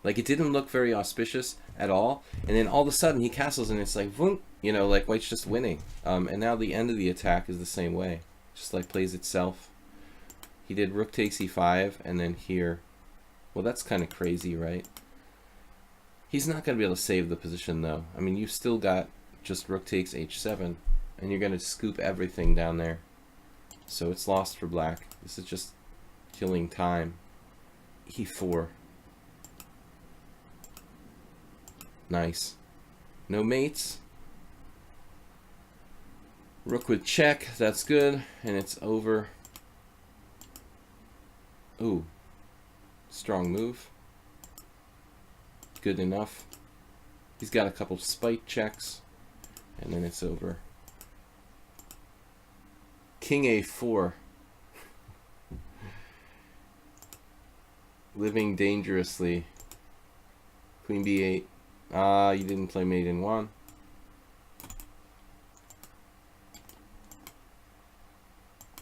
Like it didn't look very auspicious at all, and then all of a sudden he castles and it's like, vroom, you know, like white's just winning. And now the end of the attack is the same way, just like plays itself. He did rook takes E5, and then here. Well, that's kind of crazy, right? He's not going to be able to save the position though. I mean, you've still got just rook takes H7. And you're going to scoop everything down there. So it's lost for black. This is just killing time. E4. Nice. No mates. Rook with check. That's good. And it's over. Ooh. Strong move. Good enough. He's got a couple spite checks. And then it's over. King A4. Living dangerously. Queen B8. Ah, you didn't play mate in 1.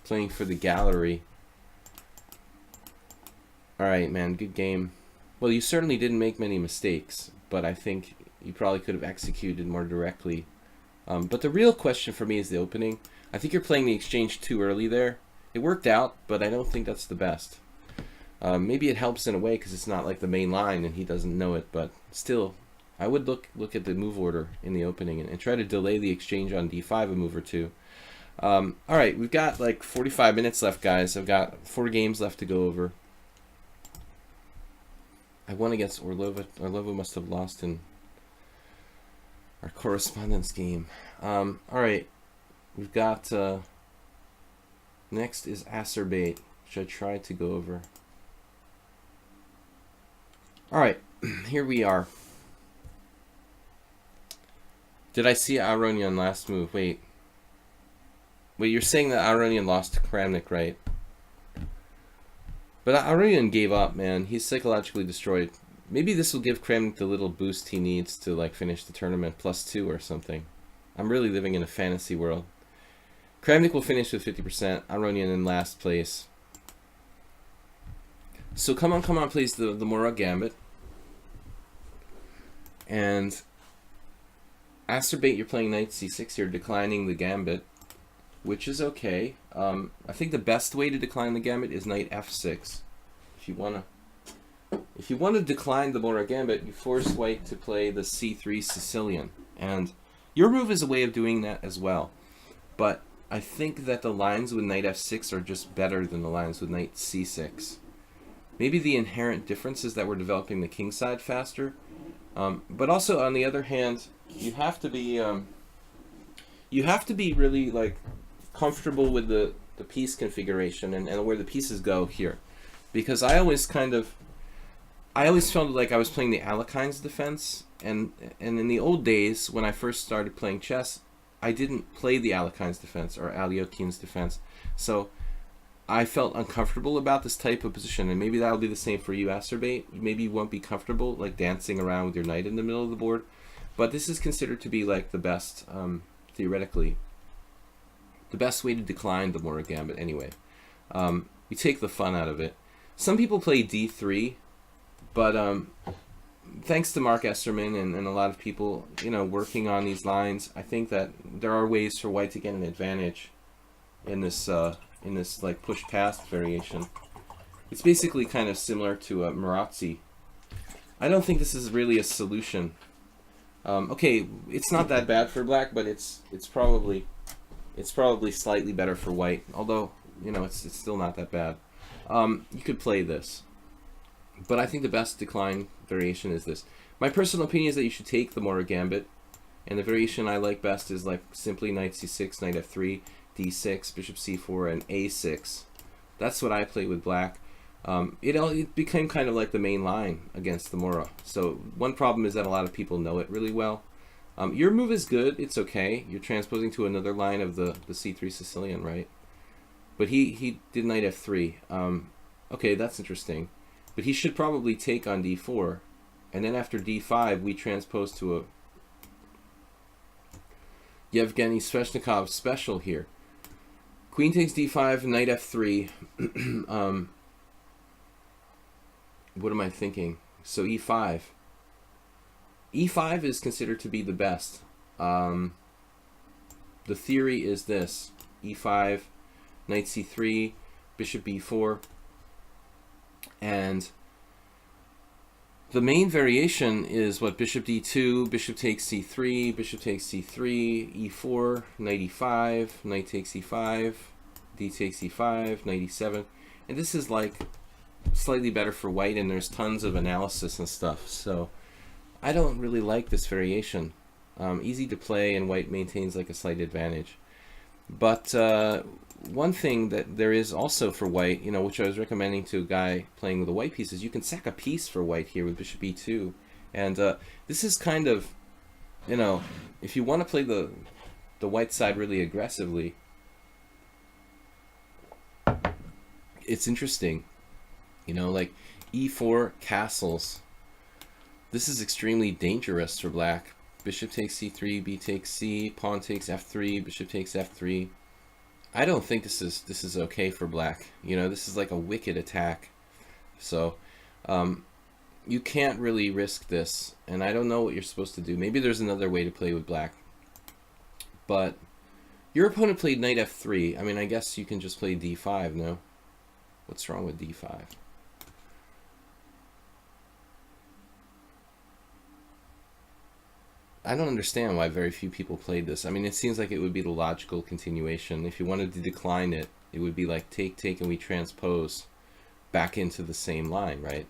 Playing for the gallery. Alright, man, good game. Well, you certainly didn't make many mistakes, but I think you probably could have executed more directly. But the real question for me is the opening. I think you're playing the exchange too early there. It worked out, but I don't think that's the best. Maybe it helps in a way because it's not like the main line and he doesn't know it, but still, I would look at the move order in the opening and try to delay the exchange on D5 a move or two. Alright, we've got like 45 minutes left, guys. I've got 4 games left to go over. I won against Orlova. Orlova must have lost in our correspondence game. Alright. We've got, next is Acerbate, which I tried to go over. Alright, here we are. Did I see Aronian last move? Wait, you're saying that Aronian lost to Kramnik, right? But Aronian gave up, man. He's psychologically destroyed. Maybe this will give Kramnik the little boost he needs to, like, finish the tournament, +2 or something. I'm really living in a fantasy world. Kramnik will finish with 50%. Aronian in last place. So come on, please, the Mora Gambit. And Acerbate, you're playing knight c6, you're declining the gambit, which is okay. I think the best way to decline the gambit is knight f6. If you want to decline the Mora gambit, you force white to play the c3 Sicilian, and your move is a way of doing that as well. But I think that the lines with knight f6 are just better than the lines with knight c6. Maybe the inherent difference is that we're developing the king side faster, but also on the other hand, you have to be really like comfortable with the piece configuration and where the pieces go here, because I always felt like I was playing the Alekhine's defense, and in the old days when I first started playing chess, I didn't play the Alekhine's defense or Aliokin's defense, so I felt uncomfortable about this type of position, and maybe that'll be the same for you, Acerbate. Maybe you won't be comfortable like dancing around with your knight in the middle of the board, but this is considered to be like the best, theoretically, the best way to decline the Mora gambit anyway. You take the fun out of it. Some people play d3, but thanks to Mark Esterman and a lot of people, working on these lines, I think that there are ways for white to get an advantage in this like push past variation. It's basically kind of similar to Marazzi. I don't think this is really a solution. Okay, it's not that bad for black, but it's probably slightly better for white. Although it's still not that bad. You could play this, but I think the best decline variation is this. My personal opinion is that you should take the Mora gambit, and the variation I like best is like simply knight c6, knight f3, d6, bishop c4, and a6. That's what I play with black. It became kind of like the main line against the Mora. So one problem is that a lot of people know it really well. Your move is good, it's okay. You're transposing to another line of the c3 Sicilian, right? But he did knight f3. Okay, that's interesting. But he should probably take on d4, and then after d5 we transpose to a Yevgeny Sveshnikov special here. Queen takes d5, knight f3. What am I thinking? So e5. e5 is considered to be the best. The theory is this: e5, knight c3, bishop b4, and the main variation is what? Bishop d2, bishop takes c3, bishop takes c3, e4, knight e5, knight takes e5, d takes e5, knight e7, and this is like slightly better for white, and there's tons of analysis and stuff, so I don't really like this variation. Easy to play, and white maintains like a slight advantage. But one thing that there is also for white, which I was recommending to a guy playing with the white pieces, you can sack a piece for white here with bishop e2, and this is kind of, if you want to play the white side really aggressively, it's interesting. Like e4 castles. This is extremely dangerous for black. Bishop takes c3, b takes c, pawn takes f3, bishop takes f3. I don't think this is okay for black. This is like a wicked attack. So you can't really risk this, and I don't know what you're supposed to do. Maybe there's another way to play with black. But your opponent played knight f3. I mean, I guess you can just play d5, no? What's wrong with d5? I don't understand why very few people played this. I mean, it seems like it would be the logical continuation. If you wanted to decline it, it would be like take, and we transpose back into the same line, right?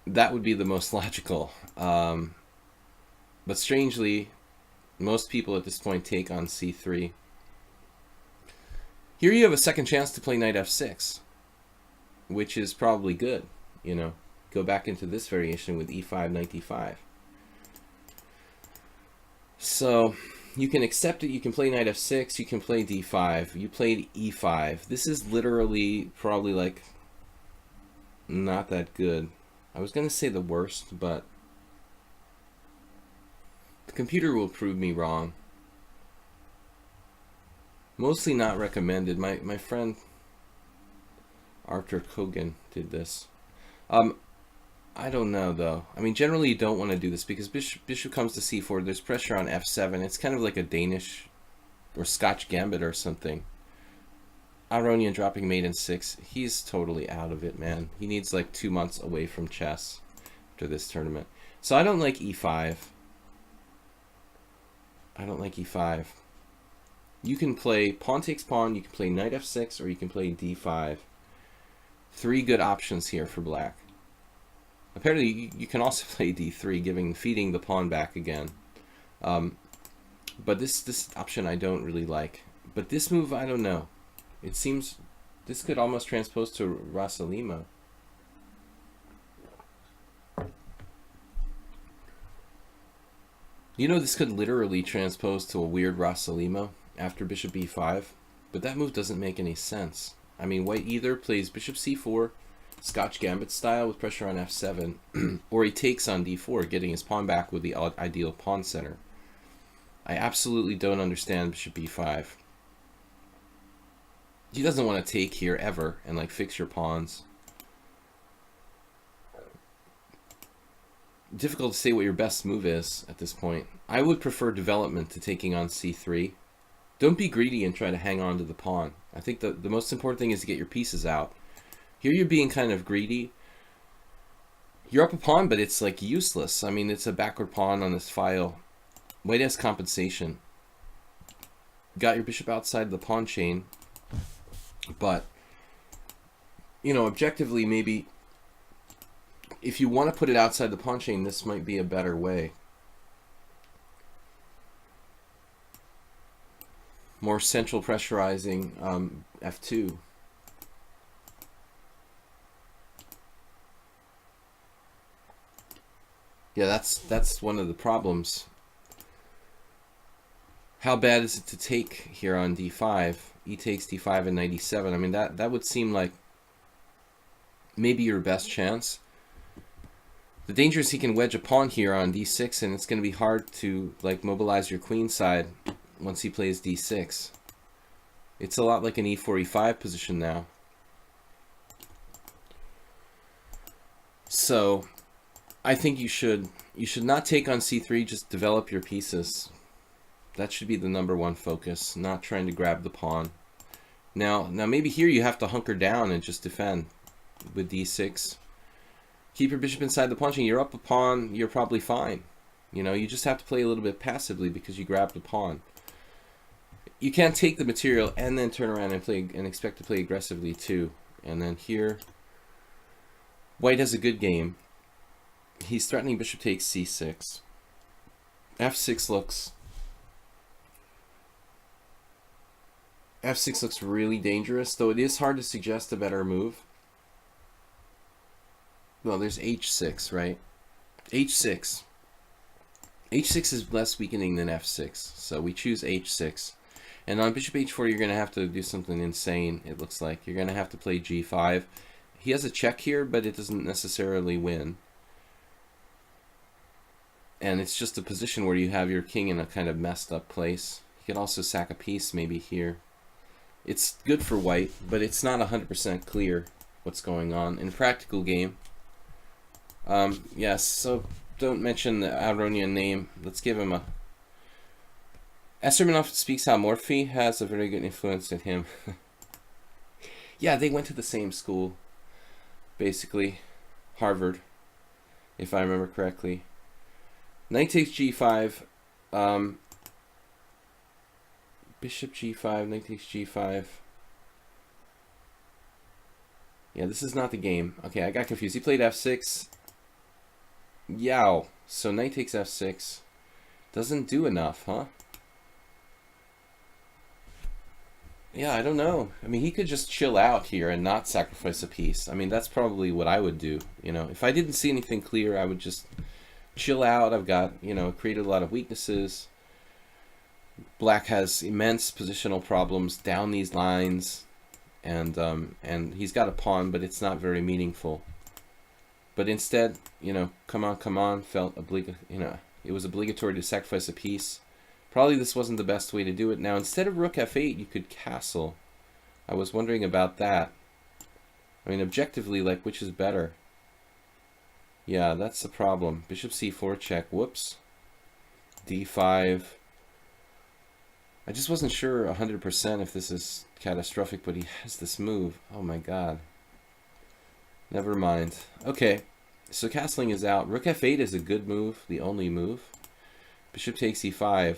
That would be the most logical. But strangely, most people at this point take on c3. Here you have a second chance to play knight f6, which is probably good, Go back into this variation with e5, knight d5. So you can accept it, you can play knight f6, you can play d5, you played e5. This is literally probably like not that good. I was going to say the worst, but the computer will prove me wrong. Mostly not recommended. My friend Arthur Kogan did this. I don't know, though. I mean, generally you don't want to do this because bishop comes to c4. There's pressure on f7. It's kind of like a Danish or Scotch gambit or something. Aronian dropping mate in 6. He's totally out of it, man. He needs like 2 months away from chess after this tournament. So I don't like e5. I don't like e5. You can play pawn takes pawn, you can play knight f6, or you can play d5. 3 good options here for black. Apparently you can also play d3, feeding the pawn back again. But this option I don't really like. But this move, I don't know. It seems this could almost transpose to Rasalimo. You know, this could literally transpose to a weird Rasalimo after bishop b5, but that move doesn't make any sense. I mean, white either plays bishop c4, Scotch gambit style with pressure on f7, or he takes on d4, getting his pawn back with the ideal pawn center. I absolutely don't understand bishop b5. He doesn't want to take here ever and like fix your pawns. Difficult to say what your best move is at this point. I would prefer development to taking on c3. Don't be greedy and try to hang on to the pawn. I think the most important thing is to get your pieces out. Here you're being kind of greedy. You're up a pawn, but it's like useless. I mean, it's a backward pawn on this file. White has compensation. Got your bishop outside the pawn chain. But, you know, objectively, maybe if you want to put it outside the pawn chain, this might be a better way. More central pressurizing f2. Yeah, that's one of the problems. How bad is it to take here on d5? E takes d5 and 97. I mean, that would seem like maybe your best chance. The danger is he can wedge a pawn here on d6, and it's going to be hard to like mobilize your queen side once he plays d6. It's a lot like an e4, e5 position now. So I think you should not take on c3, just develop your pieces. That should be the #1 focus, not trying to grab the pawn. Now maybe here you have to hunker down and just defend with d6. Keep your bishop inside the pawn chain. You're up a pawn, you're probably fine. You know, you just have to play a little bit passively because you grabbed the pawn. You can't take the material and then turn around and play and expect to play aggressively too. And then here, white has a good game. He's threatening bishop takes c6. f6 looks really dangerous, though it is hard to suggest a better move. Well, there's h6, right? h6. h6 is less weakening than f6, so we choose h6. And on bishop h4, you're going to have to do something insane, it looks like. You're going to have to play g5. He has a check here, but it doesn't necessarily win. And it's just a position where you have your king in a kind of messed up place. You could also sack a piece maybe here. It's good for white, but it's not 100% clear what's going on in a practical game. Yes, so don't mention the Aronian name. Let's give him a... Estermanov speaks how Morphy has a very good influence in him. Yeah, they went to the same school, basically. Harvard, if I remember correctly. Knight takes g5. Bishop g5, knight takes g5. Yeah, this is not the game. Okay, I got confused. He played f6. Yow. So knight takes f6. Doesn't do enough, huh? Yeah, I don't know. I mean, he could just chill out here and not sacrifice a piece. I mean, that's probably what I would do. You know, if I didn't see anything clear, I would just chill out. I've got, you know, created a lot of weaknesses. Black has immense positional problems down these lines, and he's got a pawn, but it's not very meaningful. But instead, you know, come on, it was obligatory to sacrifice a piece. Probably this wasn't the best way to do it. Now, instead of rook f8, you could castle. I was wondering about that. I mean, objectively, like, which is better? Yeah, that's the problem. Bishop c4 check. Whoops. d5. I just wasn't sure 100% if this is catastrophic, but he has this move. Oh my god. Never mind. Okay, so castling is out. Rook f8 is a good move, the only move. Bishop takes e5.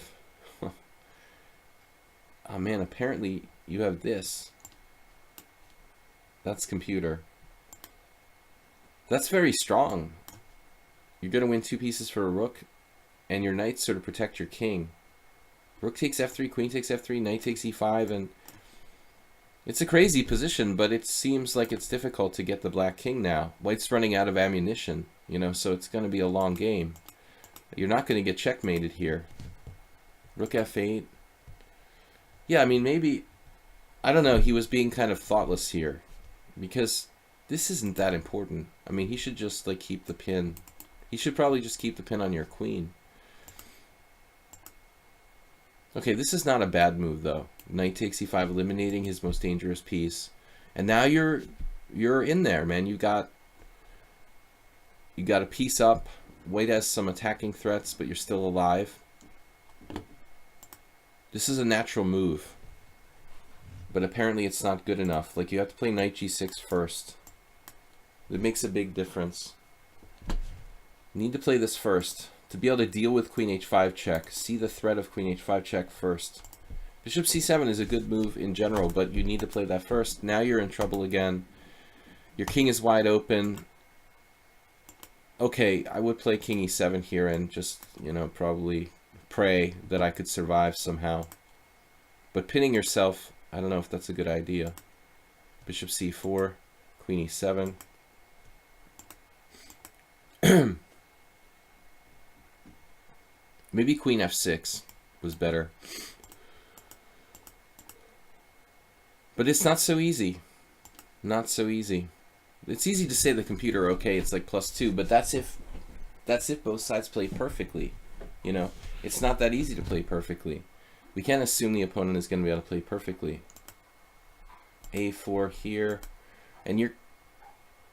Oh man, apparently you have this. That's computer. That's very strong. You're going to win 2 pieces for a rook, and your knights sort of protect your king. Rook takes f3, queen takes f3, knight takes e5, and it's a crazy position, but it seems like it's difficult to get the black king now. White's running out of ammunition, you know, so it's going to be a long game. You're not going to get checkmated here. Rook f8. Yeah, I mean, maybe, I don't know, he was being kind of thoughtless here, because this isn't that important. I mean, he should just, like, keep the pin. He should probably just keep the pin on your queen. Okay, this is not a bad move, though. Knight takes e5, eliminating his most dangerous piece. And now you're in there, man. You got a piece up. White has some attacking threats, but you're still alive. This is a natural move. But apparently it's not good enough. Like, you have to play knight g6 first. It makes a big difference. You need to play this first to be able to deal with queen h5 check. See the threat of queen h5 check first. Bishop c7 is a good move in general, but you need to play that first. Now you're in trouble again. Your king is wide open. Okay, I would play king e7 here and just, you know, probably pray that I could survive somehow. But pinning yourself, I don't know if that's a good idea. Bishop c4, queen e7. Maybe queen f6 was better. But it's not so easy. Not so easy. It's easy to say the computer, okay, it's like +2, but that's if both sides play perfectly. You know, it's not that easy to play perfectly. We can't assume the opponent is going to be able to play perfectly. a4 here. And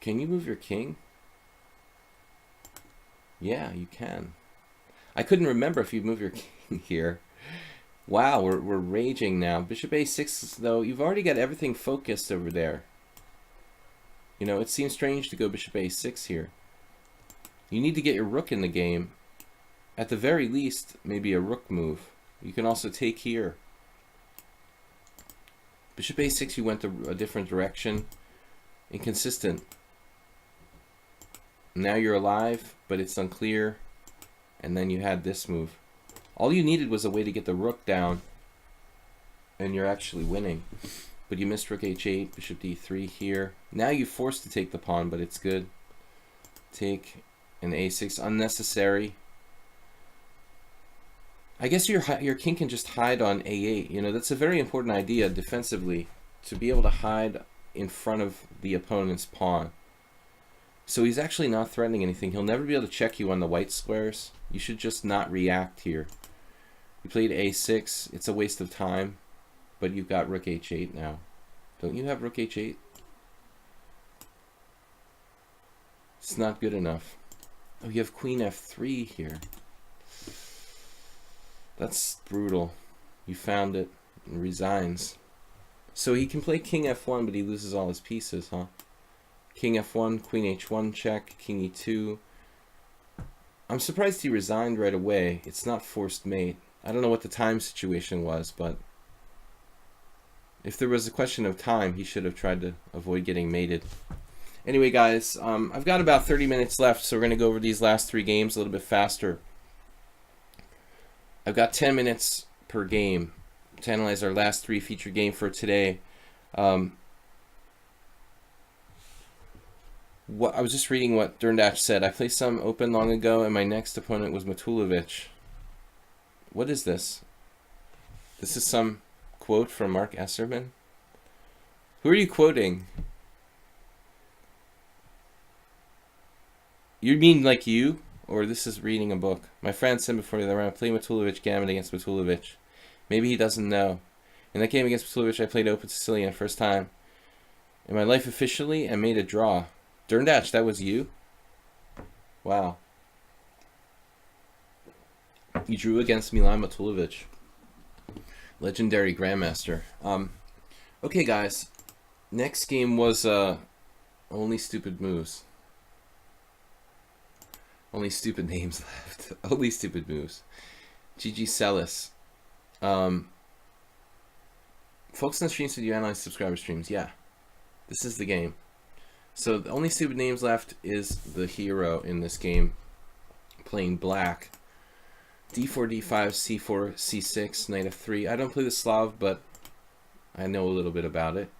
can you move your king? Yeah, you can. I couldn't remember if you move your king here. Wow, we're raging now. Bishop a6, though, you've already got everything focused over there. You know, it seems strange to go bishop a6 here. You need to get your rook in the game. At the very least, maybe a rook move. You can also take here. Bishop a6, you went a different direction. Inconsistent. Now you're alive, but it's unclear. And then you had this move. All you needed was a way to get the rook down, and you're actually winning. But you missed rook h8, bishop d3 here. Now you're forced to take the pawn, but it's good. Take an a6, unnecessary. I guess your king can just hide on a8. You know, that's a very important idea defensively, to be able to hide in front of the opponent's pawn. So he's actually not threatening anything. He'll never be able to check you on the white squares. You should just not react here. You played a6. It's a waste of time. But you've got rook h8 now. Don't you have rook h8? It's not good enough. Oh, you have queen f3 here. That's brutal. You found it and resigns. So he can play king f1, but he loses all his pieces, huh? King f1, queen h1 check, king e2. I'm surprised he resigned right away. It's not forced mate. I don't know what the time situation was, but if there was a question of time, he should have tried to avoid getting mated. Anyway, guys, I've got about 30 minutes left, so we're going to go over these last 3 games a little bit faster. I've got 10 minutes per game to analyze our last 3 featured game for today. I was just reading what Durndach said. I played some open long ago, and my next opponent was Matulovic. What is this? This is some quote from Mark Esserman? Who are you quoting? You mean like you? Or this is reading a book? My friend said before the round, I played Matulovic Gambit against Matulovic. Maybe he doesn't know. In that game against Matulovic, I played Open Sicilian first time in my life officially and made a draw. Durndach, that was you? Wow. You drew against Milan Matulovic. Legendary Grandmaster. Okay, guys. Next game was only stupid moves. Only stupid names left. Only stupid moves. GG Celis. Focus on streams, so you analyze subscriber streams. Yeah. This is the game. So the only stupid names left is the hero in this game playing black. D4, D5, C4, C6, Knight F3. I don't play the Slav, but I know a little bit about it.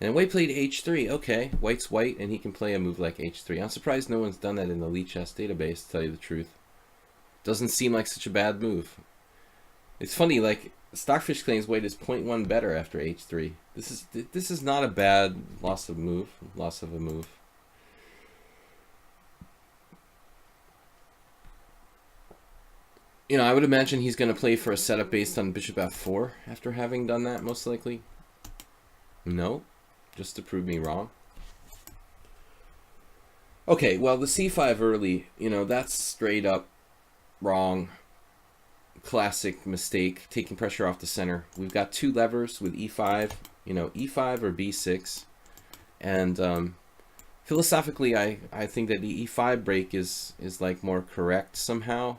And white played H3. Okay, white's white, and he can play a move like H3. I'm surprised no one's done that in the lichess database, to tell you the truth. Doesn't seem like such a bad move. It's funny, like, Stockfish claims white is 0.1 better after H3. This is not a bad loss of a move. You know, I would imagine he's going to play for a setup based on bishop f4 after having done that, most likely. No, just to prove me wrong. Okay, well, the c5 early, you know, that's straight up wrong. Classic mistake, taking pressure off the center. We've got two levers with e5, you know, e5 or b6. And philosophically, I think that the e5 break is like more correct somehow.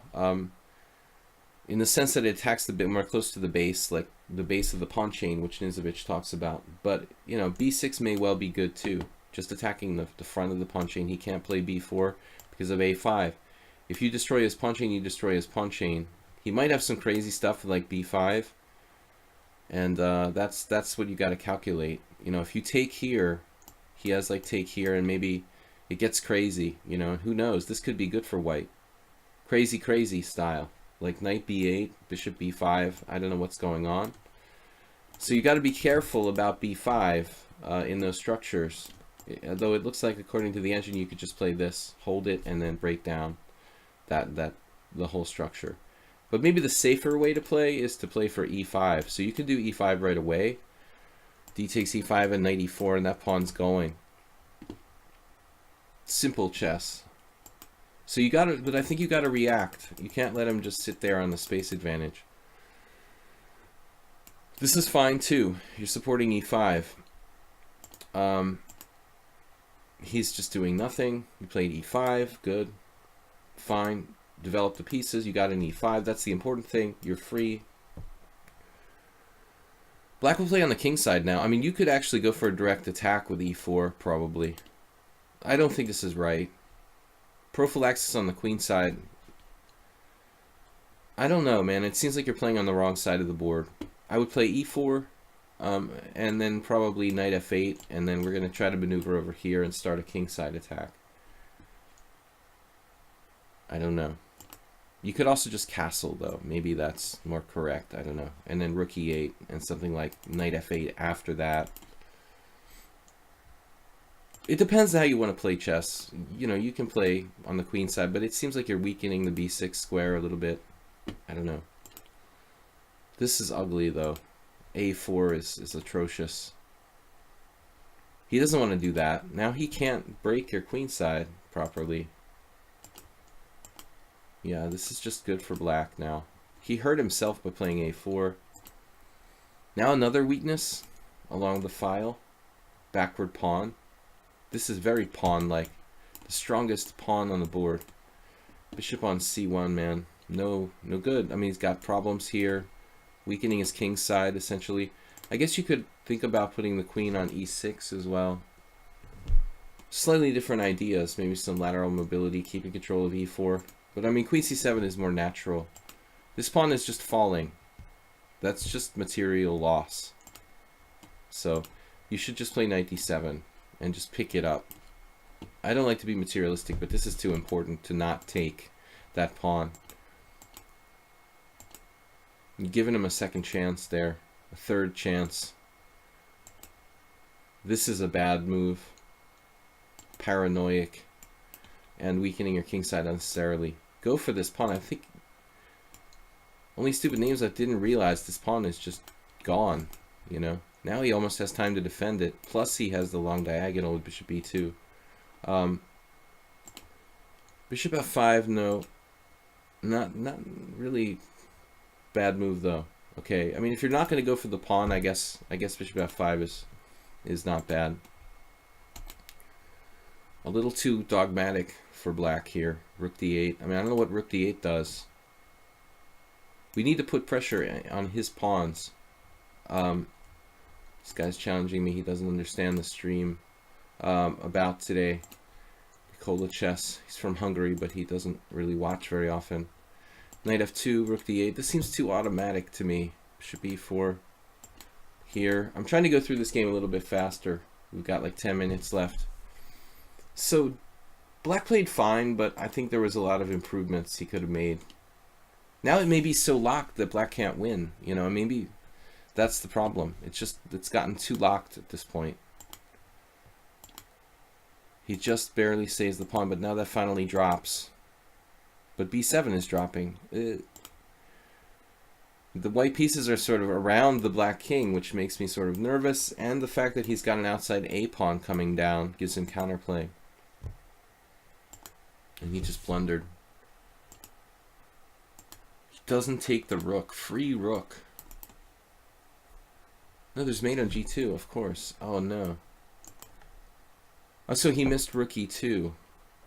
In the sense that it attacks a bit more close to the base, like the base of the pawn chain, which Nizovich talks about. But, you know, b6 may well be good too. Just attacking the front of the pawn chain. He can't play b4 because of a5. If you destroy his pawn chain, you destroy his pawn chain. He might have some crazy stuff like b5. And that's what you got to calculate. You know, if you take here, he has like take here, and maybe it gets crazy. You know, who knows? This could be good for white. Crazy style. Like knight b8, bishop b5. I don't know what's going on. So you got to be careful about b5 in those structures. Though it looks like, according to the engine, you could just play this, hold it, and then break down the whole structure. But maybe the safer way to play is to play for e5. So you can do e5 right away. D takes e5 and knight e4, and that pawn's going. Simple chess. So you gotta, but I think you gotta react. You can't let him just sit there on the space advantage. This is fine too. You're supporting e5. He's just doing nothing. You played e5, good, fine. Develop the pieces. You got an e5. That's the important thing. You're free. Black will play on the king side now. I mean, you could actually go for a direct attack with e4, probably. I don't think this is right. Prophylaxis on the queen side. I don't know, man. It seems like you're playing on the wrong side of the board. I would play e4, and then probably knight f8, and then we're going to try to maneuver over here and start a king side attack. I don't know. You could also just castle, though. Maybe that's more correct. I don't know. And then rook e8 and something like knight f8 after that. It depends how you want to play chess. You know, you can play on the queen side, but it seems like you're weakening the b6 square a little bit. I don't know. This is ugly, though. a4 is atrocious. He doesn't want to do that. Now he can't break your queen side properly. Yeah, this is just good for black now. He hurt himself by playing a4. Now another weakness along the file. Backward pawn. This is very pawn-like. The strongest pawn on the board. Bishop on c1, man. No good. I mean, he's got problems here. Weakening his king side, essentially. I guess you could think about putting the queen on e6 as well. Slightly different ideas. Maybe some lateral mobility, keeping control of e4. But I mean, queen c7 is more natural. This pawn is just falling. That's just material loss. So you should just play knight d7 and just pick it up. I don't like to be materialistic, but this is too important to not take that pawn. You're giving him a second chance there, a third chance. This is a bad move. Paranoid and weakening your king side unnecessarily. Go for this pawn. I think only stupid names I didn't realize this pawn is just gone, you know. Now he almost has time to defend it. Plus he has the long diagonal with bishop e2. Bishop f5, no. Not really bad move though. Okay, I mean if you're not going to go for the pawn, I guess bishop f5 is not bad. A little too dogmatic for black here. Rook d8. I mean, I don't know what rook d8 does. We need to put pressure on his pawns. This guy's challenging me. He doesn't understand the stream about today. Lichess. He's from Hungary, but he doesn't really watch very often. Knight f2, rook d8. This seems too automatic to me. Bishop e4 here. I'm trying to go through this game a little bit faster. We've got like 10 minutes left. So black played fine, but I think there was a lot of improvements he could have made. Now it may be so locked that black can't win. You know, maybe that's the problem. It's gotten too locked at this point. He just barely saves the pawn, but now that finally drops. But b7 is dropping. The white pieces are sort of around the black king, which makes me sort of nervous, and the fact that he's got an outside a pawn coming down gives him counterplay. And he just blundered. He doesn't take the rook. Free rook. No, there's mate on g2, of course. Oh no. Oh, so he missed rook e2,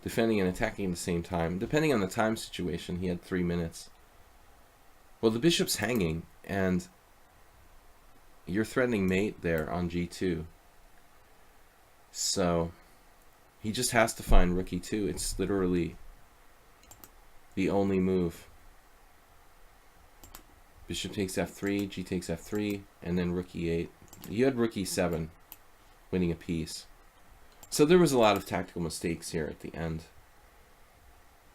defending and attacking at the same time. Depending on the time situation, he had 3 minutes. Well, the bishop's hanging, and you're threatening mate there on g2. So he just has to find rook e2. It's literally the only move. Bishop takes f3, g takes f3, and then rook e8. You had rook e7, winning a piece. So there was a lot of tactical mistakes here at the end.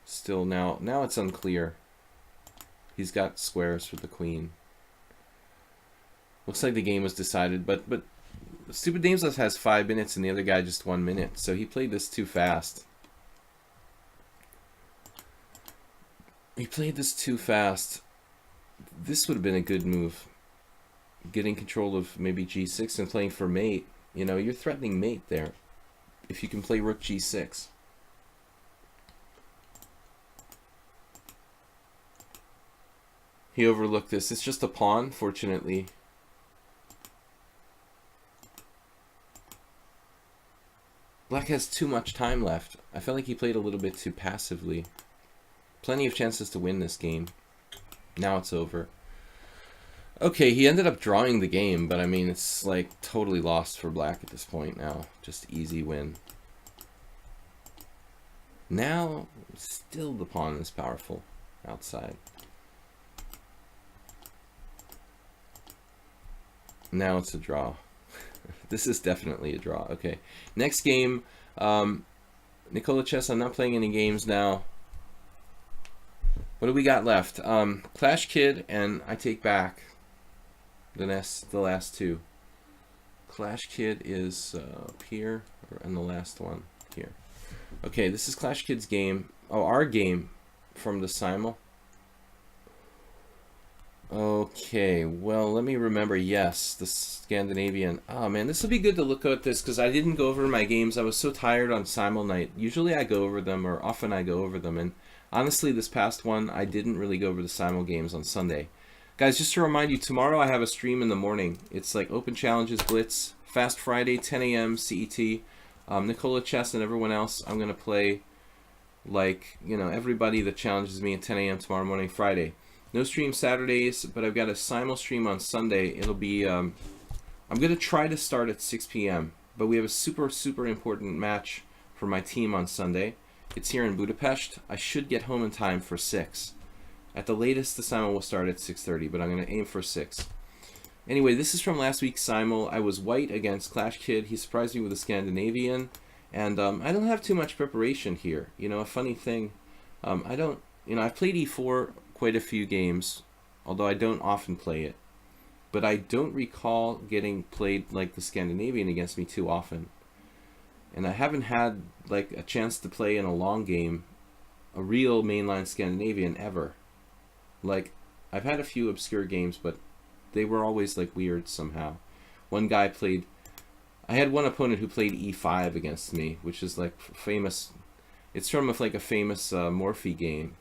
Still now it's unclear. He's got squares for the queen. Looks like the game was decided, but Stupid Damesless has 5 minutes and the other guy just 1 minute, so he played this too fast. He played this too fast. This would have been a good move. Getting control of maybe g6 and playing for mate. You know, you're threatening mate there. If you can play rook g6. He overlooked this. It's just a pawn, fortunately. Black has too much time left. I felt like he played a little bit too passively. Plenty of chances to win this game. Now it's over. Okay, he ended up drawing the game, but I mean, it's like totally lost for black at this point now. Just easy win. Now, still the pawn is powerful outside. Now it's a draw. This is definitely a draw. Okay, next game, Lichess. I'm not playing any games now. What do we got left? Clash Kid, and I take back the last two. Clash Kid is up here, and the last one here. Okay, this is Clash Kid's game. Oh, our game from the simul. Okay, well, let me remember. Yes, the Scandinavian. Oh man, this will be good to look at this because I didn't go over my games. I was so tired on simul night. Usually I go over them, or often I go over them, and honestly, this past one, I didn't really go over the simul games on Sunday. Guys, just to remind you, tomorrow I have a stream in the morning. It's like Open Challenges Blitz, Fast Friday, 10 a.m. CET. Lichess and everyone else, I'm going to play like, you know, everybody that challenges me at 10 a.m. tomorrow morning, Friday. No stream Saturdays, but I've got a simul stream on Sunday. It'll be, I'm going to try to start at 6 p.m., but we have a super, super important match for my team on Sunday. It's here in Budapest. I should get home in time for 6. At the latest, the simul will start at 6:30, but I'm going to aim for 6. Anyway, this is from last week's simul. I was white against Clash Kid. He surprised me with a Scandinavian, and I don't have too much preparation here. You know, a funny thing, I don't, you know, I've played e4 quite a few games, although I don't often play it, but I don't recall getting played like the Scandinavian against me too often. And I haven't had like a chance to play in a long game a real mainline Scandinavian ever. Like, I've had a few obscure games, but they were always like weird somehow. One guy played, I had one opponent who played e5 against me, which is like famous It's from like a famous Morphe game.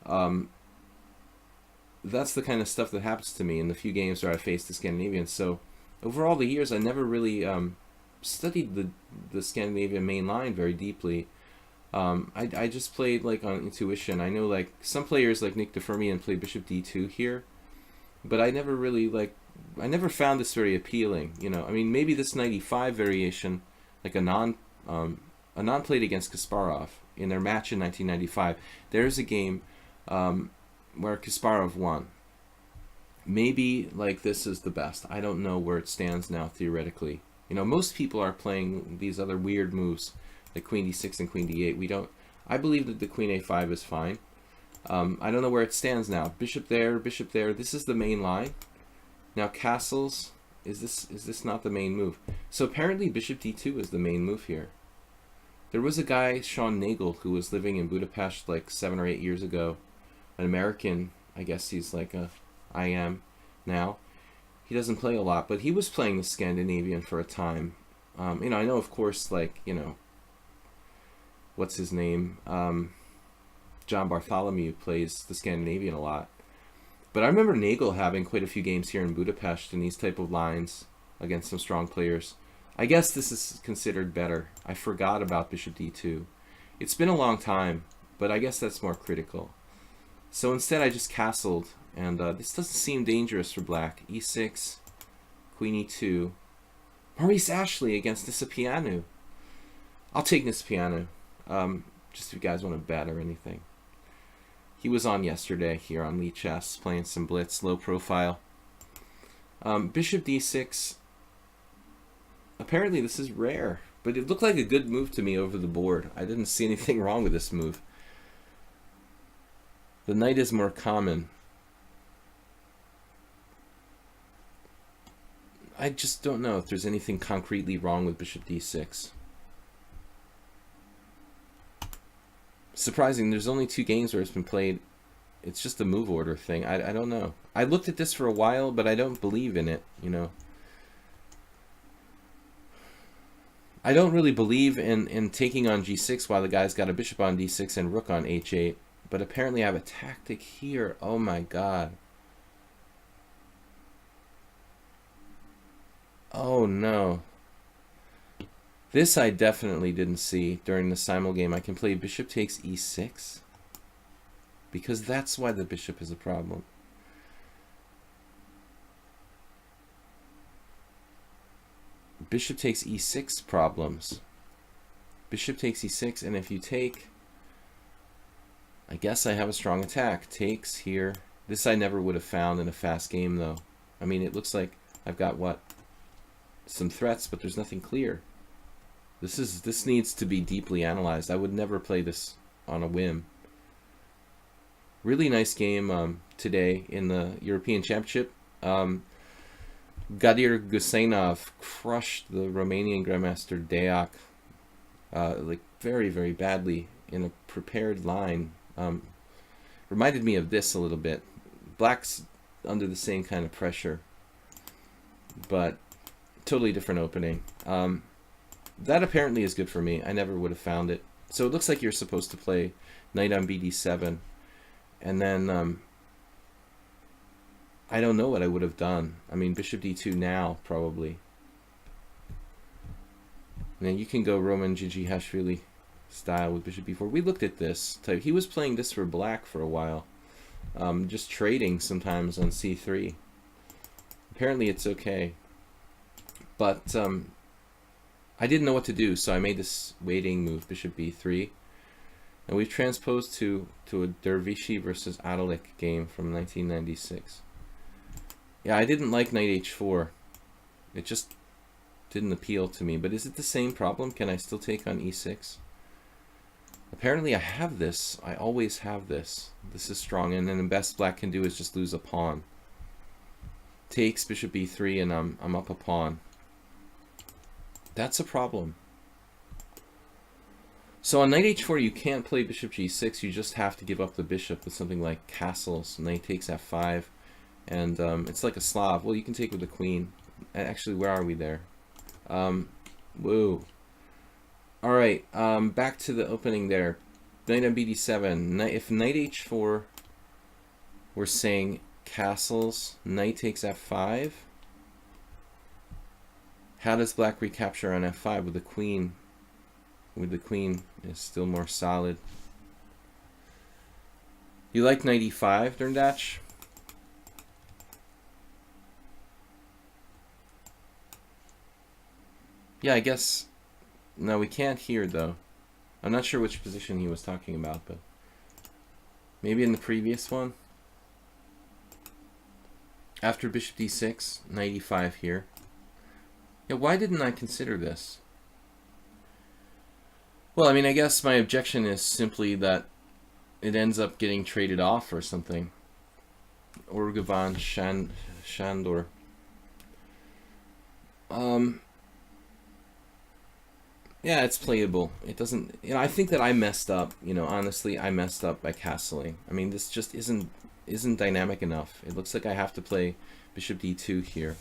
Um, that's the kind of stuff that happens to me in the few games where I faced the Scandinavians. So over all the years, I never really studied the Scandinavian main line very deeply. I just played like on intuition. I know like some players like Nick DeFermian played Bishop D2 here, but I never really I never found this very appealing. You know, I mean maybe this 95 variation, like a non played against Kasparov in their match in 1995. There's a game where Kasparov won. Maybe like this is the best. I don't know where it stands now theoretically. You know, most people are playing these other weird moves, like Queen D6 and Queen D8. We don't. I believe that the Queen A5 is fine. I don't know where it stands now. Bishop there, Bishop there. This is the main line. Now castles. Is this not the main move? So apparently Bishop D2 is the main move here. There was a guy, Sean Nagel, who was living in Budapest like 7 or 8 years ago. An American. I guess he's like I am now. He doesn't play a lot, but he was playing the Scandinavian for a time. You know, I know, of course, like, you know, what's his name? John Bartholomew plays the Scandinavian a lot. But I remember Nagel having quite a few games here in Budapest in these type of lines against some strong players. I guess this is considered better. I forgot about Bishop D2. It's been a long time, but I guess that's more critical. So instead I just castled, and this doesn't seem dangerous for black. E6, Queen E2. Maurice Ashley against Nisapianu. I'll take Nisapianu, just if you guys want to bet or anything. He was on yesterday here on lichess, playing some blitz, low profile. Bishop D6. Apparently this is rare, but it looked like a good move to me over the board. I didn't see anything wrong with this move. The knight is more common. I just don't know if there's anything concretely wrong with Bishop D6. Surprising, there's only 2 games where it's been played. It's just a move order thing. I don't know. I looked at this for a while, but I don't believe in it, you know. I don't really believe in taking on G6 while the guy's got a bishop on D6 and rook on H8. But apparently I have a tactic here. Oh my god. Oh no. This I definitely didn't see during the simul game. I can play bishop takes E6. Because that's why the bishop is a problem. Bishop takes E6 problems. Bishop takes E6, and if you take... I guess I have a strong attack. Takes here. This I never would have found in a fast game, though. I mean, it looks like I've got, what? Some threats, but there's nothing clear. This needs to be deeply analyzed. I would never play this on a whim. Really nice game today in the European Championship. Gadir Gusenov crushed the Romanian Grandmaster Deac like very, very badly in a prepared line. Reminded me of this a little bit. Black's under the same kind of pressure, but totally different opening. That apparently is good for me. I never would have found it. So it looks like you're supposed to play knight on BD7, and then I don't know what I would have done. I mean, bishop D2 now, probably. And then you can go Roman Djindjiashvili style with bishop B4. We looked at this type. He was playing this for black for a while. Just trading sometimes on C3. Apparently it's okay. But I didn't know what to do, so I made this waiting move, bishop B3. And we've transposed to a Dervishi versus Adalik game from 1996. Yeah, I didn't like knight H4. It just didn't appeal to me. But is it the same problem? Can I still take on E6? Apparently I have this. I always have this. This is strong, and then the best black can do is just lose a pawn. Takes bishop B3, and I'm up a pawn. That's a problem. So on knight H4 you can't play bishop G6. You just have to give up the bishop with something like castles. Knight takes F5, and it's like a Slav. Well, you can take with the queen. Actually, where are we there? Whoa. All right, back to the opening there. Knight on bd7. If knight h4, we're saying castles. Knight takes f5. How does black recapture on f5 with the queen? With the queen is still more solid. You like knight e5, Derndatch? Yeah, I guess. No, we can't hear though. I'm not sure which position he was talking about, but maybe in the previous one. After bishop d6, knight e5 here. Yeah, why didn't I consider this? Well, I mean, I guess my objection is simply that it ends up getting traded off or something. Orgavan Shandor. Yeah, it's playable. It doesn't, you know, I think that I messed up, you know, honestly, I messed up by castling. I mean, this just isn't dynamic enough. It looks like I have to play bishop d2 here.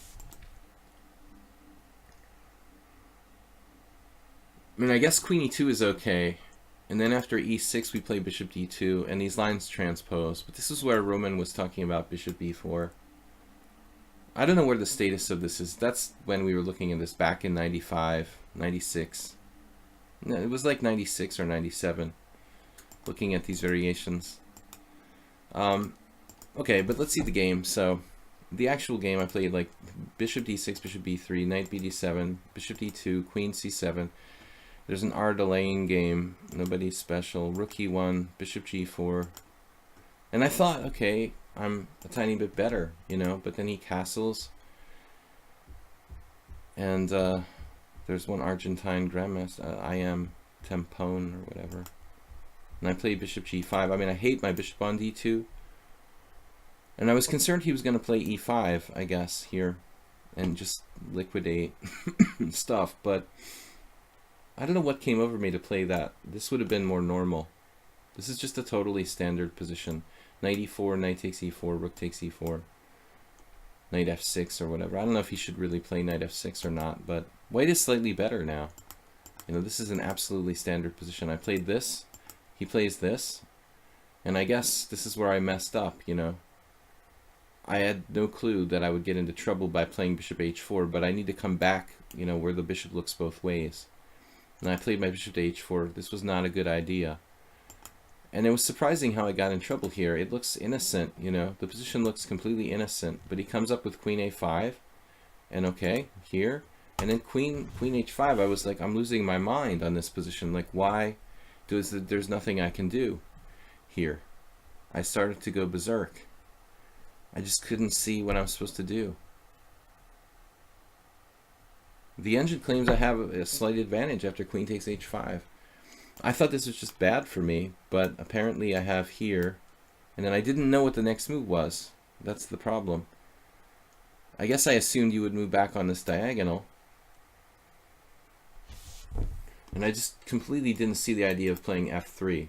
I mean, I guess queen e2 is okay. And then after e6, we play bishop d2, and these lines transpose. But this is where Roman was talking about bishop b4. I don't know where the status of this is. That's when we were looking at this back in 95, 96. No, it was like 96 or 97, looking at these variations. Okay, but let's see the game. So, the actual game, I played like bishop d6, bishop b3, knight bd7, bishop d2, queen c7. There's an R delaying game, nobody special, rook e1, bishop g4. And I thought, okay, I'm a tiny bit better, you know, but then he castles. And there's one Argentine grandmaster, I am Tempone or whatever. And I played bishop g5. I mean, I hate my bishop on d2. And I was concerned he was going to play e5, I guess, here. And just liquidate stuff. But I don't know what came over me to play that. This would have been more normal. This is just a totally standard position. Knight e4, knight takes e4, rook takes e4. Knight f6 or whatever. I don't know if he should really play knight f6 or not, but white is slightly better now. You know, this is an absolutely standard position. I played this, he plays this, and I guess this is where I messed up, you know. I had no clue that I would get into trouble by playing bishop h4, but I need to come back, you know, where the bishop looks both ways. And I played my bishop to h4. This was not a good idea. And it was surprising how I got in trouble here. It looks innocent, you know. The position looks completely innocent. But he comes up with queen a5. And okay, here. And then queen h5. I was like, I'm losing my mind on this position. Like, why? There's nothing I can do here. I started to go berserk. I just couldn't see what I'm supposed to do. The engine claims I have a slight advantage after queen takes h5. I thought this was just bad for me, but apparently I have here, and then I didn't know what the next move was. That's the problem. I guess I assumed you would move back on this diagonal. And I just completely didn't see the idea of playing f3.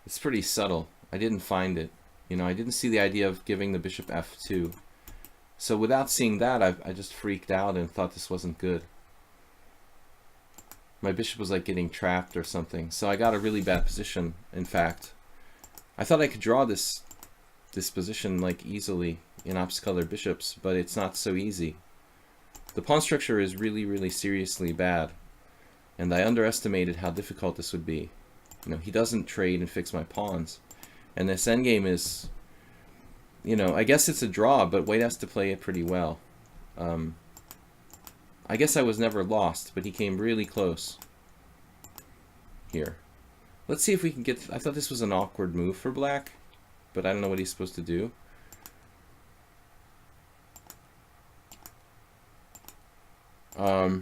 It's pretty subtle. I didn't find it. You know, I didn't see the idea of giving the bishop f2. So without seeing that, I just freaked out and thought this wasn't good. My bishop was like getting trapped or something. So I got a really bad position, in fact. I thought I could draw this position like easily in opposite color bishops, but it's not so easy. The pawn structure is really, really seriously bad. And I underestimated how difficult this would be. You know, he doesn't trade and fix my pawns. And this endgame is, you know, I guess it's a draw, but white has to play it pretty well. I guess I was never lost, but he came really close here. Let's see if we can get... I thought this was an awkward move for black, but I don't know what he's supposed to do. I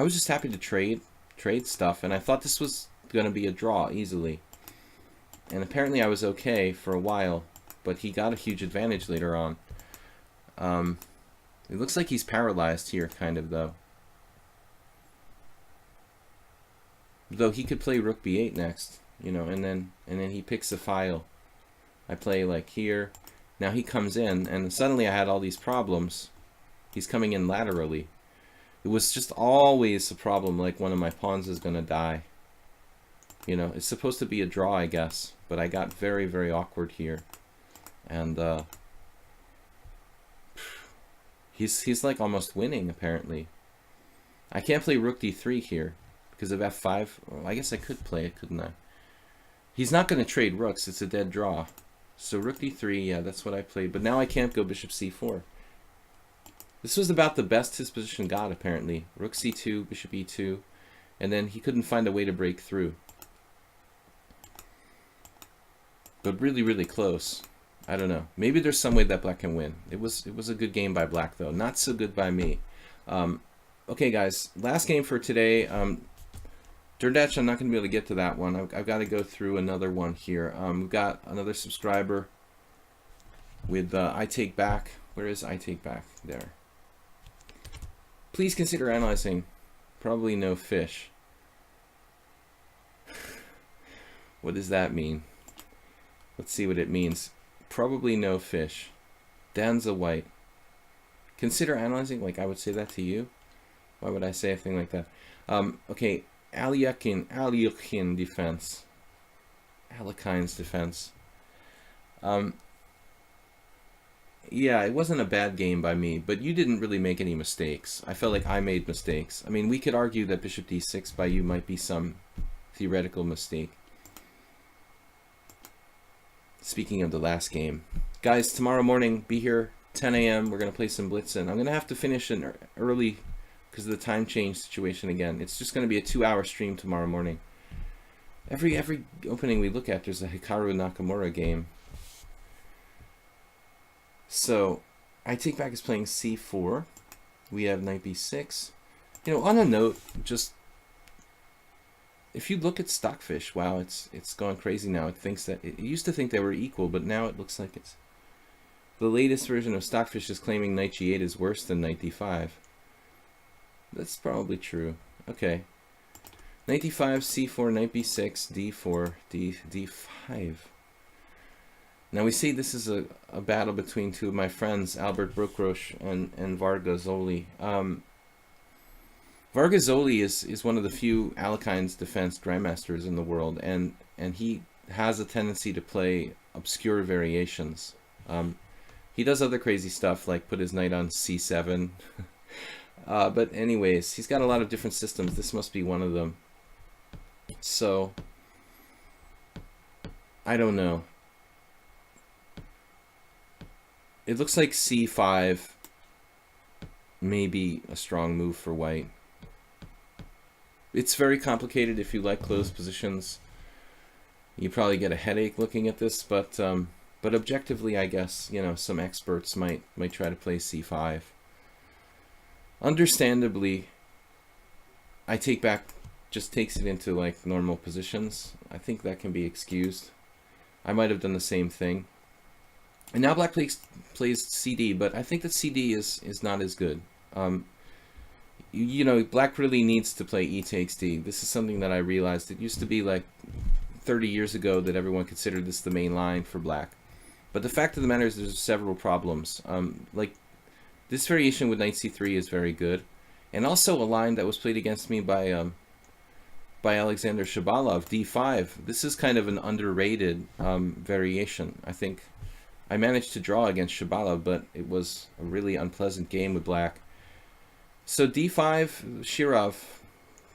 was just happy to trade stuff, and I thought this was going to be a draw easily. And apparently I was okay for a while, but he got a huge advantage later on. It looks like he's paralyzed here, kind of, though. Though he could play rook b8 next, you know, and then he picks a file. I play like here. Now he comes in, and suddenly I had all these problems. He's coming in laterally. It was just always a problem, like one of my pawns is going to die. You know, it's supposed to be a draw, I guess, but I got very, very awkward here. And he's like almost winning, apparently. I can't play rook d3 here because of f5. Well, I guess I could play it, couldn't I? He's not going to trade rooks. It's a dead draw. So rook d3, yeah, that's what I played. But now I can't go bishop c4. This was about the best his position got, apparently. Rook c2, bishop e2, and then he couldn't find a way to break through. But really, really close. I don't know. Maybe there's some way that black can win. It was a good game by black, though. Not so good by me. Okay, guys. Last game for today. Durdatch, I'm not going to be able to get to that one. I've got to go through another one here. We've got another subscriber with I Take Back. Where is I Take Back? There. Please consider analyzing. Probably no fish. What does that mean? Let's see what it means. Probably no fish. Danza white. Consider analyzing. Like I would say that to you. Why would I say a thing like that? Okay. Alekhine defense. Alekhine's defense. Yeah, it wasn't a bad game by me, but you didn't really make any mistakes. I felt like I made mistakes. I mean, we could argue that bishop d6 by you might be some theoretical mistake. Speaking of the last game. Guys, tomorrow morning, be here, 10 a.m. We're going to play some Blitzen. I'm going to have to finish an early because of the time change situation again. It's just going to be a 2-hour stream tomorrow morning. Every opening we look at, there's a Hikaru Nakamura game. So, I Take Back is playing c4. We have knight b6. You know, on a note, just if you look at Stockfish, wow, it's going crazy now. It thinks that it used to think they were equal, but now it looks like it's the latest version of Stockfish is claiming knight g8 is worse than knight d5. That's probably true. Okay. Knight d5, c4, knight b6, d4, d5. Now we see this is a battle between two of my friends, Albert Brookroche and Varga-Zoli. Varga-Zoli is one of the few Alekhine's defense grandmasters in the world, and he has a tendency to play obscure variations. He does other crazy stuff, like put his knight on c7. But anyways, he's got a lot of different systems. This must be one of them. So, I don't know. It looks like c5 may be a strong move for white. It's very complicated if you like closed positions. You probably get a headache looking at this, but objectively, I guess, you know, some experts might try to play c5. Understandably, I Take Back just takes it into like normal positions. I think that can be excused. I might have done the same thing. And now black plays CD, but I think that CD is not as good. You know, black really needs to play E takes D. This is something that I realized. It used to be like 30 years ago that everyone considered this the main line for black. But the fact of the matter is there's several problems. Like this variation with knight c3 is very good. And also a line that was played against me by Alexander Shabalov, d5. This is kind of an underrated variation. I think I managed to draw against Shabalov, but it was a really unpleasant game with black. So d5, Shirov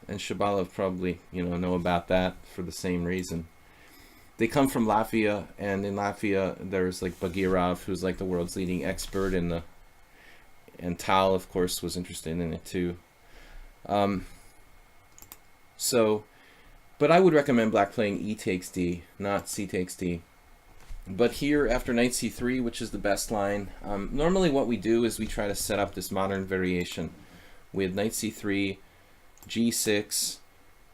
and Shabalov probably, you know about that for the same reason. They come from Latvia, and in Latvia there's like Bagirov, who's like the world's leading expert in the, and Tal, of course, was interested in it too. But I would recommend black playing E takes D, not C takes D. But here, after knight c3, which is the best line, normally what we do is we try to set up this modern variation with knight c3, g6,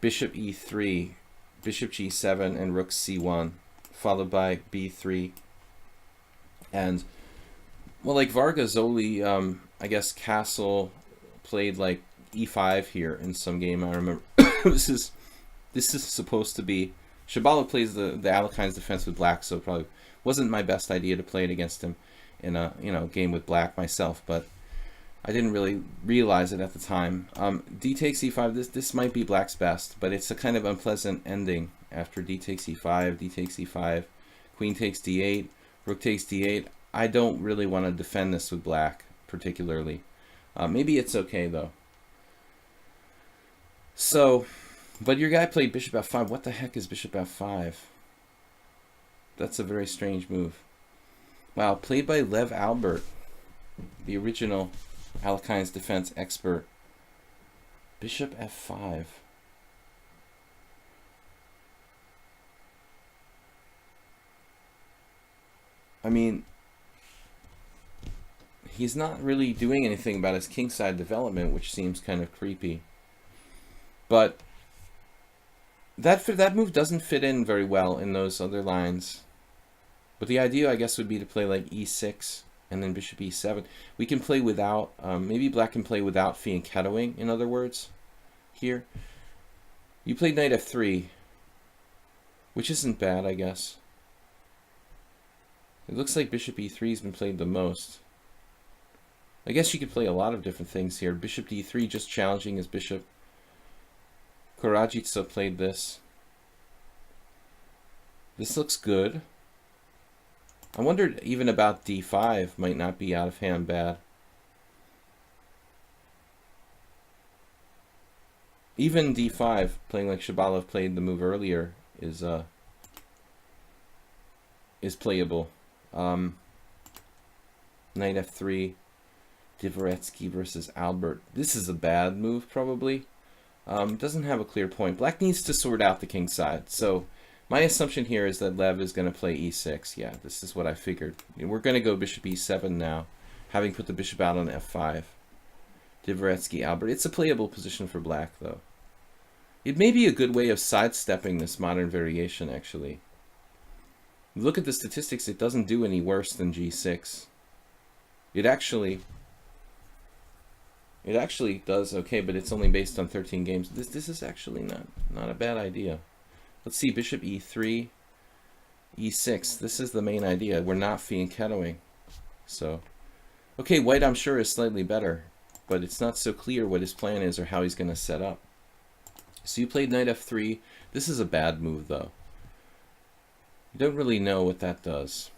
bishop e3, bishop g7, and rook c1, followed by b3. And, well, like Varga-Zoli, I guess Castle played like e5 here in some game, I remember. This is supposed to be... Shabalov plays the Alekhine's defense with black, so it probably wasn't my best idea to play it against him in a game with black myself. But I didn't really realize it at the time. D takes e5. This might be black's best, but it's a kind of unpleasant ending after d takes e5, d takes e5, queen takes d8, rook takes d8. I don't really want to defend this with black particularly. Maybe it's okay though. So, but your guy played bishop f5. What the heck is bishop f5? That's a very strange move. Wow, played by Lev Albert, the original Alekhine's defense expert. Bishop f5. I mean, he's not really doing anything about his kingside development, which seems kind of creepy. But that move doesn't fit in very well in those other lines. But the idea, I guess, would be to play like e6 and then bishop e7. We can play without, maybe black can play without fianchettoing, in other words, here. You played knight f3, which isn't bad, I guess. It looks like bishop e3 has been played the most. I guess you could play a lot of different things here. Bishop d3 just challenging his bishop. Korajitsa played this. This looks good. I wondered even about d5 might not be out of hand bad. Even d5, playing like Shabalov played the move earlier, is playable. Knight f3, Dvoretsky versus Albert. This is a bad move probably. Doesn't have a clear point. Black needs to sort out the king side. So my assumption here is that Lev is going to play e6. Yeah, this is what I figured. We're going to go bishop e7 now, having put the bishop out on f5. Dvoretsky, Albert. It's a playable position for black, though. It may be a good way of sidestepping this modern variation, actually. Look at the statistics. It doesn't do any worse than g6. It actually does okay, but it's only based on 13 games. This is actually not a bad idea. Let's see, bishop e3, e6. This is the main idea. We're not fianchettoing. So, okay, white I'm sure is slightly better, but it's not so clear what his plan is or how he's going to set up. So you played knight f3. This is a bad move, though. You don't really know what that does.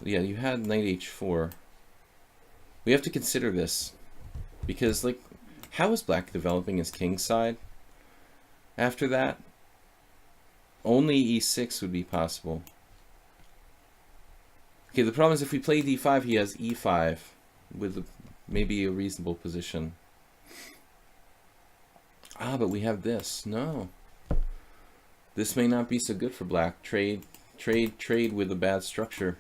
Yeah, you had knight h4. We have to consider this, because, like, how is black developing his king side after that? Only e6 would be possible. Okay, the problem is if we play d5, he has e5 with maybe a reasonable position. Ah, but we have this. No. This may not be so good for black. Trade with a bad structure.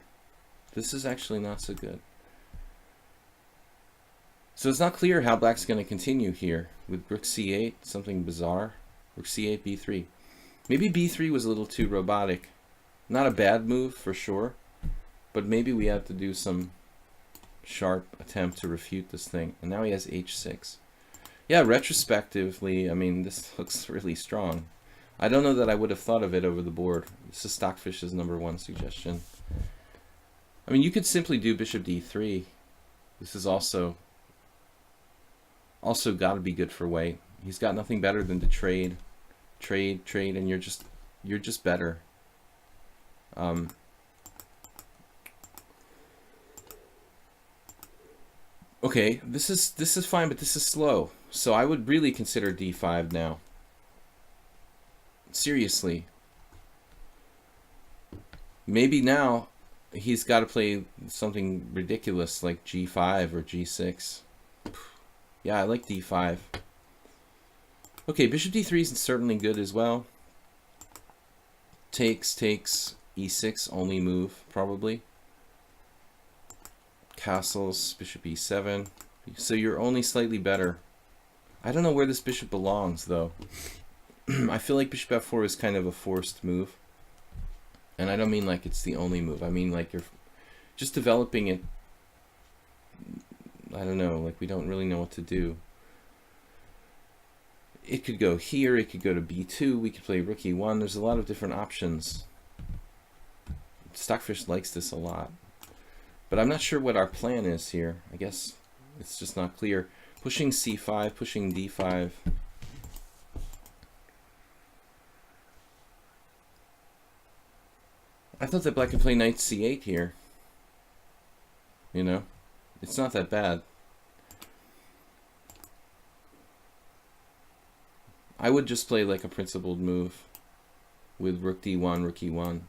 This is actually not so good. So it's not clear how black's going to continue here with rook c8, something bizarre. Rook c8, b3. Maybe b3 was a little too robotic. Not a bad move for sure, but maybe we have to do some sharp attempt to refute this thing. And now he has h6. Yeah, retrospectively, I mean, this looks really strong. I don't know that I would have thought of it over the board. This is Stockfish's #1 suggestion. I mean, you could simply do bishop d3. This is also got to be good for white. He's got nothing better than to trade, and you're just better. Okay, this is fine, but this is slow. So I would really consider d5 now. Seriously. Maybe now he's got to play something ridiculous like g5 or g6. Yeah, I like d5. Okay, bishop d3 is certainly good as well. Takes, e6, only move, probably. Castles, bishop e7. So you're only slightly better. I don't know where this bishop belongs, though. I feel like bishop f4 is kind of a forced move. And I don't mean like it's the only move. I mean like you're just developing it. I don't know, like we don't really know what to do. It could go here, it could go to b2, we could play rook e1. There's a lot of different options. Stockfish likes this a lot. But I'm not sure what our plan is here. I guess it's just not clear. Pushing c5, pushing d5. I thought that black could play knight c8 here. You know, it's not that bad. I would just play like a principled move with rook d1, rook e1,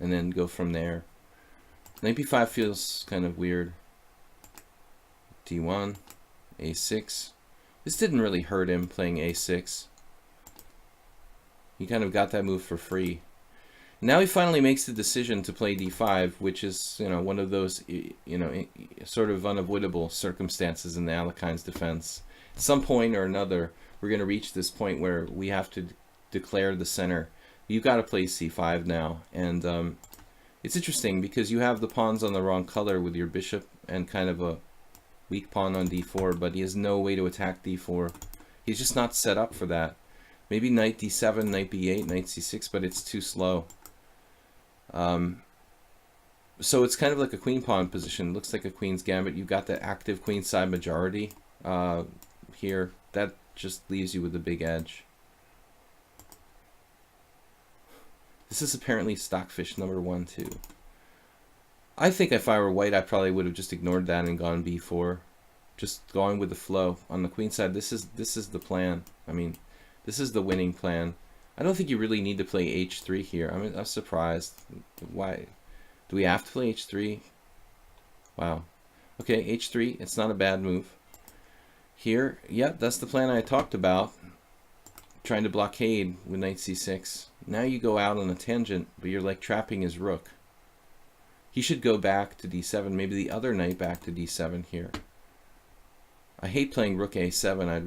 and then go from there. Knight b5 feels kind of weird. d1, a6. This didn't really hurt him playing a6. He kind of got that move for free. Now he finally makes the decision to play d5, which is, you know, one of those, you know, sort of unavoidable circumstances in the Alekhines defense. At some point or another, we're going to reach this point where we have to declare the center. You've got to play c5 now, and it's interesting because you have the pawns on the wrong color with your bishop and kind of a weak pawn on d4, but he has no way to attack d4. He's just not set up for that. Maybe knight d7, knight b8, knight c6, but it's too slow. So it's kind of like a queen pawn position. Looks like a queen's gambit. You've got the active queenside majority here. That just leaves you with a big edge. This is apparently stockfish number 1, too. I think if I were white, I probably would have just ignored that and gone b4. Just going with the flow. On the queen side, this is the plan. I mean, this is the winning plan. I don't think you really need to play h3 here. I mean, I'm surprised. Why? Do we have to play h3? Wow. Okay, h3. It's not a bad move. Here, yep, that's the plan I talked about. Trying to blockade with knight c6. Now you go out on a tangent, but you're like trapping his rook. He should go back to d7. Maybe the other knight back to d7 here. I hate playing rook a7. I'd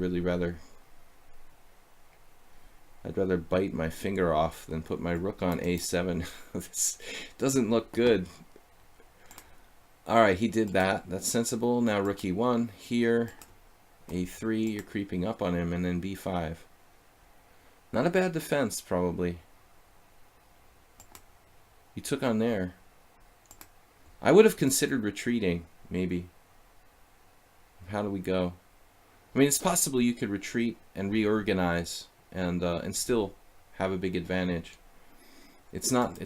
rather bite my finger off than put my rook on a7. This doesn't look good. Alright, he did that. That's sensible. Now rook e1. Here, a3. You're creeping up on him. And then b5. Not a bad defense, probably. You took on there. I would have considered retreating, maybe. How do we go? I mean, it's possible you could retreat and reorganize and still have a big advantage. It's not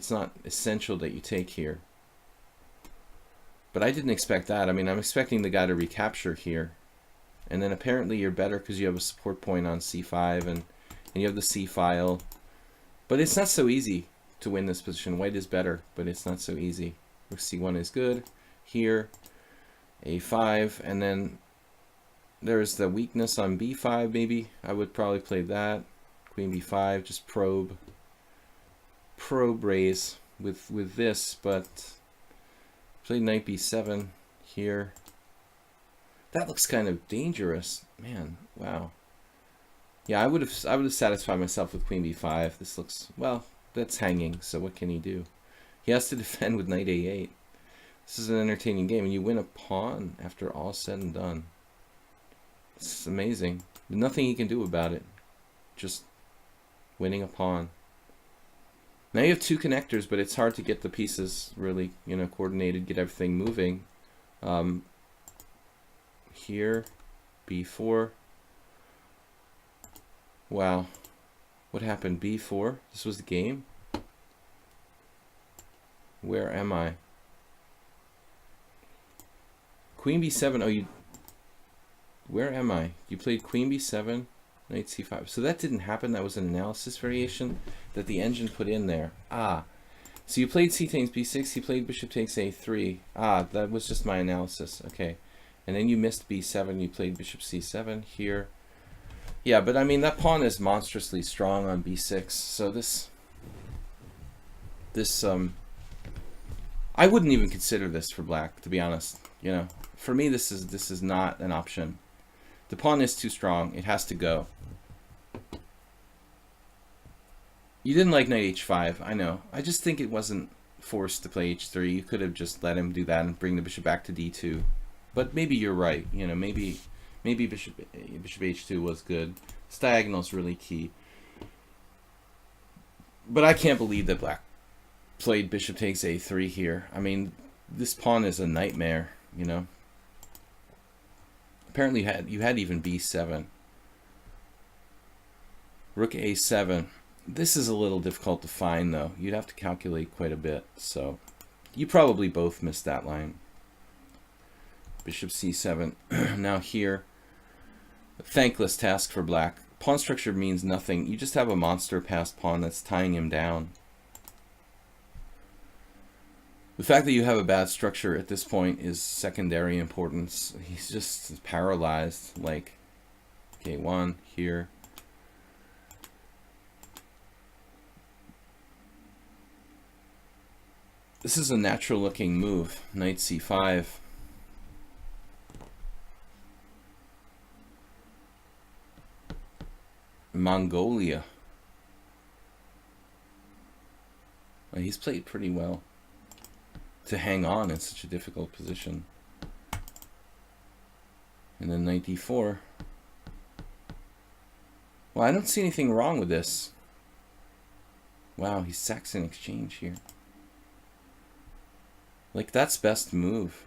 essential that you take here. But I didn't expect that. I mean, I'm expecting the guy to recapture here. And then apparently you're better because you have a support point on c5 and you have the c file. But it's not so easy to win this position. White is better, but it's not so easy. Rook c1 is good. Here, a5, and then there's the weakness on b5 maybe. I would probably play that. Queen b5, just probe raise with this, but play knight b7 here. That looks kind of dangerous. Man, wow. Yeah, I would have satisfied myself with queen b5. This looks, well, that's hanging, so what can he do? He has to defend with knight a8. This is an entertaining game, and you win a pawn after all said and done. It's amazing. There's nothing he can do about it. Just winning a pawn. Now you have two connectors, but it's hard to get the pieces really, you know, coordinated, get everything moving. Here, b4. Wow. What happened? b4? This was the game? Where am I? Queen b7. Oh, you... Where am I? You played queen b7, knight c5. So that didn't happen. That was an analysis variation that the engine put in there. Ah. So you played c takes b6. He played bishop takes a3. Ah, that was just my analysis. Okay. And then you missed b7. You played bishop c7 here. Yeah, but I mean, that pawn is monstrously strong on b6. So this I wouldn't even consider this for black, to be honest. You know, for me, this is not an option. The pawn is too strong. It has to go. You didn't like knight h5, I know. I just think it wasn't forced to play h3. You could have just let him do that and bring the bishop back to d2. But maybe you're right. You know, maybe bishop h2 was good. This diagonal's really key. But I can't believe that black played bishop takes a3 here. I mean, This pawn is a nightmare, you know. Apparently you had even b7. Rook a7. This is a little difficult to find, though. You'd have to calculate quite a bit, so you probably both missed that line. Bishop c7. Now here, a thankless task for black. Pawn structure means nothing. You just have a monster passed pawn that's tying him down. The fact that you have a bad structure at this point is secondary importance. He's just paralyzed. Like, k1 here. This is a natural looking move. Knight c5. Mongolia. Well, he's played pretty well to hang on in such a difficult position. And then knight d4. Well, I don't see anything wrong with this. Wow, he's Saxon exchange here. Like, that's best move.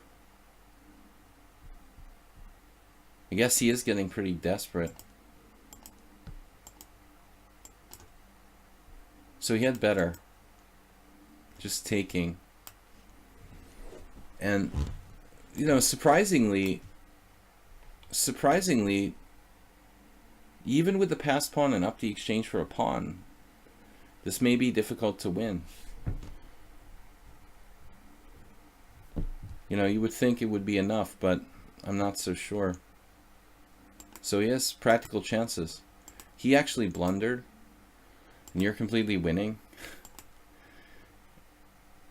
I guess he is getting pretty desperate. So he had better. Just taking. And, you know, surprisingly, even with the passed pawn and up the exchange for a pawn, this may be difficult to win. You know, you would think it would be enough, but I'm not so sure. So he has practical chances. He actually blundered, and you're completely winning.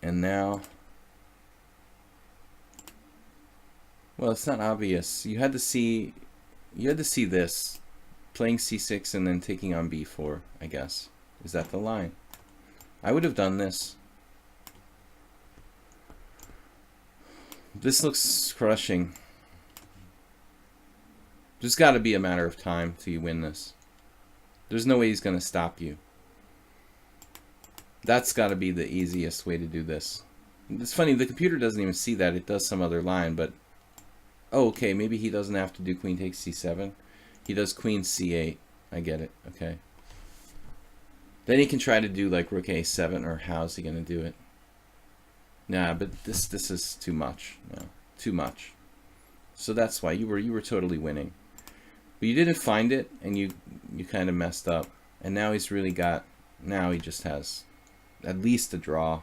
And now, well, it's not obvious. You had to see this, playing c6 and then taking on b4, I guess. Is that the line? I would have done this. This looks crushing. There's got to be a matter of time till you win this. There's no way he's going to stop you. That's got to be the easiest way to do this. It's funny, the computer doesn't even see that. It does some other line, but... Oh, okay, maybe he doesn't have to do queen takes c7. He does queen c8. I get it, okay. Then he can try to do like rook a7, or how's he going to do it? Nah, but this is too much. No, too much. So that's why you were totally winning. But you didn't find it, and you kind of messed up. And now he's really got... Now he just has at least a draw.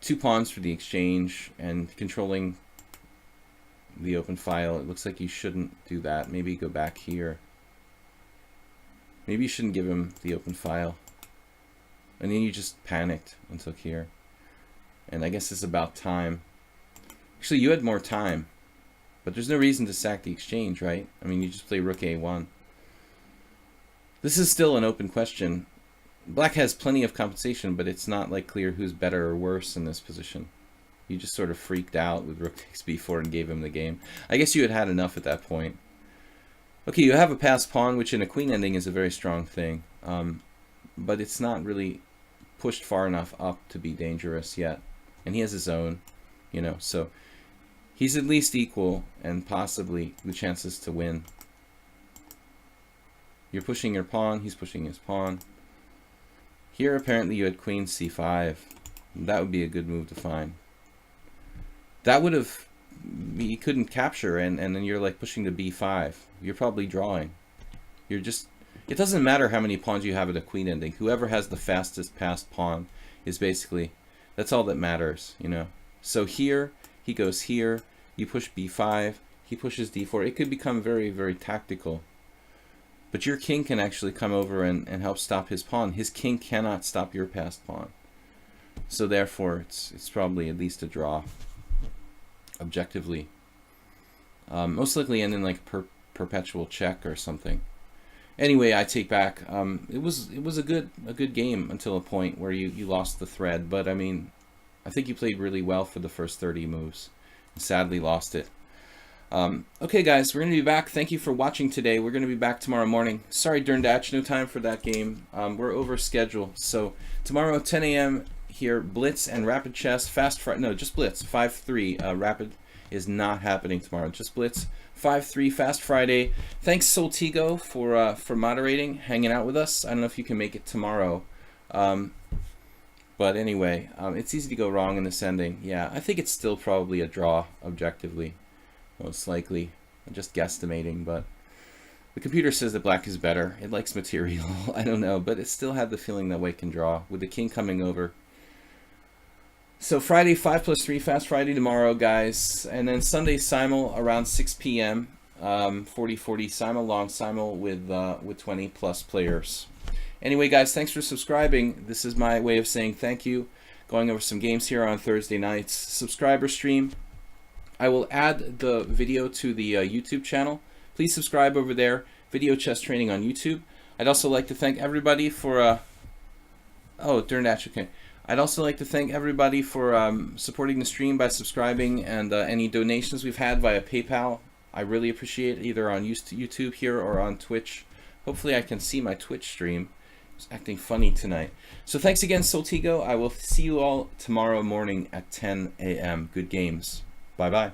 2 pawns for the exchange, and controlling the open file. It looks like you shouldn't do that. Maybe go back here. Maybe you shouldn't give him the open file. And then you just panicked and took here. And I guess it's about time. Actually, you had more time. But there's no reason to sack the exchange, right? I mean, you just play rook a1. This is still an open question. Black has plenty of compensation, but it's not like clear who's better or worse in this position. You just sort of freaked out with rook takes b4 and gave him the game. I guess you had had enough at that point. Okay, you have a passed pawn, which in a queen ending is a very strong thing. But it's not really pushed far enough up to be dangerous yet. And he has his own, you know, so he's at least equal and possibly the chances to win. You're pushing your pawn, he's pushing his pawn. Here, apparently, you had queen c5. That would be a good move to find. That would have... He couldn't capture, and then you're, like, pushing to b5. You're probably drawing. You're just... It doesn't matter how many pawns you have at a queen ending. Whoever has the fastest passed pawn is basically... That's all that matters, you know. So here, he goes here. You push b5. He pushes d4. It could become very, very tactical. But your king can actually come over and help stop his pawn. His king cannot stop your passed pawn. So therefore, it's probably at least a draw, objectively. Most likely end in like perpetual check or something. Anyway, I take back. It was a good game until a point where you lost the thread. But I mean, I think you played really well for the first 30 moves. And sadly lost it. Okay, guys, we're going to be back. Thank you for watching today. We're going to be back tomorrow morning. Sorry, Derndatch, no time for that game. We're over schedule. So tomorrow, 10 a.m. here. Blitz and Rapid Chess. Fast Friday. No, just Blitz. 5-3. Rapid is not happening tomorrow. Just Blitz. 5-3. Fast Friday. Thanks, Soltigo, for moderating, hanging out with us. I don't know if you can make it tomorrow. But anyway, it's easy to go wrong in this ending. Yeah, I think it's still probably a draw, objectively. Most likely. I'm just guesstimating, but the computer says that black is better. It likes material. I don't know, but it still had the feeling that white can draw with the king coming over. So Friday, 5+3, Fast Friday tomorrow, guys. And then Sunday, simul around 6 p.m. 40-40 simul, long simul with 20+ players. Anyway, guys, thanks for subscribing. This is my way of saying thank you. Going over some games here on Thursday nights. Subscriber stream. I will add the video to the YouTube channel. Please subscribe over there. Video chess training on YouTube. I'd also like to thank everybody for... oh, Dernatch, okay. I'd also like to thank everybody for supporting the stream by subscribing, and any donations we've had via PayPal. I really appreciate it, either on YouTube here or on Twitch. Hopefully I can see my Twitch stream. It's acting funny tonight. So thanks again, Soltigo. I will see you all tomorrow morning at 10 a.m. Good games. Bye-bye.